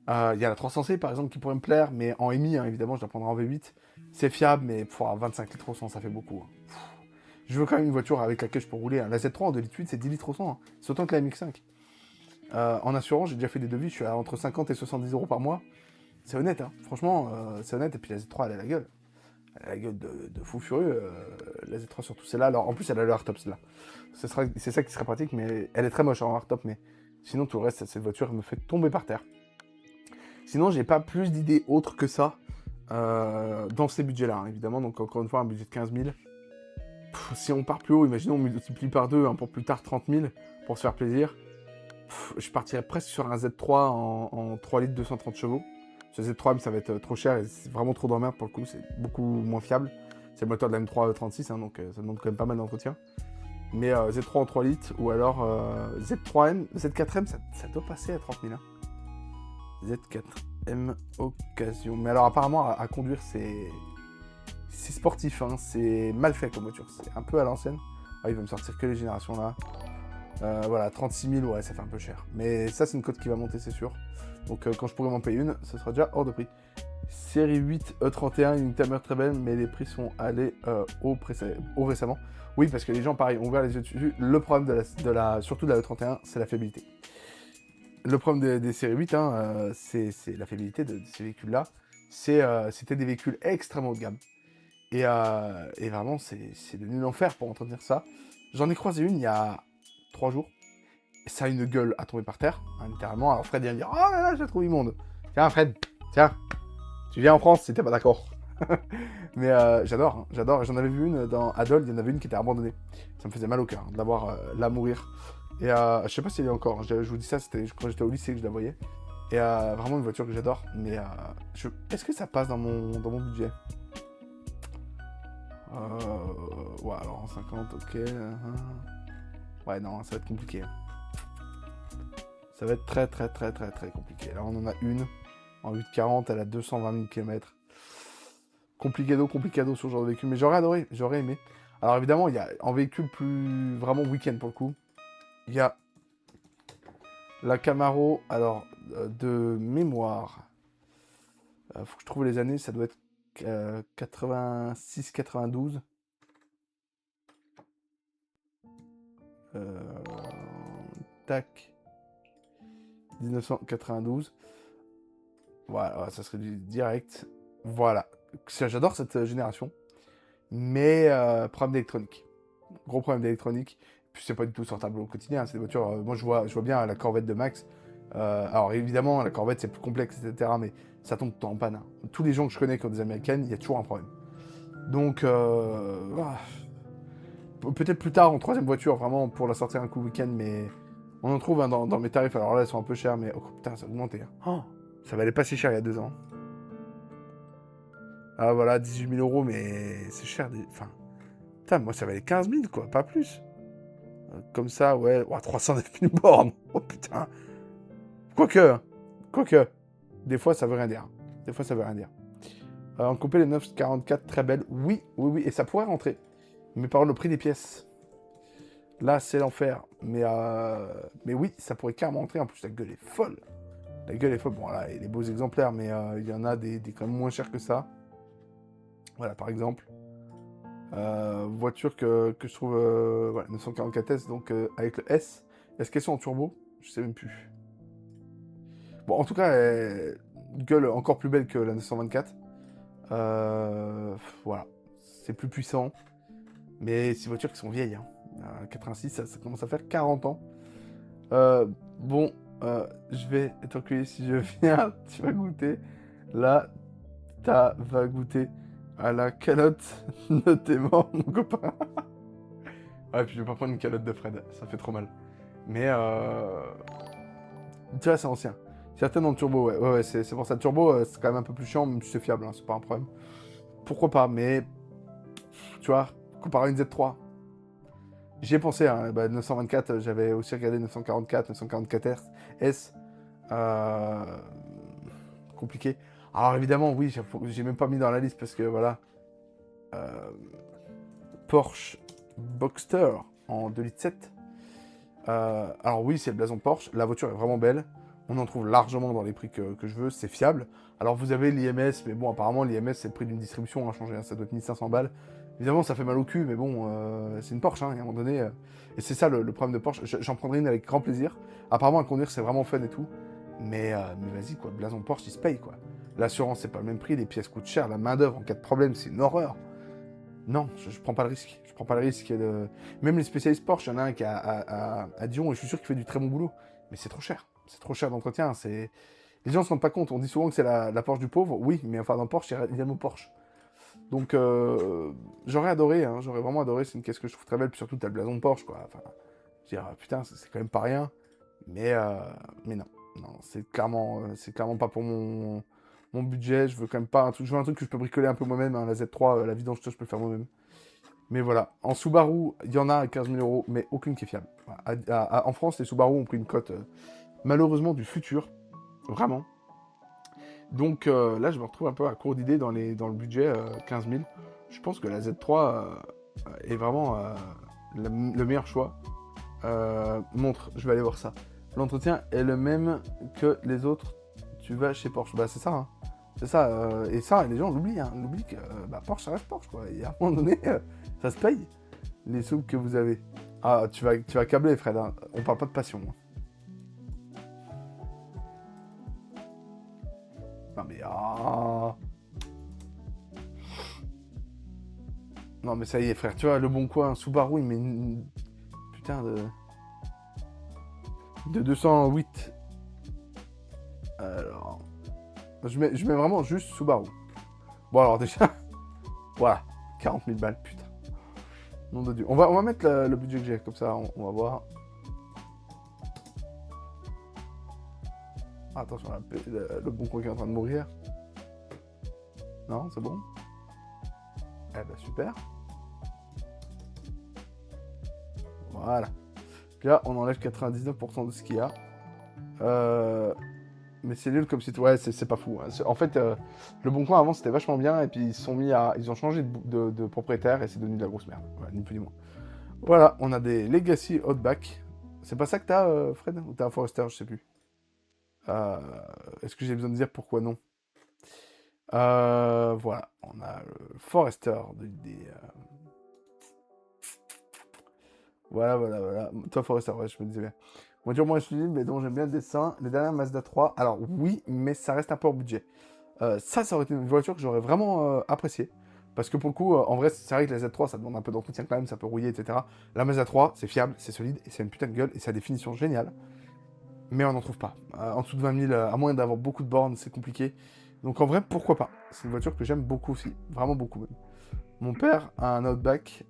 Il y a la 300C par exemple qui pourrait me plaire. Mais en MI, hein, évidemment, je la prendrai en V8. C'est fiable, mais pour 25 litres au 100, ça fait beaucoup. Hein. Je veux quand même une voiture avec laquelle je peux rouler. Hein. La Z3 en 2,8 litres, c'est 10 litres au 100. Hein. C'est autant que la MX5. En assurance, j'ai déjà fait des devis, je suis à entre 50 et 70 € par mois. C'est honnête, hein. Franchement, c'est honnête. Et puis la Z3, elle a la gueule. Elle a la gueule de fou furieux. La Z3 surtout, celle-là. Alors en plus, elle a le hardtop, celle-là. C'est ça qui serait pratique, mais elle est très moche en hardtop. Mais sinon, tout le reste, cette voiture me fait tomber par terre. Sinon, j'ai pas plus d'idées autres que ça dans ces budgets-là, hein, évidemment. Donc encore une fois, un budget de 15 000. Si on part plus haut, imaginons on multiplie par 2, hein, pour plus tard 30 000, pour se faire plaisir. Je partirais presque sur un Z3 en 3 litres 230 chevaux. Ce Z3, ça va être trop cher et c'est vraiment trop d'emmerde pour le coup, c'est beaucoup moins fiable. C'est le moteur de la M3 36, hein, donc ça demande quand même pas mal d'entretien. Mais Z3 en 3 litres ou alors Z3M, Z4M, ça doit passer à 30 000. Hein. Z4M Occasion. Mais alors apparemment à conduire c'est sportif, hein, c'est mal fait comme voiture, c'est un peu à l'ancienne. Ah, il va me sortir que les générations là. Voilà, 36 000, ouais, ça fait un peu cher. Mais ça, c'est une cote qui va monter, c'est sûr. Donc, quand je pourrai m'en payer une, ce sera déjà hors de prix. Série 8 E31, une timeur très belle, mais les prix sont allés haut récemment. Oui, parce que les gens, pareil, ont ouvert les yeux dessus. Le problème surtout de la E31, c'est la fiabilité. Le problème des séries 8, hein, c'est la fiabilité de ces véhicules-là. C'était des véhicules extrêmement haut de gamme. Et vraiment, c'est devenu l'enfer pour entretenir ça. J'en ai croisé une il y a 3 jours. Ça a une gueule à tomber par terre, hein, littéralement. Alors Fred vient me dire, oh là là, je la trouve immonde. Tiens Fred, tiens, tu viens en France si t'es pas d'accord. Mais j'adore, hein, j'adore. J'en avais vu une dans Adol, il y en avait une qui était abandonnée. Ça me faisait mal au cœur, hein, de la voir là mourir. Et je sais pas s'il y est encore, je vous dis ça, c'était quand j'étais au lycée que je la voyais. Et vraiment une voiture que j'adore. Mais est-ce que ça passe dans mon budget? Ouais, alors en 50, ok. Ouais, non, ça va être compliqué. Ça va être très compliqué. Là, on en a une en 840, elle a 220 000 km. Complicado sur ce genre de véhicule. Mais j'aurais adoré, j'aurais aimé. Alors évidemment, il y a en véhicule plus vraiment week-end pour le coup. Il y a la Camaro, alors de mémoire. Faut que je trouve les années, ça doit être 86-92. Tac. 1992. Voilà, ça serait du direct. Voilà. J'adore cette génération. Mais problème d'électronique. Gros problème d'électronique. Puis c'est pas du tout sortable au quotidien. C'est des voitures. Moi je vois bien la Corvette de Max. Alors évidemment, la Corvette c'est plus complexe, etc. Mais ça tombe tout le temps en panne. Hein. Tous les gens que je connais qui ont des américaines, il y a toujours un problème. Donc peut-être plus tard en troisième voiture, vraiment pour la sortir un coup week-end, mais on en trouve, hein, dans mes tarifs. Alors là, elles sont un peu chères, mais oh putain, ça a augmenté. Hein. Oh, ça valait pas si cher il y a 2 ans. Ah voilà, 18 000 €, mais c'est cher. Enfin, putain, moi ça valait 15 000, quoi, pas plus. Comme ça, ouais, 309 000 bornes. Oh putain. Quoique, des fois ça veut rien dire. Des fois ça veut rien dire. En coupé, les 944, très belle. Oui, et ça pourrait rentrer. Mais par le prix des pièces. Là, c'est l'enfer. Mais oui, ça pourrait carrément rentrer. En plus, la gueule est folle. La gueule est folle. Bon, là, il y a des beaux exemplaires, mais il y en a des quand même moins chers que ça. Voilà, par exemple. Voiture que je trouve... voilà, 944S, donc avec le S. Est-ce qu'elles sont en turbo? Je sais même plus. Bon, en tout cas, gueule encore plus belle que la 924. Voilà. C'est plus puissant. Mais c'est des voitures qui sont vieilles. Hein. 86, ça commence à faire 40 ans. Bon, je vais t'enculer si je viens. Tu vas goûter. Là, va goûter à la calotte de tes morts, mon copain. Ouais, puis je vais pas prendre une calotte de Fred. Ça fait trop mal. Mais, tu vois, c'est ancien. Certaines en turbo, ouais. Ouais, c'est pour ça. Le turbo, c'est quand même un peu plus chiant, même si c'est fiable. Hein, c'est pas un problème. Pourquoi pas, mais... Tu vois, comparé à une Z3... J'y ai pensé, hein. 924, j'avais aussi regardé 944, 944 S. Compliqué. Alors évidemment, oui, j'ai même pas mis dans la liste parce que voilà. Porsche Boxster en 2,7 litres. Alors oui, c'est le blason Porsche. La voiture est vraiment belle. On en trouve largement dans les prix que je veux. C'est fiable. Alors vous avez l'IMS, mais bon, apparemment l'IMS c'est le prix d'une distribution à changer. Hein. Ça doit être 1500 balles. Évidemment, ça fait mal au cul, mais bon, c'est une Porsche, hein, à un moment donné. Et c'est ça le problème de Porsche. J'en prendrai une avec grand plaisir. Apparemment, à conduire, c'est vraiment fun et tout. Mais vas-y, quoi, le blason Porsche, il se paye, quoi. L'assurance, c'est pas le même prix, les pièces coûtent cher, la main-d'œuvre en cas de problème, c'est une horreur. Non, je prends pas le risque. Je prends pas le risque. Même les spécialistes Porsche, il y en a un qui est à Dijon et je suis sûr qu'il fait du très bon boulot. Mais c'est trop cher. C'est trop cher d'entretien. Les gens ne se rendent pas compte. On dit souvent que c'est la Porsche du pauvre. Oui, mais enfin, dans Porsche, il y a le mot Porsche. Donc, j'aurais adoré, hein, j'aurais vraiment adoré. C'est une caisse que je trouve très belle. Puis surtout, t'as le blason de Porsche, quoi. Enfin, je veux dire, putain, c'est quand même pas rien. Mais non. Non, c'est clairement pas pour mon budget. Je veux quand même pas un truc. Je veux un truc que je peux bricoler un peu moi-même. Hein, la Z3, la vidange, je peux le faire moi-même. Mais voilà. En Subaru, il y en a à 15 000 euros, mais aucune qui est fiable. En France, les Subaru ont pris une cote, malheureusement, du futur. Vraiment. Donc là, je me retrouve un peu à court d'idées dans le budget 15 000. Je pense que la Z3 est vraiment le meilleur choix. Montre, je vais aller voir ça. L'entretien est le même que les autres. Tu vas chez Porsche. Bah, c'est ça. Hein. C'est ça. Et ça, les gens l'oublient. Hein. On oublie que Porsche, ça reste Porsche. Quoi. Et à un moment donné, ça se paye. Les sous que vous avez. Ah, tu vas câbler, Fred. Hein. On parle pas de passion. Hein. Non mais non mais ça y est frère, tu vois, le bon coin, Subaru il met une putain de 208. Alors, je mets vraiment juste Subaru. Bon alors déjà, voilà, 40 000 balles, putain. Nom de Dieu. On va mettre le budget que j'ai, comme ça on va voir. Attention, le bon coin qui est en train de mourir. Non, c'est bon. Eh ben super. Voilà. Puis là, on enlève 99% de ce qu'il y a. Mais c'est nul comme site. Ouais, c'est pas fou. Hein. En fait, le Bon Coin avant c'était vachement bien. Et puis ils se sont mis à. Ils ont changé de propriétaire et c'est devenu de la grosse merde. Voilà, ni plus ni moins. Voilà, on a des Legacy Outback. C'est pas ça que t'as, Fred? Ou t'as un Forester, je sais plus. Est-ce que j'ai besoin de dire pourquoi non? Voilà, on a le Forester voilà. Toi, Forester, ouais, je me disais bien. Voiture moins utile, mais dont j'aime bien le dessin. Les dernières Mazda 3. Alors, oui, mais ça reste un peu hors budget. Ça aurait été une voiture que j'aurais vraiment appréciée. Parce que pour le coup, en vrai, c'est vrai que la Z3, ça demande un peu d'entretien quand même, ça peut rouiller, etc. La Mazda 3, c'est fiable, c'est solide, et c'est une putain de gueule, et ça a des finitions géniales. Mais on n'en trouve pas. En dessous de 20 000, à moins d'avoir beaucoup de bornes, c'est compliqué. Donc en vrai, pourquoi pas? C'est une voiture que j'aime beaucoup aussi. Vraiment beaucoup même. Mon père a un Outback.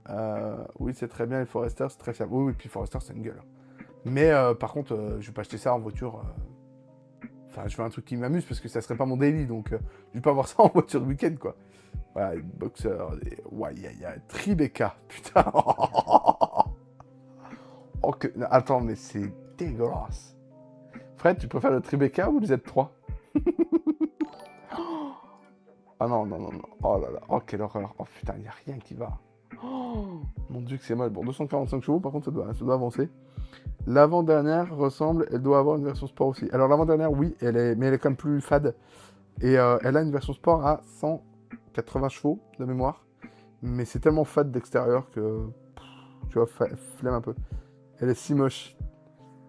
Oui, c'est très bien. Les Forester, c'est très fiable. Oui, puis Forester, c'est une gueule. Mais par contre, je vais pas acheter ça en voiture. Enfin, je veux un truc qui m'amuse parce que ça serait pas mon daily. Donc, je vais pas avoir ça en voiture de week-end, quoi. Voilà, une Boxer. Ouais, il y a Tribeca. Putain. Oh, que... Attends, mais c'est dégueulasse. Fred, tu préfères le Tribeca ou le Z3? Ah non. Oh là là. Oh, quelle horreur. Oh putain, il n'y a rien qui va. Oh, mon Dieu que c'est mal. Bon, 245 chevaux, par contre, ça doit avancer. L'avant-dernière ressemble, elle doit avoir une version sport aussi. Alors l'avant-dernière, oui, mais elle est quand même plus fade. Et elle a une version sport à 180 chevaux de mémoire. Mais c'est tellement fade d'extérieur que, tu vois, flemme un peu. Elle est si moche.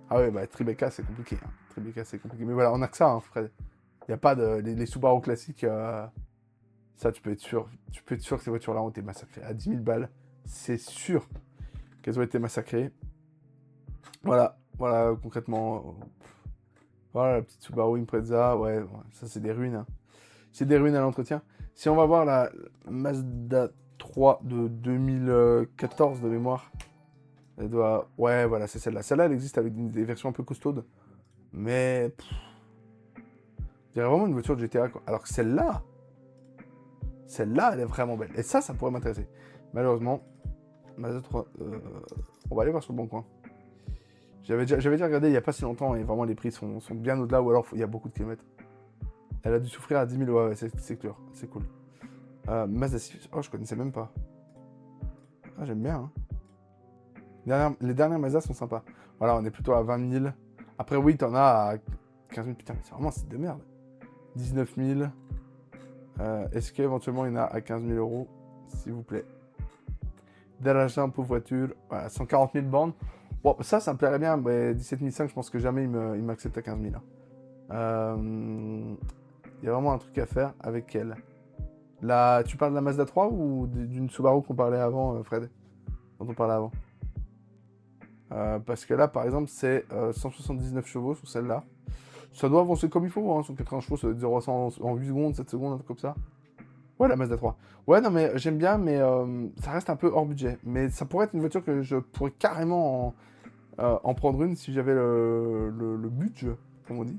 Ah ouais, bah Tribeca, c'est compliqué. Hein. Tribeca, c'est compliqué. Mais voilà, on a que ça, hein, Fred. Il n'y a pas de... Les Subaru classiques, ça, tu peux être sûr. Tu peux être sûr que ces voitures-là ont été massacrées. À 10 000 balles, c'est sûr qu'elles ont été massacrées. Voilà, voilà, concrètement. Voilà, la petite Subaru Impreza, ouais, ça c'est des ruines. Hein. C'est des ruines à l'entretien. Si on va voir la Mazda 3 de 2014 de mémoire, elle doit... Ouais, voilà, c'est celle-là. Celle-là, elle existe avec des versions un peu costaudes. Mais... je dirais vraiment une voiture de GTA, quoi. Alors que celle-là, elle est vraiment belle. Et ça pourrait m'intéresser. Malheureusement, Mazda 3... on va aller voir sur le bon coin. J'avais déjà regardé il n'y a pas si longtemps et vraiment les prix sont bien au-delà ou alors il y a beaucoup de kilomètres. Elle a dû souffrir à 10 000, ouais, c'est clair, c'est cool. Mazda 6, oh je connaissais même pas. Ah j'aime bien. Hein. Les dernières Mazda sont sympas. Voilà, on est plutôt à 20 000. Après oui, t'en as à 15 000, putain, c'est vraiment c'est de merde. 19 000. Est-ce qu'éventuellement il y en a à 15 000 euros, s'il vous plaît. D'achat pour voiture, voilà, 140 000 bornes. Bon, ça me plairait bien. Mais 17 500, je pense que jamais il m'accepte à 15 000. Hein. Il y a vraiment un truc à faire avec elle. Là, tu parles de la Mazda 3 ou d'une Subaru qu'on parlait avant, Fred? Dont on parlait avant. Parce que là, par exemple, c'est 179 chevaux sur celle-là. Ça doit avancer comme il faut. Hein. Sur 80 chevaux, ça doit être 0 à 100 en 8 secondes, 7 secondes, un truc comme ça. Ouais, la Mazda 3. Ouais, non, mais j'aime bien, mais ça reste un peu hors budget. Mais ça pourrait être une voiture que je pourrais carrément en prendre une si j'avais le budget, comme on dit.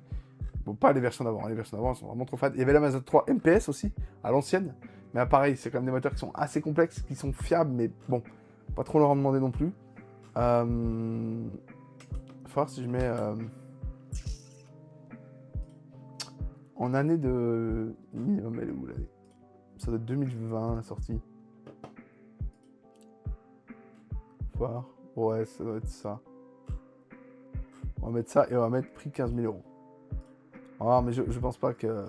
Bon, pas les versions d'avant. Les versions d'avant sont vraiment trop fades. Il y avait la Mazda 3 MPS aussi, à l'ancienne. Mais pareil, c'est quand même des moteurs qui sont assez complexes, qui sont fiables, mais bon, pas trop leur en demander non plus. Faut voir si je mets en année de minimum, elle est où l'année? Ça doit être 2020 la sortie. Faut voir. Ouais, ça doit être ça. On va mettre ça et on va mettre prix 15 000 euros. Ah, mais je pense pas que...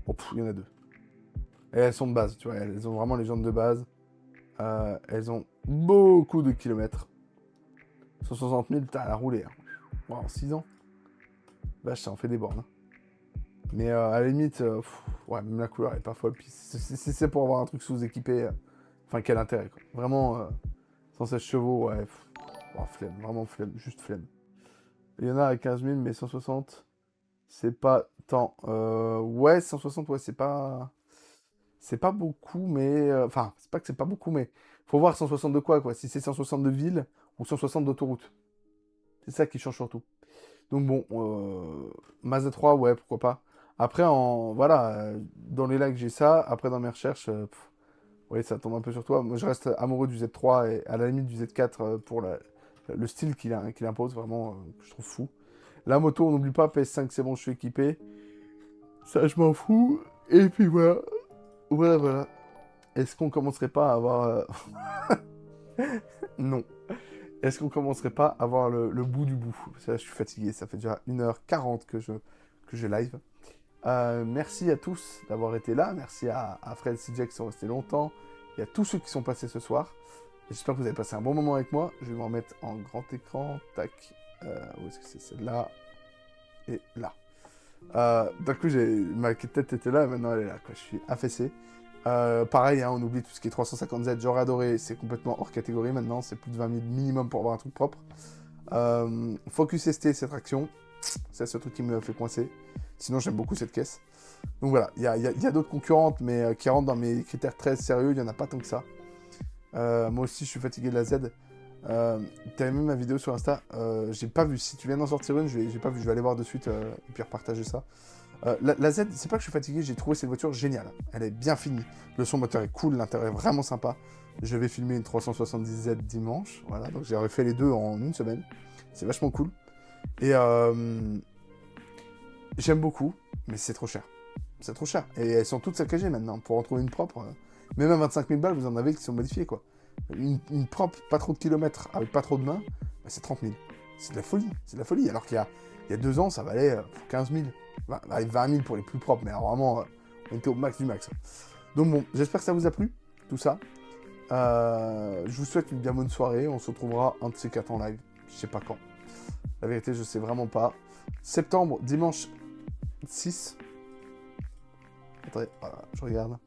Oh, il y en a deux. Et elles sont de base, tu vois. Elles ont vraiment les jantes de base. Elles ont beaucoup de kilomètres. 160 000, t'as à rouler. Hein. Wow, en 6 ans. Vache, ça en fait des bornes. Hein. Mais à la limite, ouais, même la couleur elle est pas folle. Puis c'est pour avoir un truc sous-équipé. Enfin, quel intérêt, quoi. Vraiment, 116 chevaux, ouais. Oh, flemme, vraiment flemme, juste flemme. Il y en a à 15 000, mais 160, c'est pas tant. Ouais, 160, ouais, c'est pas... C'est pas beaucoup, mais... Enfin, c'est pas que c'est pas beaucoup, mais... Faut voir 160 de quoi. Si c'est 160 de ville ou 160 d'autoroute. C'est ça qui change surtout. Donc bon, Mazda 3, ouais, pourquoi pas. Après, voilà, dans les lacs, j'ai ça. Après, dans mes recherches, ouais, ça tombe un peu sur toi. Moi, je reste amoureux du Z3 et à la limite du Z4 pour le style qu'il impose, vraiment, que je trouve fou. La moto, on n'oublie pas, PS5, c'est bon, je suis équipé. Ça, je m'en fous. Et puis voilà. Voilà. Est-ce qu'on commencerait pas à avoir... Non. Est-ce qu'on commencerait pas à avoir le bout du bout? Ça, je suis fatigué, ça fait déjà 1h40 que je live. Merci à tous d'avoir été là. Merci à Fred et CJ qui sont restés longtemps. Et à tous ceux qui sont passés ce soir. J'espère que vous avez passé un bon moment avec moi. Je vais m'en mettre en grand écran. Tac. Où est-ce que c'est celle-là? Et là. D'un coup, ma tête était là, et maintenant elle est là. Quoi. Je suis affaissé. Pareil, hein, on oublie tout ce qui est 350Z. J'aurais adoré. C'est complètement hors catégorie maintenant. C'est plus de 20 000 minimum pour avoir un truc propre. Focus ST, cette traction. C'est ce truc qui me fait coincer. Sinon, j'aime beaucoup cette caisse. Donc voilà, il y a d'autres concurrentes, mais qui rentrent dans mes critères très sérieux. Il n'y en a pas tant que ça. Moi aussi, je suis fatigué de la Z. T'as aimé ma vidéo sur Insta? J'ai pas vu. Si tu viens d'en sortir une, j'ai pas vu. Je vais aller voir de suite et puis repartager ça. La Z, c'est pas que je suis fatigué, j'ai trouvé cette voiture géniale. Elle est bien finie. Le son moteur est cool, l'intérieur est vraiment sympa. Je vais filmer une 370Z dimanche. Voilà, donc j'ai refait les deux en une semaine. C'est vachement cool. Et j'aime beaucoup, mais c'est trop cher. C'est trop cher. Et elles sont toutes saccagées maintenant. Pour en trouver une propre, Même à 25 000 balles, vous en avez qui sont modifiés, quoi. Une propre, pas trop de kilomètres, avec pas trop de mains, bah, c'est 30 000. C'est de la folie, c'est de la folie. Alors il y a 2 ans, ça valait 15 000. 20 000 pour les plus propres, mais alors vraiment, on était au max du max. Donc bon, j'espère que ça vous a plu, tout ça. Je vous souhaite une bien bonne soirée. On se retrouvera un de ces 4 en live. Je sais pas quand. La vérité, je sais vraiment pas. Septembre, dimanche 6. Attendez, voilà, je regarde.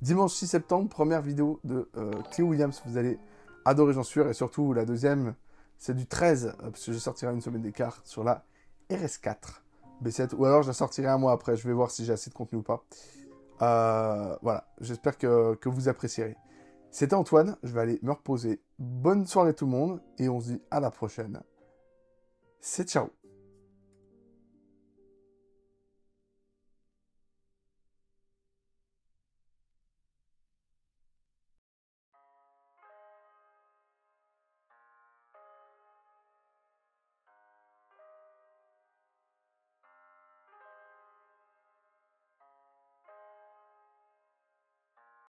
Dimanche 6 septembre, première vidéo de Cleo Williams. Vous allez adorer, j'en suis sûr. Et surtout, la deuxième, c'est du 13, parce que je sortirai une semaine d'écart sur la RS4 B7. Ou alors, je la sortirai un mois après. Je vais voir si j'ai assez de contenu ou pas. Voilà, j'espère que vous apprécierez. C'était Antoine, je vais aller me reposer. Bonne soirée tout le monde, et on se dit à la prochaine. C'est ciao.